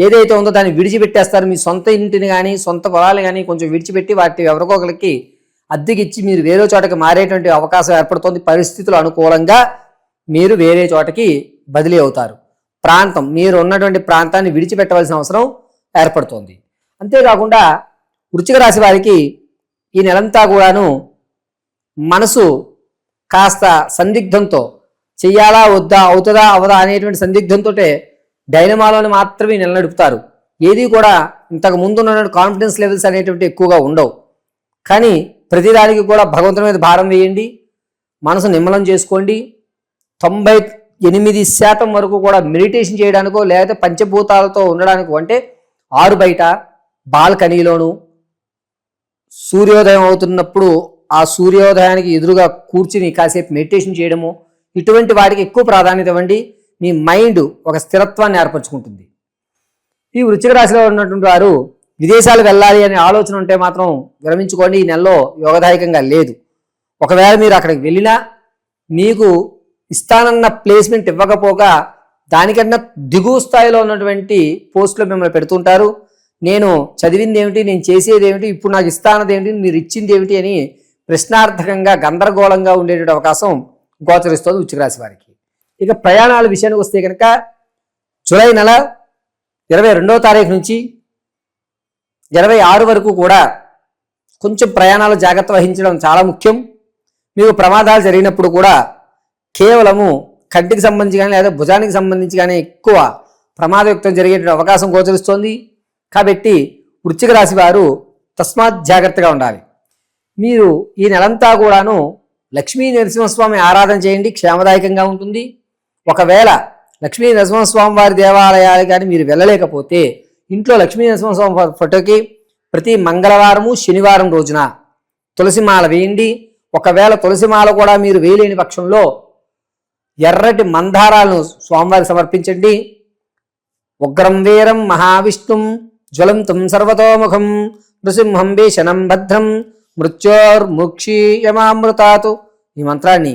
ఏదైతే ఉందో దాన్ని విడిచిపెట్టేస్తారు. మీ సొంత ఇంటిని కానీ సొంత పొలాలు కానీ కొంచెం విడిచిపెట్టి వాటి ఎవరికొకరికి అద్దెకిచ్చి మీరు వేరే చోటకి మారేటువంటి అవకాశం ఏర్పడుతుంది. పరిస్థితులు అనుకూలంగా మీరు వేరే చోటకి బదిలీ అవుతారు. ప్రాంతం, మీరు ఉన్నటువంటి ప్రాంతాన్ని విడిచిపెట్టవలసిన అవసరం ఏర్పడుతుంది. అంతేకాకుండా వృశ్చిక రాశి వారికి ఈ నెలంతా కూడాను మనసు కాస్త సందిగ్ధంతో చెయ్యాలా వద్దా, అవుతుందా అవదా అనేటువంటి సందిగ్ధంతో డైనమాలోని మాత్రమే నెల నడుపుతారు. ఏది కూడా ఇంతకు ముందు ఉన్నటువంటి కాన్ఫిడెన్స్ లెవెల్స్ అనేటువంటి ఎక్కువగా ఉండవు. కానీ ప్రతిదానికి కూడా భగవంతుని మీద భారం వేయండి, మనసు నిమ్మలం చేసుకోండి. 98% వరకు కూడా మెడిటేషన్ చేయడానికో లేకపోతే పంచభూతాలతో ఉండడానికో, అంటే ఆరు బయట బాల్కనీలోను సూర్యోదయం అవుతున్నప్పుడు ఆ సూర్యోదయానికి ఎదురుగా కూర్చుని కాసేపు మెడిటేషన్ చేయడము, ఇటువంటి వాటికి ఎక్కువ ప్రాధాన్యత ఇవ్వండి. మీ మైండ్ ఒక స్థిరత్వాన్ని ఏర్పరచుకుంటుంది. ఈ వృశ్చిక రాశిలో ఉన్నటువంటి వారు విదేశాలు వెళ్ళాలి అనే ఆలోచన ఉంటే మాత్రం విరమించుకోండి. ఈ నెలలో యోగదాయకంగా లేదు. ఒకవేళ మీరు అక్కడికి వెళ్ళినా మీకు ఇస్తానన్న ప్లేస్మెంట్ ఇవ్వకపోగా దానికన్నా దిగువ స్థాయిలో ఉన్నటువంటి పోస్టులో మిమ్మల్ని పెడుతుంటారు. నేను చదివింది ఏమిటి, నేను చేసేది ఏమిటి, ఇప్పుడు నాకు ఇస్తానది ఏమిటి, మీరు ఇచ్చింది ఏమిటి అని ప్రశ్నార్థకంగా గందరగోళంగా ఉండేటువంటి అవకాశం గోచరిస్తుంది వృశ్చిక రాశి వారికి. ఇక ప్రయాణాల విషయానికి వస్తే కనుక జూలై నెల 22వ తారీఖు నుంచి 26 వరకు కూడా కొంచెం ప్రయాణాలు జాగ్రత్త వహించడం చాలా ముఖ్యం. మీకు ప్రమాదాలు జరిగినప్పుడు కూడా కేవలము కంటికి సంబంధించి కానీ లేదా భుజానికి సంబంధించి కానీ ఎక్కువ ప్రమాదయుక్తం జరిగే అవకాశం గోచరిస్తోంది. కాబట్టి వృశ్చిక రాశి వారు తస్మాత్ జాగ్రత్తగా ఉండాలి. మీరు ఈ నెలంతా కూడాను లక్ష్మీ నరసింహస్వామి ఆరాధన చేయండి, క్షేమదాయకంగా ఉంటుంది. ఒకవేళ లక్ష్మీ నరసింహస్వామి వారి దేవాలయాలు కానీ మీరు వెళ్ళలేకపోతే ఇంట్లో లక్ష్మీ నరసింహస్వామి ఫోటోకి ప్రతి మంగళవారము శనివారం రోజున తులసిమాల వేయండి. ఒకవేళ తులసిమాల కూడా మీరు వేయలేని పక్షంలో ఎర్రటి మందారాలను స్వామివారికి సమర్పించండి. ఉగ్రం వీరం మహావిష్ణుం జ్వలంతం సర్వతోముఖం నృసింహం భీషణం భద్రం మృత్యోర్ముక్షీయమామృతాతు. ఈ మంత్రాన్ని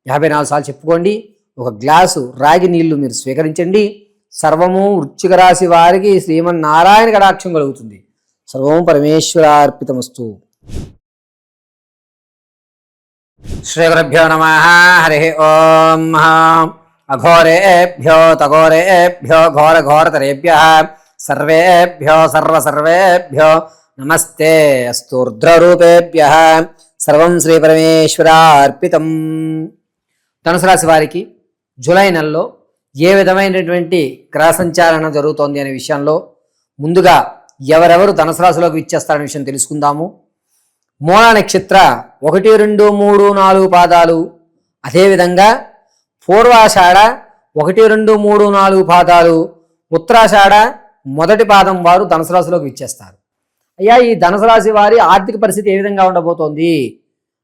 54 సార్లు చెప్పుకోండి. ఒక గ్లాసు రాగి నీళ్లు మీరు స్వీకరించండి. సర్వము వృశ్చిక రాశి వారికి శ్రీమన్నారాయణ కటాక్షం కలుగుతుంది. సర్వం పరమేశ్వరార్పితమస్తు. శ్రీ గురుభ్యో నమః. హరి ఓం. అఘోరేభ్యో తఘోరేభ్యో ఘోరఘోరతరేభ్యః సర్వేభ్యో సర్వేభ్యో నమస్తే అస్తూర్ధ్రరూపేభ్యః. సర్వం శ్రీ పరమేశ్వరార్పితం. ధనుసు రాశి వారికి జూలై నెలలో ఏ విధమైనటువంటి గ్రహ సంచారణ జరుగుతోంది అనే విషయంలో ముందుగా ఎవరెవరు ధనుసు రాశిలోకి ఇచ్చేస్తారనే విషయం తెలుసుకుందాము. మూల నక్షత్ర 1, 2, 3, 4 పాదాలు, అదేవిధంగా పూర్వాషాఢ 1, 2, 3, 4 పాదాలు, ఉత్తరాషాఢ మొదటి పాదం వారు ధనుసు రాశిలోకి ఇచ్చేస్తారు. అయ్యా, ఈ ధనుసు రాశి వారి ఆర్థిక పరిస్థితి ఏ విధంగా ఉండబోతోంది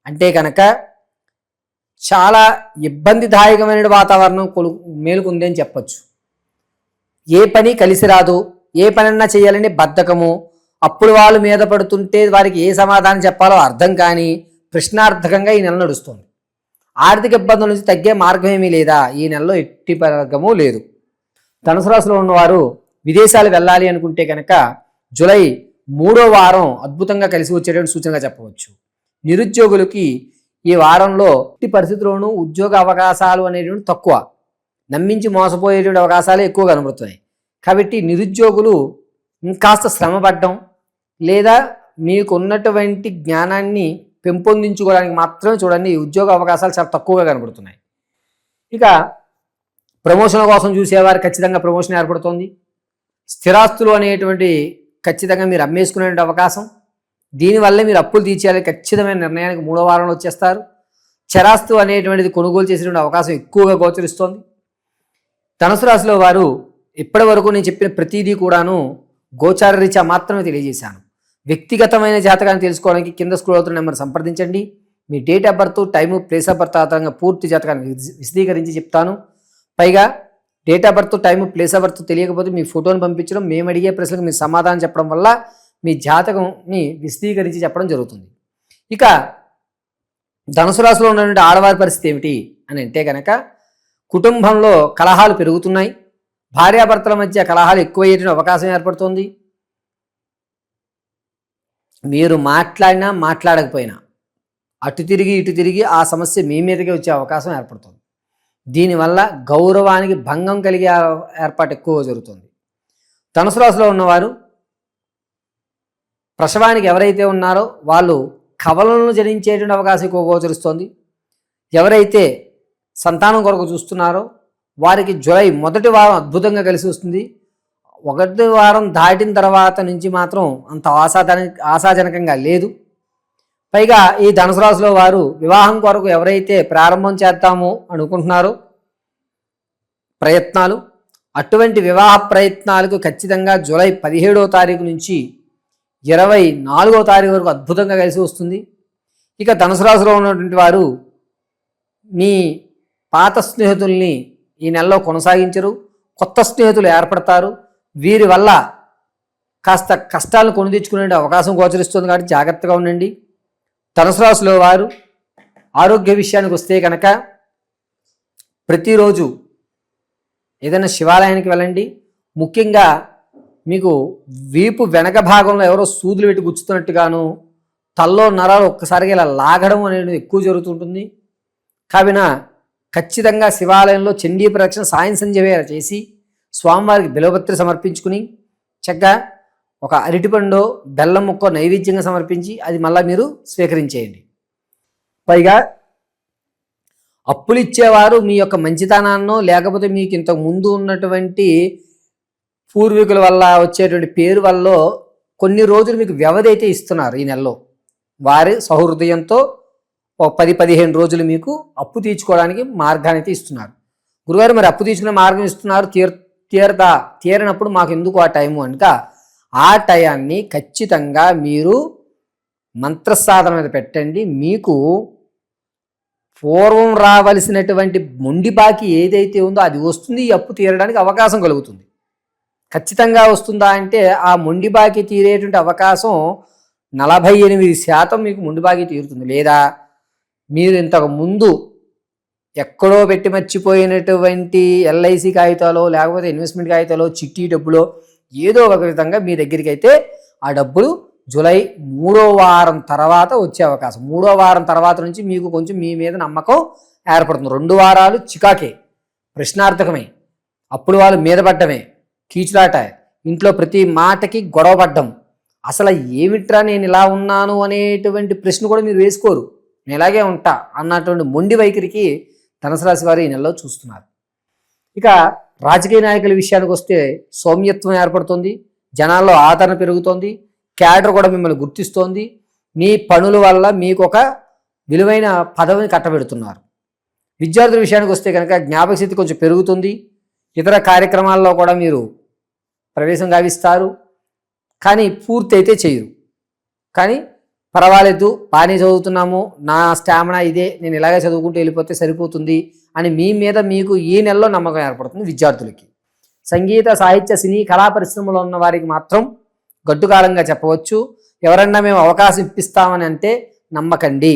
అంటే కనుక చాలా ఇబ్బందిదాయకమైన వాతావరణం మేలుకుంది అని చెప్పచ్చు. ఏ పని కలిసి రాదు, ఏ పనన్నా చేయాలని బద్ధకము, అప్పుడు వాళ్ళు మీద పడుతుంటే వారికి ఏ సమాధానం చెప్పాలో అర్థం కాని ప్రశ్నార్థకంగా ఈ నెల నడుస్తుంది. ఆర్థిక ఇబ్బందుల నుంచి తగ్గే మార్గం ఏమీ లేదా? ఈ నెలలో ఎట్టి మార్గము లేదు. ధనుసు రాశిలో ఉన్నవారు విదేశాలు వెళ్ళాలి అనుకుంటే కనుక జూలై 3వ వారం అద్భుతంగా కలిసి వచ్చేటువంటి సూచనగా చెప్పవచ్చు. నిరుద్యోగులకి ఈ వారంలో ఎట్టి పరిస్థితుల్లోనూ ఉద్యోగ అవకాశాలు అనేటువంటి తక్కువ, నమ్మించి మోసపోయేటువంటి అవకాశాలు ఎక్కువ కనబడుతున్నాయి. కాబట్టి నిరుద్యోగులు ఇంకాస్త శ్రమపడడం లేదా మీకు ఉన్నటువంటి జ్ఞానాన్ని పెంపొందించుకోవడానికి మాత్రమే చూడండి. ఉద్యోగ అవకాశాలు చాలా తక్కువగా కనబడుతున్నాయి. ఇక ప్రమోషన్ కోసం చూసేవారు ఖచ్చితంగా ప్రమోషన్ ఏర్పడుతుంది. స్థిరాస్తులు అనేటువంటి ఖచ్చితంగా మీరు అమ్మేసుకునే అవకాశం, దీనివల్లే మీరు అప్పులు తీర్చేయాలి ఖచ్చితమైన నిర్ణయానికి 3వ వారంలో వచ్చేస్తారు. చరాస్తు అనేటువంటిది కొనుగోలు చేసేటువంటి అవకాశం ఎక్కువగా గోచరిస్తోంది. ధనుసు రాశిలో వారు ఇప్పటి వరకు నేను చెప్పిన ప్రతిదీ కూడాను గోచార రీత్యా మాత్రమే తెలియజేశాను. వ్యక్తిగతమైన జాతకాన్ని తెలుసుకోవడానికి కింద స్క్రోల్ అవుతున్న నెంబర్ సంప్రదించండి. మీ date of birth, time, place of birth ఆధారంగా పూర్తి జాతకాన్ని విశదీకరించి చెప్తాను. పైగా date of birth, time, place of birth తెలియకపోతే మీ ఫోటోని పంపించడం, మేము అడిగే ప్రశ్నలకు మీరు సమాధానం చెప్పడం వల్ల మీ జాతకంని విశదీకరించి చెప్పడం జరుగుతుంది. ఇక ధనుసు రాశిలో ఉన్నటువంటి ఆడవారి పరిస్థితి ఏమిటి అని అంటే కనుక కుటుంబంలో కలహాలు పెరుగుతున్నాయి. భార్యాభర్తల మధ్య కలహాలు ఎక్కువయ్యేటువంటి అవకాశం ఏర్పడుతుంది. మీరు మాట్లాడినా మాట్లాడకపోయినా అటు తిరిగి ఇటు తిరిగి ఆ సమస్య మీ మీదకి వచ్చే అవకాశం ఏర్పడుతుంది. దీనివల్ల గౌరవానికి భంగం కలిగే ఏర్పాటు ఎక్కువ జరుగుతుంది. ధనుసు రాశిలో ఉన్నవారు ప్రసవానికి ఎవరైతే ఉన్నారో వాళ్ళు కవలలను జనించేటువంటి అవకాశం ఎక్కువ గోచరిస్తోంది. ఎవరైతే సంతానం కొరకు చూస్తున్నారో వారికి జూలై మొదటి వారం అద్భుతంగా కలిసి వస్తుంది. ఒకటి వారం దాటిన తర్వాత నుంచి మాత్రం అంత ఆశాజనకంగా లేదు. పైగా ఈ ధనుసు రాశిలో వారు వివాహం కొరకు ఎవరైతే ప్రారంభం చేద్దామో అనుకుంటున్నారో ప్రయత్నాలు, అటువంటి వివాహ ప్రయత్నాలకు ఖచ్చితంగా జూలై 17వ తారీఖు నుంచి 24వ తారీఖు వరకు అద్భుతంగా కలిసి వస్తుంది. ఇక ధనుసు రాశిలో ఉన్నటువంటి వారు మీ పాత స్నేహితుల్ని ఈ నెలలో కొనసాగించరు, కొత్త స్నేహితులు ఏర్పడతారు. వీరి వల్ల కాస్త కష్టాలను కొని తెచ్చుకునే అవకాశం గోచరిస్తుంది కాబట్టి జాగ్రత్తగా ఉండండి. ధనుసు రాశిలో వారు ఆరోగ్య విషయానికి వస్తే కనుక ప్రతిరోజు ఏదైనా శివాలయానికి వెళ్ళండి. ముఖ్యంగా మీకు వీపు వెనక భాగంలో ఎవరో సూదులు పెట్టి గుచ్చుతున్నట్టుగాను, తల్లో నరాలు ఒక్కసారిగా ఇలా లాగడం అనేది ఎక్కువ జరుగుతుంటుంది. కావున ఖచ్చితంగా శివాలయంలో చండీ ప్రదక్షిణ సాయం సంధ్య చేసి స్వామివారికి బిల్వపత్రి సమర్పించుకుని చక్కగా ఒక అరటిపండు బెల్లం ముక్క నైవేద్యంగా సమర్పించి అది మళ్ళీ మీరు స్వీకరించేయండి. పైగా అప్పులు ఇచ్చేవారు మీ యొక్క మంచితనాన్నో లేకపోతే మీకు ఇంతకు ముందు ఉన్నటువంటి పూర్వీకుల వల్ల వచ్చేటువంటి పేరు వల్ల కొన్ని రోజులు మీకు వ్యవధి అయితే ఇస్తున్నారు. ఈ నెలలో వారి సహృదయంతో ఒక 10-15 రోజులు మీకు అప్పు తీర్చుకోవడానికి మార్గాన్ని అయితే ఇస్తున్నారు. గురుగారు మరి అప్పు తీసుకునే మార్గం ఇస్తున్నారు, తీరినప్పుడు మాకు ఎందుకు ఆ టైము అనక ఆ టయాన్ని ఖచ్చితంగా మీరు మంత్రసాధన మీద పెట్టండి. మీకు పూర్వం రావలసినటువంటి మొండి బాకీ ఏదైతే ఉందో అది వస్తుంది. ఈ అప్పు తీరడానికి అవకాశం కలుగుతుంది. ఖచ్చితంగా వస్తుందా అంటే ఆ మొండి బాకీ తీరేటువంటి అవకాశం 48% మీకు మొండి బాకీ తీరుతుంది. లేదా మీరు ఇంతకు ముందు ఎక్కడో పెట్టి మర్చిపోయినటువంటి ఎల్ఐసి కాగితాలో లేకపోతే ఇన్వెస్ట్మెంట్ కాగితాలో చిట్టి డబ్బులో ఏదో ఒక విధంగా మీ దగ్గరికి అయితే ఆ డబ్బులు జూలై 3వ వారం తర్వాత వచ్చే అవకాశం. 3వ వారం తర్వాత నుంచి మీకు కొంచెం మీ మీద నమ్మకం ఏర్పడుతుంది. 2 వారాలు చికాకే, ప్రశ్నార్థకమే, అప్పుడు వాళ్ళు మీద పడ్డమే, కీచులాట, ఇంట్లో ప్రతి మాటకి గొడవ పడ్డం, అసలు ఏమిట్రా నేను ఇలా ఉన్నాను అనేటువంటి ప్రశ్న కూడా మీరు వేసుకోరు. నేను ఇలాగే ఉంటా అన్నటువంటి మొండి వైఖరికి ధనుసు రాశి వారు ఈ నెలలో చూస్తున్నారు. ఇక రాజకీయ నాయకుల విషయానికి వస్తే సౌమ్యత్వం ఏర్పడుతుంది, జనాల్లో ఆదరణ పెరుగుతోంది, క్యాడర్ కూడా మిమ్మల్ని గుర్తిస్తోంది. మీ పనుల వల్ల మీకు ఒక విలువైన పదవిని కట్టబెడుతున్నారు. విద్యార్థుల విషయానికి వస్తే కనుక జ్ఞాపక శక్తి కొంచెం పెరుగుతుంది. ఇతర కార్యక్రమాల్లో కూడా మీరు ప్రవేశం గావిస్తారు, కానీ పూర్తి అయితే చేయరు. కానీ పర్వాలేదు, బాగానే చదువుతున్నాము, నా స్టామినా ఇదే, నేను ఇలాగే చదువుకుంటూ వెళ్ళిపోతే సరిపోతుంది అని మీ మీద మీకు ఈ నెలలో నమ్మకం ఏర్పడుతుంది. విద్యార్థులకి సంగీత సాహిత్య సినీ కళా పరిశ్రమలో ఉన్న వారికి మాత్రం గడ్డుకాలంగా చెప్పవచ్చు. ఎవరన్నా మేము అవకాశం ఇప్పిస్తామని అంటే నమ్మకండి.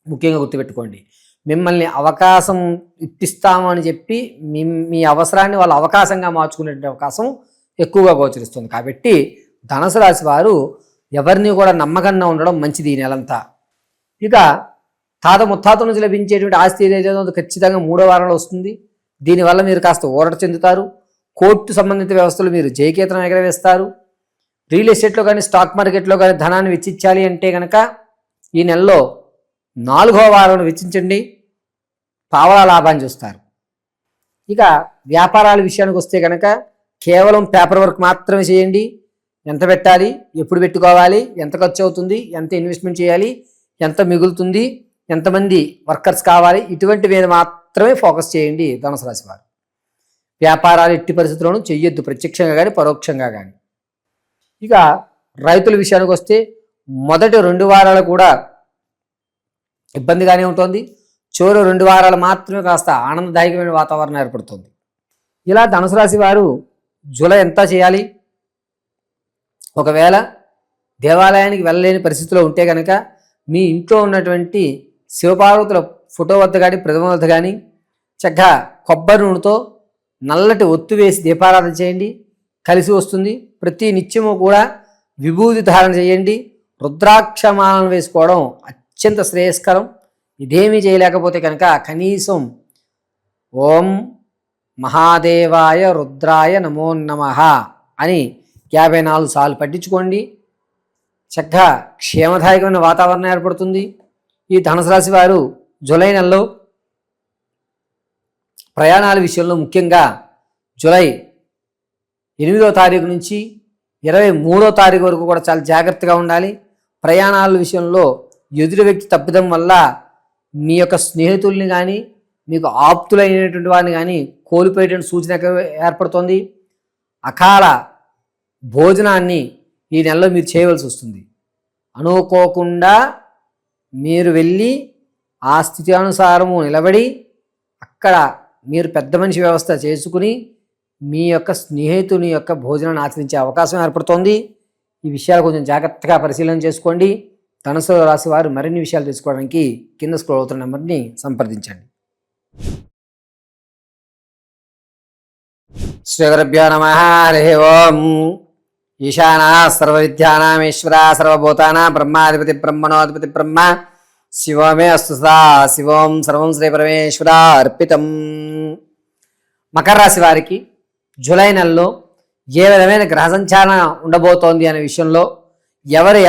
ముఖ్యంగా గుర్తుపెట్టుకోండి, మిమ్మల్ని అవకాశం ఇప్పిస్తామని చెప్పి మీ అవసరాన్ని వాళ్ళు అవకాశంగా మార్చుకునే అవకాశం ఎక్కువగా గోచరిస్తుంది. కాబట్టి ధనుసు రాశి వారు ఎవరిని కూడా నమ్మకంగా ఉండడం మంచిది ఈ నెలంతా. ఇక తాత ముత్తాత నుంచి లభించేటువంటి ఆస్తి ఏదైతే ఉందో ఖచ్చితంగా 3వ వారంలో వస్తుంది. దీనివల్ల మీరు కాస్త ఊరట చెందుతారు. కోర్టు సంబంధిత వ్యవస్థలు మీరు జయకేతనం ఎగరవేస్తారు. రియల్ ఎస్టేట్లో కానీ స్టాక్ మార్కెట్లో కానీ ధనాన్ని వెచ్చించాలి అంటే కనుక ఈ నెలలో 4వ వారంలో వెచ్చించండి, పావలా లాభాన్ని చూస్తారు. ఇక వ్యాపారాల విషయానికి వస్తే కనుక కేవలం పేపర్ వర్క్ మాత్రమే చేయండి. ఎంత పెట్టాలి, ఎప్పుడు పెట్టుకోవాలి, ఎంత ఖర్చు అవుతుంది, ఎంత ఇన్వెస్ట్మెంట్ చేయాలి, ఎంత మిగులుతుంది, ఎంతమంది వర్కర్స్ కావాలి, ఇటువంటి మీద మాత్రమే ఫోకస్ చేయండి ధనుసు రాశి వారు. వ్యాపారాలు ఎట్టి పరిస్థితుల్లోనూ చెయ్యొద్దు, ప్రత్యక్షంగా కానీ పరోక్షంగా కానీ. ఇక రైతుల విషయానికి వస్తే మొదటి 2 వారాలు కూడా ఇబ్బందిగానే ఉంటుంది. చివరి 2 వారాలు మాత్రమే కాస్త ఆనందదాయకమైన వాతావరణం ఏర్పడుతుంది. ఇలా ధనుసు రాశి వారు జూలై ఎంత చేయాలి? ఒకవేళ దేవాలయానికి వెళ్ళలేని పరిస్థితిలో ఉంటే కనుక మీ ఇంట్లో ఉన్నటువంటి శివపార్వతుల ఫోటో వద్ద కానీ ప్రతిమ వద్ద కానీ చక్కగా కొబ్బరి నూనెతో నల్లటి ఒత్తు వేసి దీపారాధన చేయండి, కలిసి వస్తుంది. ప్రతి నిత్యము కూడా విభూతి ధారణ చేయండి. రుద్రాక్షమాలను వేసుకోవడం అత్యంత శ్రేయస్కరం. ఇదేమీ చేయలేకపోతే కనుక కనీసం ఓం మహాదేవాయ రుద్రాయ నమో నమః అని 54 సార్లు పట్టించుకోండి. చక్కగా క్షేమదాయకమైన వాతావరణం ఏర్పడుతుంది. ఈ ధనుసు రాశి వారు జూలై నెలలో ప్రయాణాల విషయంలో ముఖ్యంగా జూలై 8వ తారీఖు నుంచి 23వ తారీఖు వరకు కూడా చాలా జాగ్రత్తగా ఉండాలి. ప్రయాణాల విషయంలో ఎదుటి వ్యక్తి తప్పిదం వల్ల మీ యొక్క స్నేహితుల్ని కానీ మీకు ఆప్తులైనటువంటి వారిని కానీ కోల్పోయేటువంటి సూచన ఏర్పడుతుంది. అకాల భోజనాన్ని ఈ నెలలో మీరు చేయవలసి వస్తుంది. అనుకోకుండా మీరు వెళ్ళి ఆ స్థితి అనుసారము నిలబడి అక్కడ మీరు పెద్ద మనిషి వ్యవస్థ చేసుకుని మీ యొక్క స్నేహితుని యొక్క భోజనాన్ని ఆచరించే అవకాశం ఏర్పడుతోంది. ఈ విషయాలు కొంచెం జాగ్రత్తగా పరిశీలన చేసుకోండి. ధనుసు రాశి వారు మరిన్ని విషయాలు తెలుసుకోవడానికి కింద స్క్రోల్ అవుతున్న నెంబర్ని సంప్రదించండి. శ్రీ గురుభ్యో నమః. హరి ఓం. ఈశాన సర్వవిద్యానామేశ్వర సర్వభూతానాం బ్రహ్మాధిపతి బ్రహ్మణోధిపతి బ్రహ్మ శివమే అస్తు సదా శివం సర్వం శ్రీ పరమేశ్వర అర్పితం. మకర రాశి వారికి జూలై నెలలో ఏ విధమైన గ్రహ సంచాలన ఉండబోతోంది అనే విషయంలో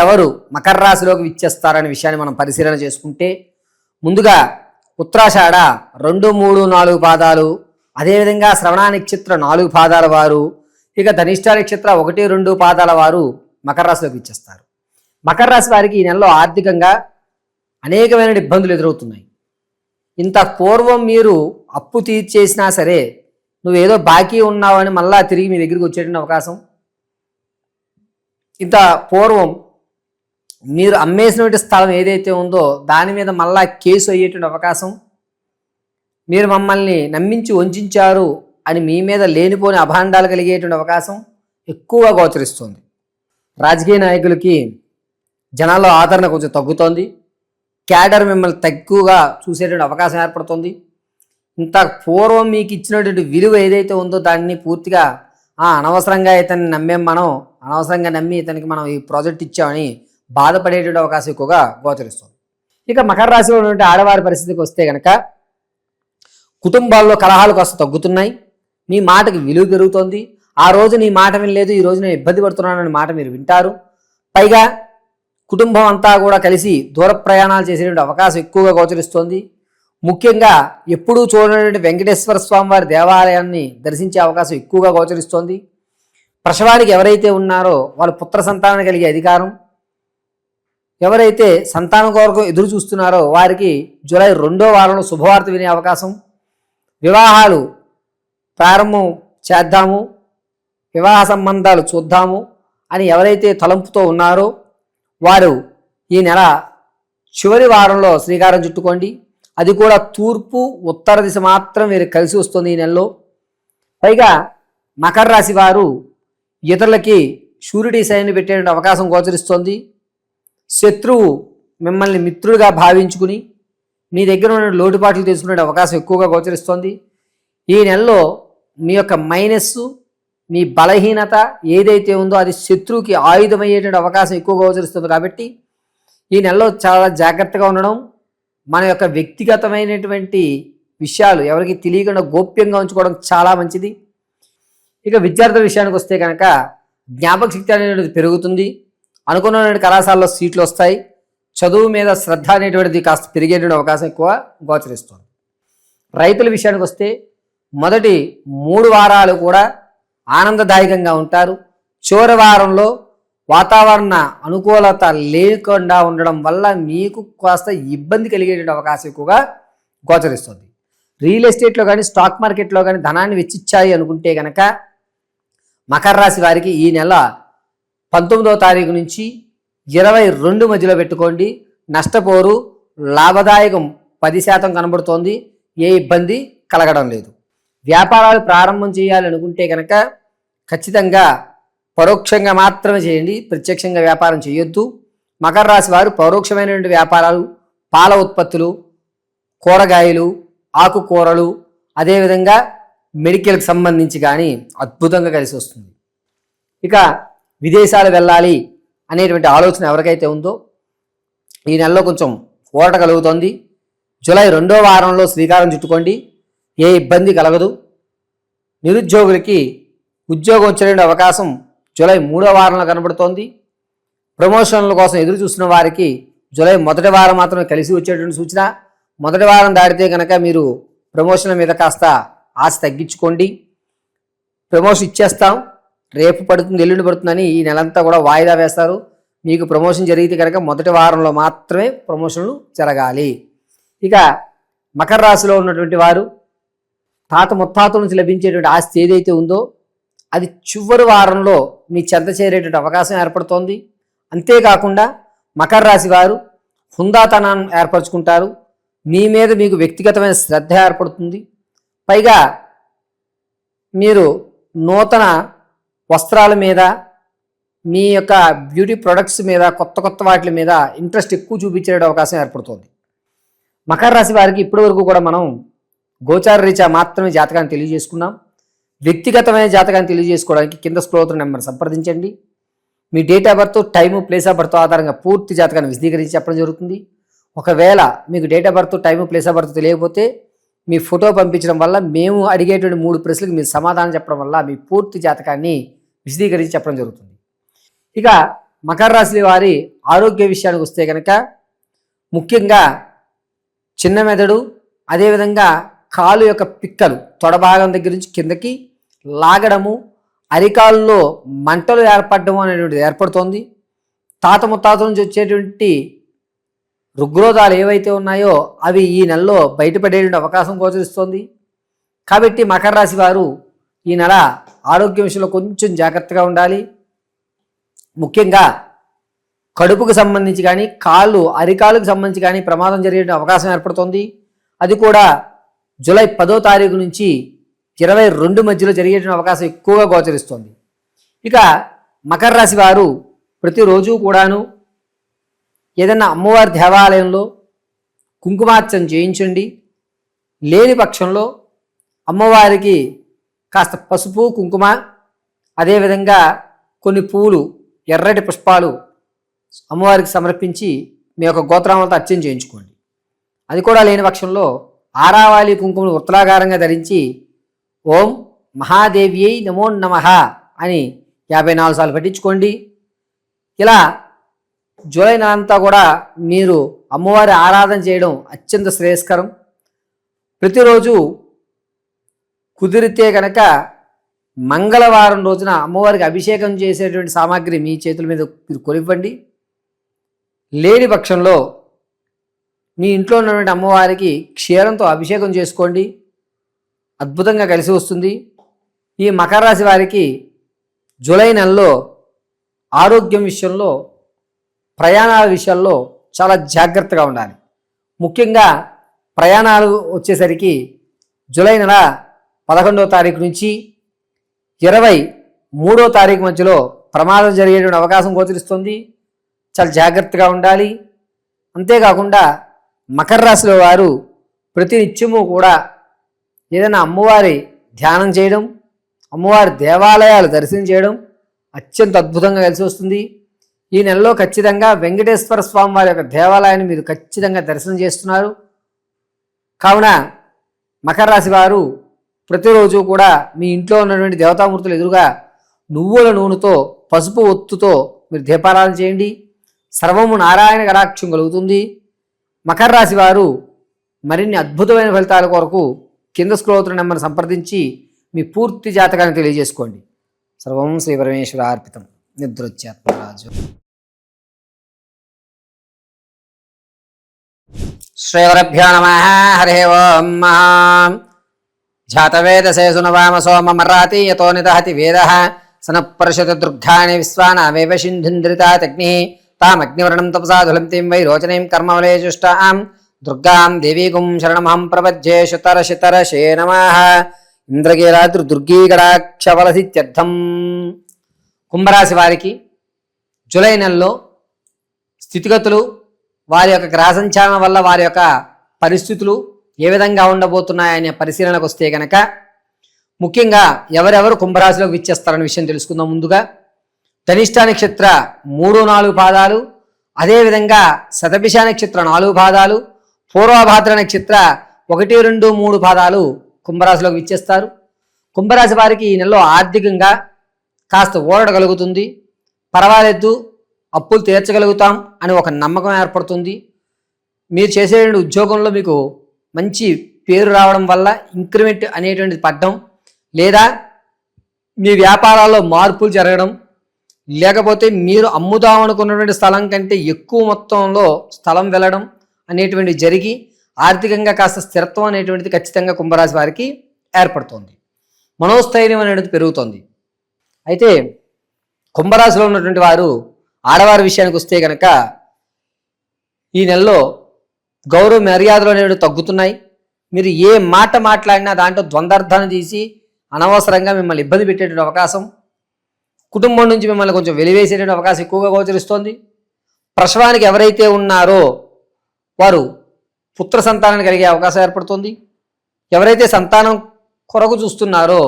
ఎవరు మకర రాశిలోకి విచ్చేస్తారనే విషయాన్ని మనం పరిశీలన చేసుకుంటే, ముందుగా ఉత్తరాషాఢ 2, 3, 4 పాదాలు, అదేవిధంగా శ్రవణ నక్షత్ర 4 పాదాల వారు, ఇక ధనిష్ట నక్షత్ర 1, 2 పాదాల వారు మకర రాశిలోకి ఇచ్చేస్తారు. మకర రాశి వారికి ఈ నెలలో ఆర్థికంగా అనేకమైన ఇబ్బందులు ఎదురవుతున్నాయి. ఇంత పూర్వం మీరు అప్పు తీర్చేసినా సరే నువ్వేదో బాకీ ఉన్నావని మళ్ళా తిరిగి మీ దగ్గరికి వచ్చేటువంటి అవకాశం, ఇంత పూర్వం మీరు అమ్మేసినటువంటి స్థలం ఏదైతే ఉందో దాని మీద మళ్ళా కేసు అయ్యేటువంటి అవకాశం, మీరు మమ్మల్ని నమ్మించి వంచారు అని మీ మీద లేనిపోని అభాండాలు కలిగేటువంటి అవకాశం ఎక్కువగా గోచరిస్తుంది. రాజకీయ నాయకులకి జనాల్లో ఆదరణ కొంచెం తగ్గుతోంది. క్యాడర్ మిమ్మల్ని తక్కువగా చూసేటువంటి అవకాశం ఏర్పడుతుంది. ఇంత పూర్వం మీకు ఇచ్చినటువంటి విలువ ఏదైతే ఉందో దాన్ని పూర్తిగా అనవసరంగా ఇతన్ని అనవసరంగా నమ్మి ఇతనికి మనం ఈ ప్రాజెక్ట్ ఇచ్చామని బాధపడేటువంటి అవకాశం ఎక్కువగా గోచరిస్తుంది. ఇక మకర రాశిలో ఉన్నటువంటి ఆడవారి పరిస్థితికి వస్తే కనుక కుటుంబాల్లో కలహాలు కాస్త తగ్గుతున్నాయి. మీ మాటకి విలువ పెరుగుతోంది. ఆ రోజు నీ మాట వినలేదు, ఈ రోజు నేను ఇబ్బంది పడుతున్నానని మాట మీరు వింటారు. పైగా కుటుంబం అంతా కూడా కలిసి దూర ప్రయాణాలు చేసేటువంటి అవకాశం ఎక్కువగా గోచరిస్తోంది. ముఖ్యంగా ఎప్పుడూ చూడనటువంటి వెంకటేశ్వర స్వామి వారి దేవాలయాన్ని దర్శించే అవకాశం ఎక్కువగా గోచరిస్తోంది. ప్రసవానికి ఎవరైతే ఉన్నారో వాళ్ళు పుత్ర సంతానం కలిగే అధికారం, ఎవరైతే సంతానం కొరకు ఎదురు చూస్తున్నారో వారికి జూలై 2వ వారంలో శుభవార్త వినే అవకాశం, వివాహాలు ప్రారంభం చేద్దాము, వివాహ సంబంధాలు చూద్దాము అని ఎవరైతే తలంపుతో ఉన్నారో వారు ఈ నెల చివరి వారంలో శ్రీకారం చుట్టుకోండి. అది కూడా తూర్పు ఉత్తర దిశ మాత్రం వీరికి కలిసి వస్తుంది ఈ నెలలో. పైగా మకర రాశి వారు ఇతరులకి షూరిటీ సైన్ పెట్టే అవకాశం గోచరిస్తోంది. శత్రువు మిమ్మల్ని మిత్రుడిగా భావించుకుని మీ దగ్గర ఉన్న లోటుపాట్లు తెలుసుకునే అవకాశం ఎక్కువగా గోచరిస్తోంది. ఈ నెలలో మీ యొక్క మైనస్సు, మీ బలహీనత ఏదైతే ఉందో అది శత్రువుకి ఆయుధమయ్యేటువంటి అవకాశం ఎక్కువగా గోచరిస్తుంది. కాబట్టి ఈ నెలలో చాలా జాగ్రత్తగా ఉండడం, మన యొక్క వ్యక్తిగతమైనటువంటి విషయాలు ఎవరికి తెలియకుండా గోప్యంగా ఉంచుకోవడం చాలా మంచిది. ఇక విద్యార్థుల విషయానికి వస్తే కనుక జ్ఞాపక శక్తి అనేటువంటిది పెరుగుతుంది. అనుకున్న కళాశాలలో సీట్లు వస్తాయి. చదువు మీద శ్రద్ధ అనేటువంటిది కాస్త పెరిగేటువంటి అవకాశం ఎక్కువ గోచరిస్తుంది. రైతుల విషయానికి వస్తే మొదటి 3 వారాలు కూడా ఆనందదాయకంగా ఉంటారు. చివరి వారంలో వాతావరణ అనుకూలత లేకుండా ఉండడం వల్ల మీకు కాస్త ఇబ్బంది కలిగేటువంటి అవకాశం ఎక్కువగా గోచరిస్తుంది. రియల్ ఎస్టేట్లో కానీ స్టాక్ మార్కెట్లో కానీ ధనాన్ని వెచ్చిచ్చాయి అనుకుంటే కనుక మకర రాశి వారికి ఈ నెల 19వ తారీఖు నుంచి 22 మధ్యలో పెట్టుకోండి. నష్టపోరు, లాభదాయకం 10% కనబడుతోంది. ఏ ఇబ్బంది కలగడం లేదు. వ్యాపారాలు ప్రారంభం చేయాలనుకుంటే కనుక ఖచ్చితంగా పరోక్షంగా మాత్రమే చేయండి, ప్రత్యక్షంగా వ్యాపారం చేయొద్దు. మకర రాశి వారు పరోక్షమైనటువంటి వ్యాపారాలు, పాల ఉత్పత్తులు, కూరగాయలు, ఆకుకూరలు, అదేవిధంగా మెడికల్కి సంబంధించి కానీ అద్భుతంగా కలిసి వస్తుంది. ఇక విదేశాలు వెళ్ళాలి అనేటువంటి ఆలోచన ఎవరికైతే ఉందో ఈ నెలలో కొంచెం ఊరట కలుగుతుంది. జూలై 2వ వారంలో శ్రీకారం చుట్టుకోండి, ఏ ఇబ్బంది కలగదు. నిరుద్యోగులకి ఉద్యోగం వచ్చే అవకాశం జూలై 3వ వారంలో కనబడుతోంది. ప్రమోషన్ల కోసం ఎదురు చూస్తున్న వారికి జూలై 1వ వారం మాత్రమే కలిసి వచ్చేటువంటి సూచన. 1వ వారం దాటితే కనుక మీరు ప్రమోషన్ల మీద కాస్త ఆశ తగ్గించుకోండి. ప్రమోషన్ ఇచ్చేస్తాం, రేపు పడుతుంది, ఎల్లుండి పడుతుందని ఈ నెలంతా కూడా వాయిదా వేస్తారు. మీకు ప్రమోషన్ జరిగితే కనుక 1వ వారంలో మాత్రమే ప్రమోషన్లు జరగాలి. ఇక మకర రాశిలో ఉన్నటువంటి వారు తాత ముత్తాతల నుంచి లభించేటువంటి ఆస్తి ఏదైతే ఉందో అది చివరి వారంలో మీ చెంత చేరేటువంటి అవకాశం ఏర్పడుతోంది. అంతేకాకుండా మకర రాశి వారు హుందాతనాన్ని ఏర్పరచుకుంటారు. మీ మీద మీకు వ్యక్తిగతమైన శ్రద్ధ ఏర్పడుతుంది. పైగా మీరు నూతన వస్త్రాల మీద, మీ యొక్క బ్యూటీ ప్రొడక్ట్స్ మీద, కొత్త కొత్త వాటి మీద ఇంట్రెస్ట్ ఎక్కువ చూపించే అవకాశం ఏర్పడుతుంది. మకర రాశి వారికి ఇప్పటివరకు కూడా మనం గోచార రీత్యా మాత్రమే జాతకాన్ని తెలియజేసుకున్నాం. వ్యక్తిగతమైన జాతకాన్ని తెలియజేసుకోవడానికి కింద స్క్రోల్ అవుతున్న నెంబర్ సంప్రదించండి. మీ date of birth, time, place of birth ఆధారంగా పూర్తి జాతకాన్ని విశదీకరించి చెప్పడం జరుగుతుంది. ఒకవేళ మీకు date of birth, time, place of birth తెలియకపోతే మీ ఫోటో పంపించడం వల్ల, మేము అడిగేటువంటి 3 ప్రశ్నలకు మీరు సమాధానం చెప్పడం వల్ల మీ పూర్తి జాతకాన్ని విశదీకరించి చెప్పడం జరుగుతుంది. ఇక మకర రాశి వారి ఆరోగ్య విషయానికి వస్తే కనుక ముఖ్యంగా చిన్న మెదడు, అదేవిధంగా కాలు యొక్క పిక్కలు తొడభాగం దగ్గర నుంచి కిందకి లాగడము, అరికాల్లో మంటలు ఏర్పడము అనేటువంటిది ఏర్పడుతోంది. తాత ముత్తాతల నుంచి వచ్చేటువంటి రుగ్రోధాలు ఏవైతే ఉన్నాయో అవి ఈ నెలలో బయటపడేటువంటి అవకాశం గోచరిస్తోంది. కాబట్టి మకర రాశి వారు ఈ నెల ఆరోగ్య విషయంలో కొంచెం జాగ్రత్తగా ఉండాలి. ముఖ్యంగా కడుపుకు సంబంధించి కానీ, అరికాలుకు సంబంధించి కానీ ప్రమాదం జరిగే అవకాశం ఏర్పడుతోంది. అది కూడా జూలై 10వ తారీఖు నుంచి 22 మధ్యలో జరిగేటువంటి అవకాశం ఎక్కువగా గోచరిస్తోంది. ఇక మకర రాశి వారు ప్రతిరోజు కూడాను ఏదైనా అమ్మవారి దేవాలయంలో కుంకుమార్చన చేయించండి. లేని పక్షంలో అమ్మవారికి కాస్త పసుపు, కుంకుమ, అదేవిధంగా కొన్ని పూలు, ఎర్రటి పుష్పాలు అమ్మవారికి సమర్పించి మీ యొక్క గోత్రాలతో అర్చన చేయించుకోండి. అది కూడా లేని పక్షంలో ఆరావాలి కుంకుమను వృత్తలాకారంగా ధరించి ఓం మహాదేవ్యై నమో నమః అని 54 సార్లు పఠించుకోండి. ఇలా జూలై నెలంతా కూడా మీరు అమ్మవారి ఆరాధన చేయడం అత్యంత శ్రేయస్కరం. ప్రతిరోజు కుదిరితే కనుక మంగళవారం రోజున అమ్మవారికి అభిషేకం చేసేటువంటి సామాగ్రి మీ చేతుల మీద మీరు కొనివ్వండి. లేని పక్షంలో మీ ఇంట్లో ఉన్నటువంటి అమ్మవారికి క్షీరంతో అభిషేకం చేసుకోండి, అద్భుతంగా కలిసి వస్తుంది. ఈ మకర రాశి వారికి జూలై నెలలో ఆరోగ్యం విషయంలో, ప్రయాణాల విషయాల్లో చాలా జాగ్రత్తగా ఉండాలి. ముఖ్యంగా ప్రయాణాలు వచ్చేసరికి జూలై నెల 11వ తారీఖు నుంచి 23వ తారీఖు మధ్యలో ప్రమాదం జరిగేటువంటి అవకాశం గోచరిస్తుంది. చాలా జాగ్రత్తగా ఉండాలి. అంతేకాకుండా మకర రాశిలో వారు ప్రతి నిత్యము కూడా ఏదైనా అమ్మవారి ధ్యానం చేయడం, అమ్మవారి దేవాలయాలు దర్శనం చేయడం అత్యంత అద్భుతంగా కలిసి వస్తుంది. ఈ నెలలో ఖచ్చితంగా వెంకటేశ్వర స్వామి వారి యొక్క దేవాలయాన్ని మీరు ఖచ్చితంగా దర్శనం చేస్తున్నారు. కావున మకర రాశి వారు ప్రతిరోజు కూడా మీ ఇంట్లో ఉన్నటువంటి దేవతామూర్తులు ఎదురుగా నువ్వుల నూనెతో, పసుపు ఒత్తుతో మీరు దీపారాధన చేయండి. సర్వము నారాయణ కటాక్షం కలుగుతుంది. మకర రాశి వారు మరిన్ని అద్భుతమైన ఫలితాల కొరకు కింద స్క్రోల్ అవుతున్న నెంబర్ని సంప్రదించి మీ పూర్తి జాతకాన్ని తెలియజేసుకోండి. సర్వం శ్రీ పరమేశ్వరార్పితం. నిద్రోచ్యాత్మరాజు. శ్రీగురుభ్యో నమః. హరి ఓం. జాతవేదసే సునవామ సోమమరాతి యతో నిదహతి వేదః సనఃపర్షతి దుర్గాని విశ్వానామేవ సింధుంద్రితాగ్నిః తామగ్నివర్ణం తపసాధులంతిం వైరోచనీం కర్మవలేజుష్టాం దుర్గాం దేవీగుం శరణమహం ప్రపద్యే. శుతరశితరశే నమః. ఇంద్రకీలాద్రి దుర్గీగడాక్షవలసిత్యర్థం. కుంభరాశి వారికి జూలై నెలలో స్థితిగతులు, వారి యొక్క గ్రహ సంచాలనం వల్ల వారి యొక్క పరిస్థితులు ఏ విధంగా ఉండబోతున్నాయనే పరిశీలనకు వస్తే కనుక ముఖ్యంగా ఎవరెవరు కుంభరాశిలోకి విచ్చేస్తారనే విషయం తెలుసుకుందాం. ముందుగా ధనిష్ట నక్షత్ర 3-4 పాదాలు, అదేవిధంగా శతభిష నక్షత్ర 4 పాదాలు, పూర్వభాద్ర నక్షత్ర 1, 2, 3 పాదాలు కుంభరాశిలోకి విచ్చేస్తారు. కుంభరాశి వారికి ఈ నెలలో ఆర్థికంగా కాస్త ఊరట కలుగుతుంది. పర్వాలేదు, అప్పులు తీర్చగలుగుతాం అని ఒక నమ్మకం ఏర్పడుతుంది. మీరు చేసే ఉద్యోగంలో మీకు మంచి పేరు రావడం వల్ల ఇంక్రిమెంట్ అనేటువంటిది పడడం, లేదా మీ వ్యాపారాల్లో మార్పులు జరగడం, లేకపోతే మీరు అమ్ముదామనుకున్నటువంటి స్థలం కంటే ఎక్కువ మొత్తంలో స్థలం వెళ్ళడం అనేటువంటిది జరిగి ఆర్థికంగా కాస్త స్థిరత్వం అనేటువంటిది ఖచ్చితంగా కుంభరాశి వారికి ఏర్పడుతుంది. మనోస్థైర్యం అనేది పెరుగుతుంది. అయితే కుంభరాశిలో ఉన్నటువంటి వారు ఆడవారి విషయానికి వస్తే కనుక ఈ నెలలో గౌరవ మర్యాదలు అనేవి తగ్గుతున్నాయి. మీరు ఏ మాట మాట్లాడినా దాంట్లో ద్వంద్వార్థాన్ని తీసి అనవసరంగా మిమ్మల్ని ఇబ్బంది పెట్టేటువంటి అవకాశం, కుటుంబం నుంచి మిమ్మల్ని కొంచెం వెలివేసేటువంటి అవకాశం ఎక్కువగా గోచరిస్తోంది. ప్రసవానికి ఎవరైతే ఉన్నారో వారు పుత్ర సంతానాన్ని కలిగే అవకాశం ఏర్పడుతుంది. ఎవరైతే సంతానం కొరకు చూస్తున్నారో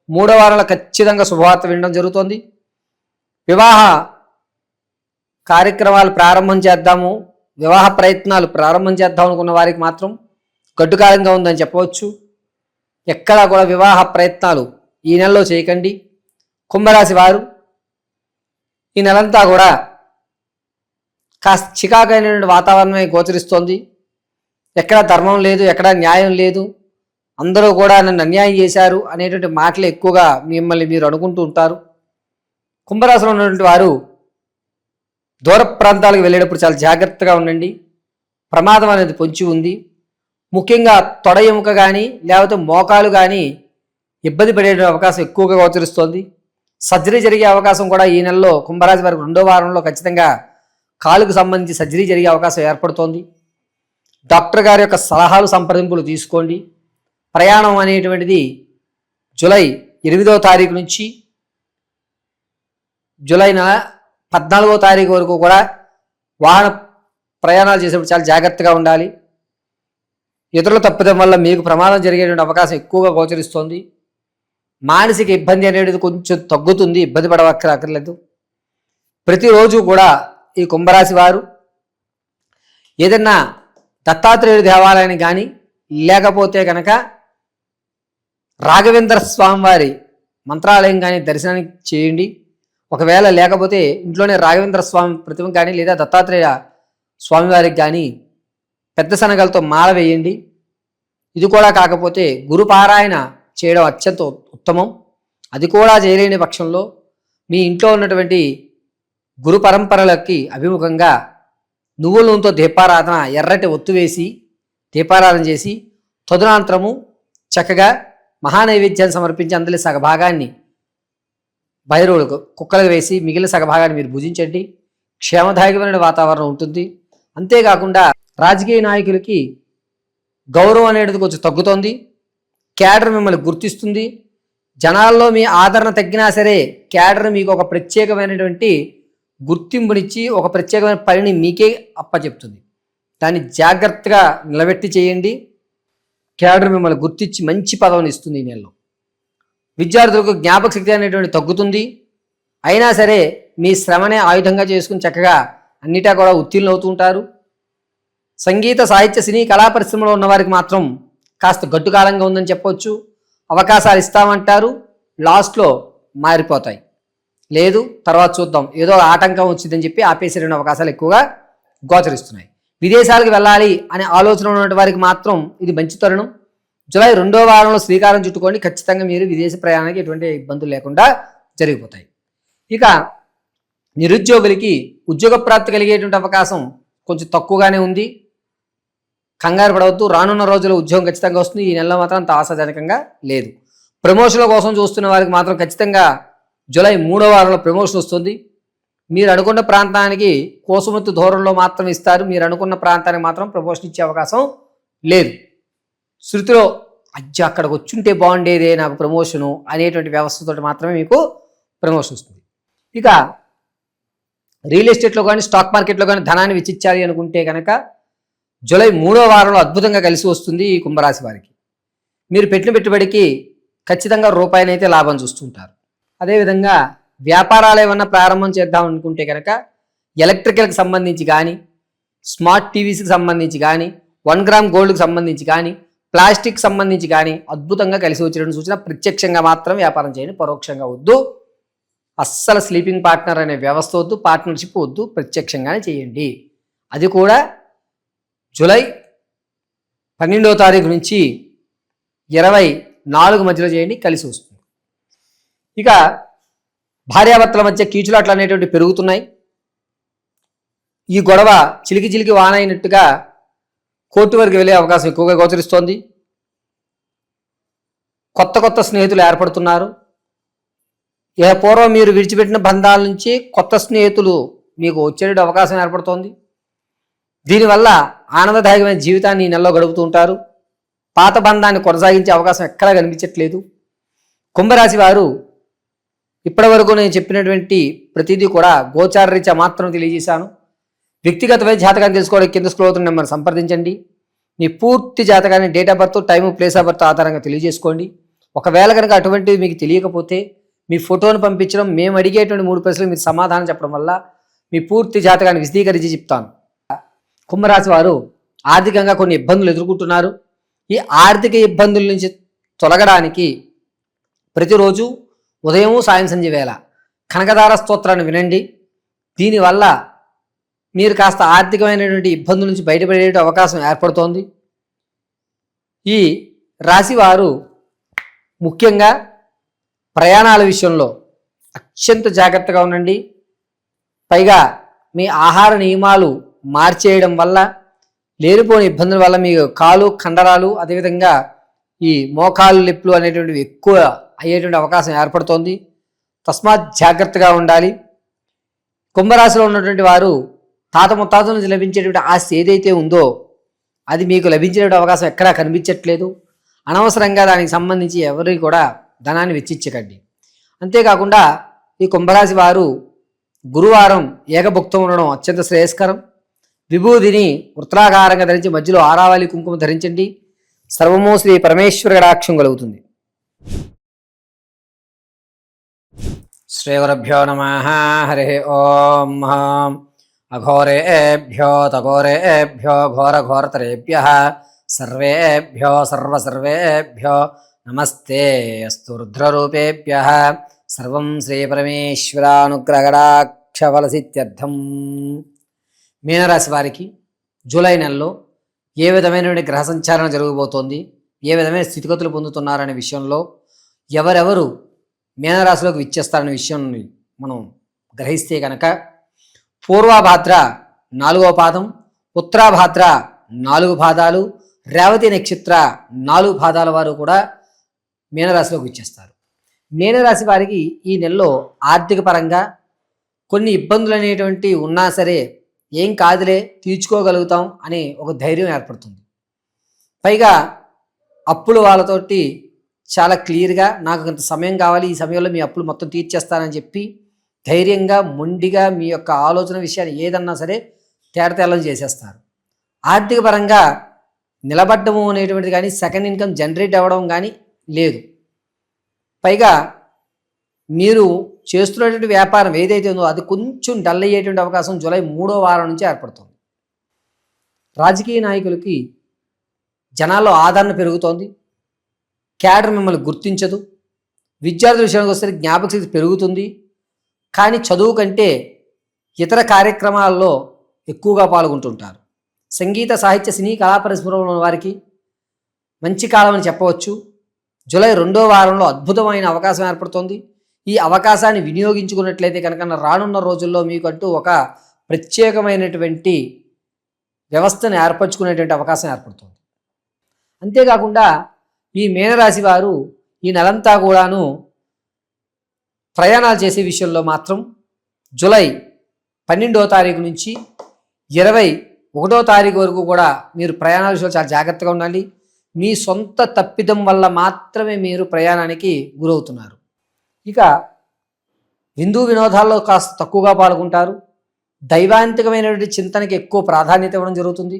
3వ వారంలో ఖచ్చితంగా శుభవార్త వినడం జరుగుతుంది. వివాహ కార్యక్రమాలు ప్రారంభం చేద్దాము, వివాహ ప్రయత్నాలు ప్రారంభం చేద్దాం అనుకున్న వారికి మాత్రం గడ్డుకాలంగా ఉందని చెప్పవచ్చు. ఎక్కడా కూడా వివాహ ప్రయత్నాలు ఈ నెలలో చేయకండి. కుంభరాశి వారు ఈ నెలంతా కూడా కాస్త చికాకైనటువంటి వాతావరణమే గోచరిస్తోంది. ఎక్కడ ధర్మం లేదు, ఎక్కడ న్యాయం లేదు, అందరూ కూడా నన్ను అన్యాయం చేశారు అనేటువంటి మాటలు ఎక్కువగా మిమ్మల్ని మీరు అనుకుంటూ ఉంటారు. కుంభరాశిలో ఉన్నటువంటి వారు దూర ప్రాంతాలకు వెళ్ళేటప్పుడు చాలా జాగ్రత్తగా ఉండండి. ప్రమాదం అనేది పొంచి ఉంది. ముఖ్యంగా తొడ ఎముక కానీ లేకపోతే మోకాలు కానీ ఇబ్బంది పడే అవకాశం ఎక్కువగా గోచరిస్తోంది. సర్జరీ జరిగే అవకాశం కూడా ఈ నెలలో కుంభరాశి వారికి 2వ వారంలో ఖచ్చితంగా కాలుకు సంబంధించి సర్జరీ జరిగే అవకాశం ఏర్పడుతోంది. డాక్టర్ గారి యొక్క సలహాలు సంప్రదింపులు తీసుకోండి. ప్రయాణం అనేటువంటిది జూలై 8వ తారీఖు నుంచి జూలై 14వ తారీఖు వరకు కూడా వాహన ప్రయాణాలు చేసేప్పుడు చాలా జాగ్రత్తగా ఉండాలి. ఇతరుల తప్పిదం వల్ల మీకు ప్రమాదం జరిగేటువంటి అవకాశం ఎక్కువగా గోచరిస్తోంది. మానసిక ఇబ్బంది అనేది కొంచెం తగ్గుతుంది, ఇబ్బంది పడవక్కర్లేదు. ప్రతిరోజు కూడా ఈ కుంభరాశి వారు ఏదన్నా దత్తాత్రేయుడి దేవాలయాన్ని కానీ లేకపోతే కనుక రాఘవేంద్ర స్వామివారి మంత్రాలయం కానీ దర్శనానికి చేయండి. ఒకవేళ లేకపోతే ఇంట్లోనే రాఘవేంద్ర స్వామి ప్రతిమ కానీ లేదా దత్తాత్రేయ స్వామివారికి కానీ పెద్ద శనగలతో మాల వేయండి. ఇది కూడా కాకపోతే గురుపారాయణ చేయడం అత్యంత ఉత్తమం. అది కూడా చేయలేని పక్షంలో మీ ఇంట్లో ఉన్నటువంటి గురు పరంపరలకి అభిముఖంగా నువ్వుల నూనెతో దీపారాధన, ఎర్రటి ఒత్తు వేసి దీపారాధన చేసి తదునంతరము చక్కగా మహానైవేద్యాన్ని సమర్పించి అందులో సగభాగాన్ని భైరవులకు కుక్కలకు వేసి మిగిలిన సగభాగాన్ని మీరు భుజించండి. క్షేమదాయకమైన వాతావరణం ఉంటుంది. అంతేకాకుండా రాజకీయ నాయకులకి గౌరవం అనేది కొంచెం తగ్గుతోంది. క్యాడర్ మిమ్మల్ని గుర్తిస్తుంది. జనాల్లో మీ ఆదరణ తగ్గినా సరే క్యాడర్ మీకు ఒక ప్రత్యేకమైనటువంటి గుర్తింపునిచ్చి ఒక ప్రత్యేకమైన పనిని మీకే అప్పచెప్తుంది. దాన్ని జాగ్రత్తగా నిలబెట్టి చేయండి. క్యాడర్ మిమ్మల్ని గుర్తించి మంచి పదవిని ఇస్తుంది. ఈ నెలలో విద్యార్థులకు జ్ఞాపక శక్తి అనేటువంటి తగ్గుతుంది. అయినా సరే మీ శ్రమనే ఆయుధంగా చేసుకుని చక్కగా అన్నిటా కూడా ఉత్తీర్ణులు అవుతూ ఉంటారు. సంగీత, సాహిత్య, సినీ, కళా పరిశ్రమలో ఉన్నవారికి మాత్రం కాస్త గట్టుకాలంగా ఉందని చెప్పవచ్చు. అవకాశాలు ఇస్తామంటారు, లాస్ట్లో మారిపోతాయి. లేదు తర్వాత చూద్దాం, ఏదో ఆటంకం వచ్చిందని చెప్పి ఆపేసేటువంటి అవకాశాలు ఎక్కువగా గోచరిస్తున్నాయి. విదేశాలకు వెళ్ళాలి అనే ఆలోచన ఉన్నటువంటి వారికి మాత్రం ఇది మంచి తరుణం. జూలై 2వ వారంలో శ్రీకారం చుట్టుకొని ఖచ్చితంగా మీరు విదేశీ ప్రయాణానికి ఎటువంటి ఇబ్బందులు లేకుండా జరిగిపోతాయి. ఇక నిరుద్యోగులకి ఉద్యోగ ప్రాప్తి కలిగేటువంటి అవకాశం కొంచెం తక్కువగానే ఉంది. కంగారు పడవద్దు, రానున్న రోజుల్లో ఉద్యోగం ఖచ్చితంగా వస్తుంది. ఈ నెలలో మాత్రం అంత ఆశాజనకంగా లేదు. ప్రమోషన్ల కోసం చూస్తున్న వారికి మాత్రం ఖచ్చితంగా జూలై 3వ వారంలో ప్రమోషన్ వస్తుంది. మీరు అనుకున్న ప్రాంతానికి కోసమత్తు దూరంలో మాత్రం ఇస్తారు. మీరు అనుకున్న ప్రాంతానికి మాత్రం ప్రమోషన్ ఇచ్చే అవకాశం లేదు. శృతిలో అజ్జా అక్కడికి వచ్చుంటే బాగుండేదే నాకు ప్రమోషను అనేటువంటి వ్యవస్థతో మాత్రమే మీకు ప్రమోషన్ వస్తుంది. ఇక రియల్ ఎస్టేట్లో కానీ స్టాక్ మార్కెట్లో కానీ ధనాన్ని వెచ్చించాలి అనుకుంటే కనుక జూలై 3వ వారంలో అద్భుతంగా కలిసి వస్తుంది ఈ కుంభరాశి వారికి. మీరు పెట్టిన పెట్టుబడికి ఖచ్చితంగా రూపాయినైతే లాభం చూస్తుంటారు. అదేవిధంగా వ్యాపారాలు ఏమన్నా ప్రారంభం చేద్దాం అనుకుంటే కనుక ఎలక్ట్రికల్కి సంబంధించి కానీ, స్మార్ట్ టీవీస్కి సంబంధించి కానీ, 1 గ్రామ్ గోల్డ్కి సంబంధించి కానీ, ప్లాస్టిక్ సంబంధించి కానీ అద్భుతంగా కలిసి వచ్చిన సూచన. ప్రత్యక్షంగా మాత్రం వ్యాపారం చేయండి, పరోక్షంగా వద్దు. అస్సలు స్లీపింగ్ పార్ట్నర్ అనే వ్యవస్థ వద్దు, పార్ట్నర్షిప్ వద్దు, ప్రత్యక్షంగానే చేయండి. అది కూడా జూలై 12వ తారీఖు నుంచి 24 మధ్యలో చేయండి, కలిసి వస్తుంది. ఇక భార్యాభర్తల మధ్య కీచులాట్లు అనేటువంటి పెరుగుతున్నాయి. ఈ గొడవ చిలికి చిలికి వాన అయినట్టుగా కోర్టు వరకు వెళ్ళే అవకాశం ఎక్కువగా గోచరిస్తోంది. కొత్త కొత్త స్నేహితులు ఏర్పడుతున్నారు. పూర్వం మీరు విడిచిపెట్టిన బంధాల నుంచి కొత్త స్నేహితులు మీకు వచ్చే అవకాశం ఏర్పడుతోంది. దీనివల్ల ఆనందదాయకమైన జీవితాన్ని ఈ నెలలో గడుపుతూ ఉంటారు. పాత బంధాన్ని కొనసాగించే అవకాశం ఎక్కడా కనిపించట్లేదు. కుంభరాశి వారు ఇప్పటి వరకు నేను చెప్పినటువంటి ప్రతిదీ కూడా గోచారరీత్యా మాత్రం తెలియజేశాను. వ్యక్తిగతమైన జాతకాన్ని తెలుసుకోవడానికి కింద స్క్రోల్ అవుతున్న నెంబర్ని సంప్రదించండి. మీ పూర్తి జాతకాన్ని date of birth, time, place of birth ఆధారంగా తెలియజేసుకోండి. ఒకవేళ కనుక అటువంటివి మీకు తెలియకపోతే మీ ఫోటోను పంపించడం, మేము అడిగేటువంటి 3 ప్రశ్నలు మీరు సమాధానం చెప్పడం వల్ల మీ పూర్తి జాతకాన్ని విశదీకరించి చెప్తాను. కుంభరాశి వారు ఆర్థికంగా కొన్ని ఇబ్బందులు ఎదుర్కొంటున్నారు. ఈ ఆర్థిక ఇబ్బందుల నుంచి తొలగడానికి ప్రతిరోజు ఉదయం, సాయం సంధ్య వేళ కనకదార స్తోత్రాన్ని వినండి. దీనివల్ల మీరు కాస్త ఆర్థికమైనటువంటి ఇబ్బందుల నుంచి బయటపడే అవకాశం ఏర్పడుతోంది. ఈ రాశివారు ముఖ్యంగా ప్రయాణాల విషయంలో అత్యంత జాగ్రత్తగా ఉండండి. పైగా మీ ఆహార నియమాలు మార్చేయడం వల్ల, లేనిపోని ఇబ్బందుల వల్ల మీ కాలు, కండరాలు, అదేవిధంగా ఈ మోకాలు నొప్పులు అనేటువంటివి ఎక్కువ అయ్యేటువంటి అవకాశం ఏర్పడుతోంది. తస్మాత్ జాగ్రత్తగా ఉండాలి. కుంభరాశిలో ఉన్నటువంటి వారు తాత ముత్తాతల నుంచి లభించేటువంటి ఆస్తి ఏదైతే ఉందో అది మీకు లభించేటువంటి అవకాశం ఎక్కడా కనిపించట్లేదు. అనవసరంగా దానికి సంబంధించి ఎవరికి కూడా ధనాన్ని వెచ్చించకండి. అంతేకాకుండా ఈ కుంభరాశి వారు గురువారం ఏకభుక్తం ఉండడం అత్యంత శ్రేయస్కరం. విభూదిని వృత్తాకారంగా ధరించి మధ్యలో ఆరావళి కుంకుమ ధరించండి. సర్వమో శ్రీ పరమేశ్వర కటాక్షం కలుగుతుంది. శ్రీగురుభ్యో నమః. హరి ఓం. అఘోరేభ్యో తఘోరేభ్యో ఘోరఘోరతరేభ్యః సర్వేభ్యో సర్వసర్వేభ్యో నమస్తే అస్తు. రుద్రరూపేభ్యః సర్వం శ్రీ పరమేశ్వరానుగ్రహకటాక్షఫలసిత్యర్థం. మీనరాశి వారికి జూలై నెలలో ఏ విధమైనటువంటి గ్రహ సంచారణ జరగబోతోంది, ఏ విధమైన స్థితిగతులు పొందుతున్నారనే విషయంలో, ఎవరెవరు మీనరాశిలోకి విచ్చేస్తారనే విషయాన్ని మనం గ్రహిస్తే కనుక పూర్వభాద్ర 4వ పాదం, ఉత్తరాభాద్ర 4 పాదాలు, రేవతి నక్షత్ర 4 పాదాల వారు కూడా మీనరాశిలోకి విచ్చేస్తారు. మీనరాశి వారికి ఈ నెలలో ఆర్థిక పరంగా కొన్ని ఇబ్బందులు అనేటువంటివి ఉన్నా సరే ఏం కాదులే తీర్చుకోగలుగుతాం అనే ఒక ధైర్యం ఏర్పడుతుంది. పైగా అప్పులు వాళ్ళతోటి చాలా క్లియర్గా నాకు కొంత సమయం కావాలి, ఈ సమయంలో మీ అప్పులు మొత్తం తీర్చేస్తానని చెప్పి ధైర్యంగా, మొండిగా మీ యొక్క ఆలోచన విషయాన్ని ఏదన్నా సరే తేటతెల్లం చేసేస్తారు. ఆర్థిక పరంగా నిలబడ్డము అనేటువంటిది కానీ, సెకండ్ ఇన్కమ్ జనరేట్ అవ్వడం కానీ లేదు. పైగా మీరు చేస్తున్నటువంటి వ్యాపారం ఏదైతే ఉందో అది కొంచెం డల్ అయ్యేటువంటి అవకాశం జూలై 3వ వారం నుంచి ఏర్పడుతుంది. రాజకీయ నాయకులకి జనాల్లో ఆదరణ పెరుగుతోంది. క్యాడర్ మిమ్మల్ని గుర్తించదు. విద్యార్థుల విషయానికి వస్తే జ్ఞాపక శక్తి పెరుగుతుంది. కానీ చదువు కంటే ఇతర కార్యక్రమాల్లో ఎక్కువగా పాల్గొంటుంటారు. సంగీత, సాహిత్య, సినీ, కళా పరిశ్రమలో ఉన్న వారికి మంచి కాలం అని చెప్పవచ్చు. జూలై 2వ వారంలో అద్భుతమైన అవకాశం ఏర్పడుతోంది. ఈ అవకాశాన్ని వినియోగించుకున్నట్లయితే కనుక రానున్న రోజుల్లో మీకంటూ ఒక ప్రత్యేకమైనటువంటి వ్యవస్థను ఏర్పరచుకునేటువంటి అవకాశం ఏర్పడుతుంది. అంతేకాకుండా ఈ మీనరాశి వారు ఈ నెలంతా కూడాను ప్రయాణాలు చేసే విషయంలో మాత్రం జూలై 12వ తారీఖు నుంచి 21వ తారీఖు వరకు కూడా మీరు ప్రయాణాల విషయంలో చాలా జాగ్రత్తగా ఉండాలి. మీ సొంత తప్పిదం వల్ల మాత్రమే మీరు ప్రయాణానికి గురవుతున్నారు. ఇక విందు వినోదాల్లో కాస్త తక్కువగా పాల్గొంటారు. దైవాంతికమైనటువంటి చింతనకి ఎక్కువ ప్రాధాన్యత ఇవ్వడం జరుగుతుంది.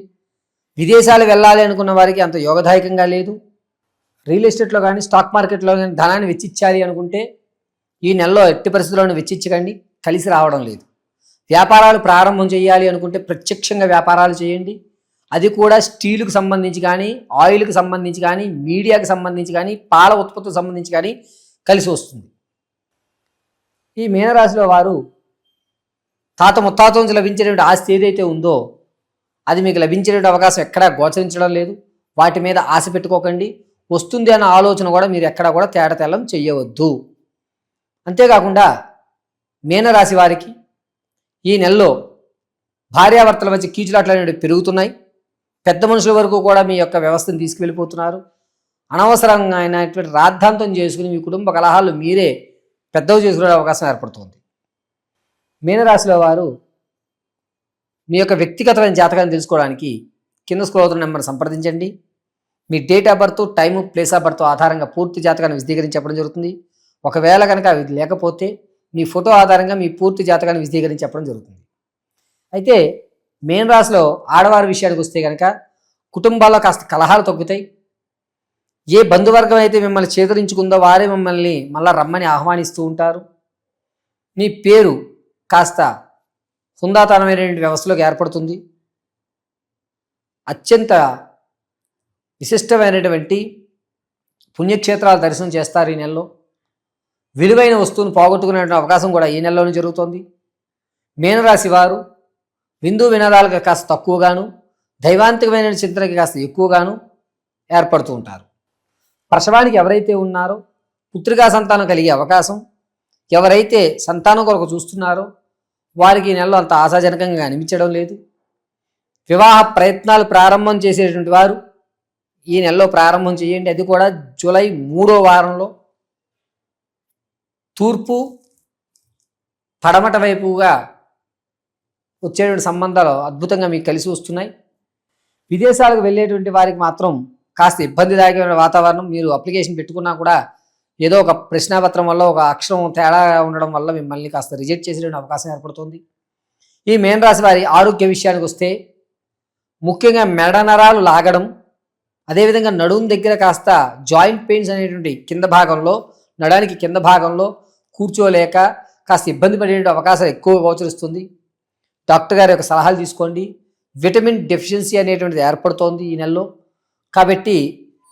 విదేశాలు వెళ్ళాలి అనుకున్న వారికి అంత యోగదాయకంగా లేదు. రియల్ ఎస్టేట్లో కానీ స్టాక్ మార్కెట్లో కానీ ధనాన్ని వెచ్చించాలి అనుకుంటే ఈ నెలలో ఎట్టి పరిస్థితుల్లోనూ వెచ్చించకండి, కలిసి రావడం లేదు. వ్యాపారాలు ప్రారంభం చేయాలి అనుకుంటే ప్రత్యక్షంగా వ్యాపారాలు చేయండి. అది కూడా స్టీలుకు సంబంధించి కానీ, ఆయిల్కి సంబంధించి కానీ, మీడియాకి సంబంధించి కానీ, పాల ఉత్పత్తులకు సంబంధించి కానీ కలిసి వస్తుంది. ఈ మీనరాశిలో వారు తాత ముత్తాత నుంచి లభించేటువంటి ఆస్తి ఏదైతే ఉందో అది మీకు లభించేటువంటి అవకాశం ఎక్కడా గోచరించడం లేదు. వాటి మీద ఆశ పెట్టుకోకండి. వస్తుంది అన్న ఆలోచన కూడా మీరు ఎక్కడా కూడా తేటతెల్లం చెయ్యవద్దు. అంతేకాకుండా మీనరాశి వారికి ఈ నెలలో భార్యాభర్తల మధ్య కీచులాట్లు అనేవి పెరుగుతున్నాయి. పెద్ద మనుషుల వరకు కూడా మీ యొక్క వ్యవస్థను తీసుకువెళ్ళిపోతున్నారు. అనవసరంగా అయినటువంటి రాద్ధాంతం చేసుకుని మీ కుటుంబ కలహాలు మీరే పెద్దవి చేసుకునే అవకాశం ఏర్పడుతుంది. మీనరాశిలో వారు మీ యొక్క వ్యక్తిగతమైన జాతకాన్ని తెలుసుకోవడానికి కింద స్క్రోల్ అవుతున్న నెంబర్ని సంప్రదించండి. మీ date of birth, time, place of birth ఆధారంగా పూర్తి జాతకాన్ని విశదీకరించి చెప్పడం జరుగుతుంది. ఒకవేళ కనుక అవి లేకపోతే మీ ఫోటో ఆధారంగా మీ పూర్తి జాతకాన్ని విశదీకరించి చెప్పడం జరుగుతుంది. అయితే మీనరాశిలో ఆడవారి విషయానికి వస్తే కనుక కుటుంబాల్లో కాస్త కలహాలు తగ్గుతాయి. ఏ బంధువర్గం అయితే మిమ్మల్ని చేదరించుకుందో వారే మిమ్మల్ని మళ్ళా రమ్మని ఆహ్వానిస్తూ ఉంటారు. మీ పేరు కాస్త హుందాతనమైనటువంటి వ్యవస్థలోకి ఏర్పడుతుంది. అత్యంత విశిష్టమైనటువంటి పుణ్యక్షేత్రాల దర్శనం చేస్తారు ఈ నెలలో. విలువైన వస్తువును పోగొట్టుకునే అవకాశం కూడా ఈ నెలలోనే జరుగుతోంది. మీనరాశి వారు విందు వినోదాలకు కాస్త తక్కువగాను, దైవాంతికమైన చింతనకి కాస్త ఎక్కువగాను ఏర్పడుతూ ఉంటారు. ప్రసవానికి ఎవరైతే ఉన్నారో పుత్రికా సంతానం కలిగే అవకాశం, ఎవరైతే సంతానం కొరకు చూస్తున్నారో వారికి ఈ నెలలో అంత ఆశాజనకంగా అనిపించడం లేదు. వివాహ ప్రయత్నాలు ప్రారంభం చేసేటువంటి వారు ఈ నెలలో ప్రారంభం చేయండి. అది కూడా జూలై 3వ వారంలో తూర్పు పడమట వైపుగా వచ్చేటువంటి సంబంధాలు అద్భుతంగా మీకు కలిసి వస్తున్నాయి. విదేశాలకు వెళ్ళేటువంటి వారికి మాత్రం కాస్త ఇబ్బందిదాయకమైన వాతావరణం. మీరు అప్లికేషన్ పెట్టుకున్నా కూడా ఏదో ఒక ప్రశ్నాపత్రం వల్ల ఒక అక్షరం తేడా ఉండడం వల్ల మిమ్మల్ని కాస్త రిజెక్ట్ చేసేటువంటి అవకాశం ఏర్పడుతుంది. ఈ మీనరాశి వారి ఆరోగ్య విషయానికి వస్తే ముఖ్యంగా మెడ నరాలు లాగడం, అదేవిధంగా నడుము దగ్గర కాస్త జాయింట్ పెయిన్స్ అనేటువంటి కింద భాగంలో, నడానికి కింద భాగంలో కూర్చోలేక కాస్త ఇబ్బంది పడేటువంటి అవకాశాలు ఎక్కువ గోచరిస్తుంది. డాక్టర్ గారి యొక్క సలహాలు తీసుకోండి. విటమిన్ డెఫిషియన్సీ అనేటువంటిది ఏర్పడుతోంది ఈ నెలలో. కాబట్టి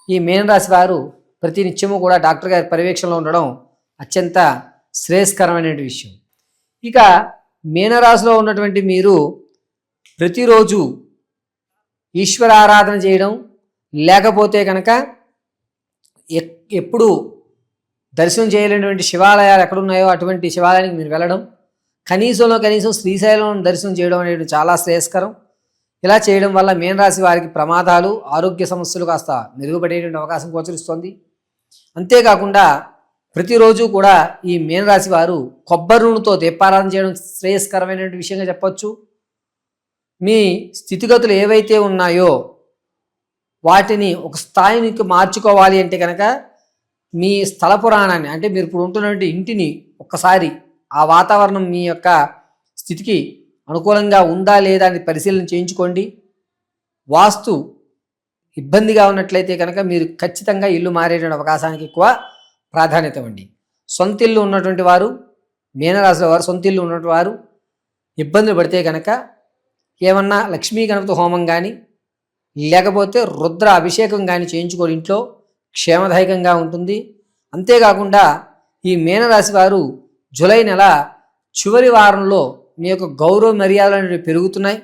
ఈ మీనరాశి వారు ప్రతి నిత్యము కూడా డాక్టర్ గారి పర్యవేక్షణలో ఉండడం అత్యంత శ్రేయస్కరమైన విషయం. ఇక మీనరాశిలో ఉన్నటువంటి మీరు ప్రతిరోజు ఈశ్వర ఆరాధన చేయడం, లేకపోతే కనుక ఎప్పుడు దర్శనం చేయలేనటువంటి శివాలయాలు ఎక్కడున్నాయో అటువంటి శివాలయానికి మీరు వెళ్ళడం, కనీసం శ్రీశైలం దర్శనం చేయడం అనేది చాలా శ్రేయస్కరం. ఇలా చేయడం వల్ల మీనరాశి వారికి ప్రమాదాలు, ఆరోగ్య సమస్యలు కాస్త మెరుగుపడేటువంటి అవకాశం గోచరిస్తోంది. అంతేకాకుండా ప్రతిరోజు కూడా ఈ మీనరాశి వారు కొబ్బరి నూనెతో దీపారాధన చేయడం శ్రేయస్కరమైన విషయంగా చెప్పొచ్చు. మీ స్థితిగతులు ఏవైతే ఉన్నాయో వాటిని ఒక స్థాయికి మార్చుకోవాలి అంటే కనుక మీ స్థల పురాణాన్ని, అంటే మీరు ఇప్పుడు ఉంటున్నటువంటి ఇంటిని ఒక్కసారి ఆ వాతావరణం మీ యొక్క స్థితికి అనుకూలంగా ఉందా లేదా అని పరిశీలన చేయించుకోండి. వాస్తు ఇబ్బందిగా ఉన్నట్లయితే కనుక మీరు ఖచ్చితంగా ఇల్లు మారేటువంటి అవకాశానికి ఎక్కువ ప్రాధాన్యత ఇవ్వండి. సొంత ఇల్లు ఉన్నటువంటి వారు, మీనరాశిలో వారు సొంత ఇల్లు ఉన్నటువంటి వారు ఇబ్బందులు పడితే కనుక ఏమన్నా లక్ష్మీ గణపతి హోమం కానీ లేకపోతే రుద్ర అభిషేకం కానీ చేయించుకోవడం ఇంట్లో క్షేమదాయకంగా ఉంటుంది. అంతేకాకుండా ఈ మీనరాశి వారు జూలై నెల చివరి వారంలో మీ యొక్క గౌరవ మర్యాదలు అనేవి పెరుగుతున్నాయి.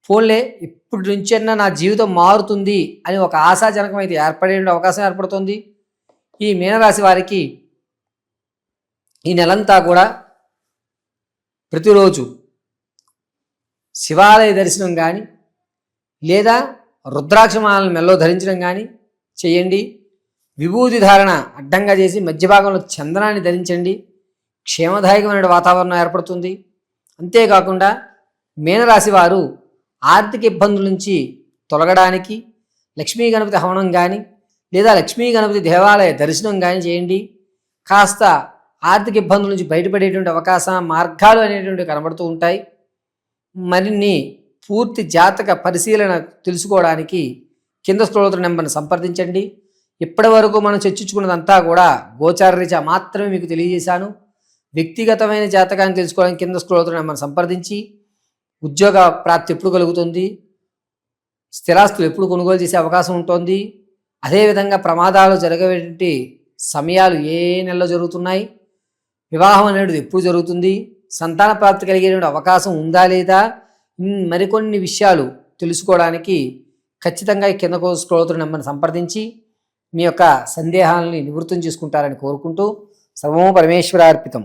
ఫోన్లే ఇప్పటి నుంచైనా నా జీవితం మారుతుంది అని ఒక ఆశాజనకం అయితే ఏర్పడే అవకాశం ఏర్పడుతుంది. ఈ మీనరాశి వారికి ఈ నెలంతా కూడా ప్రతిరోజు శివాలయ దర్శనం కానీ లేదా రుద్రాక్షమాలను మెల్లో ధరించడం కానీ చేయండి. విభూతి ధారణ అడ్డంగా చేసి మధ్య భాగంలో చందనాన్ని ధరించండి. క్షేమదాయకమైన వాతావరణం ఏర్పడుతుంది. అంతేకాకుండా మీనరాశి వారు ఆర్థిక ఇబ్బందుల నుంచి తొలగడానికి లక్ష్మీ గణపతి హవనం కానీ లేదా లక్ష్మీ గణపతి దేవాలయ దర్శనం కానీ చేయండి. కాస్త ఆర్థిక ఇబ్బందుల నుంచి బయటపడేటువంటి అవకాశం మార్గాలు అనేటువంటివి కనబడుతూ ఉంటాయి. మరిన్ని పూర్తి జాతక పరిశీలన తెలుసుకోవడానికి కింద స్క్రోల్ నెంబర్ని సంప్రదించండి. ఇప్పటి వరకు మనం చర్చించుకున్నదంతా కూడా గోచార రీత్యా మాత్రమే మీకు తెలియజేశాను. వ్యక్తిగతమైన జాతకాన్ని తెలుసుకోవడానికి కింద స్క్రోల్ నెంబర్ని సంప్రదించి ఉద్యోగ ప్రాప్తి ఎప్పుడు కలుగుతుంది, స్థిరాస్తులు ఎప్పుడు కొనుగోలు చేసే అవకాశం ఉంటుంది, అదేవిధంగా ప్రమాదాలు జరిగేటువంటి సమయాలు ఏ నెలలో జరుగుతున్నాయి, వివాహం అనేది ఎప్పుడు జరుగుతుంది, సంతాన ప్రాప్తి కలిగేటువంటి అవకాశం ఉందా లేదా, మరికొన్ని విషయాలు తెలుసుకోవడానికి ఖచ్చితంగా ఈ కింద స్క్రోల్ నెంబర్ని సంప్రదించి మీ యొక్క సందేహాలని నివృత్తం చేసుకుంటారని కోరుకుంటూ సర్వము పరమేశ్వరార్పితం.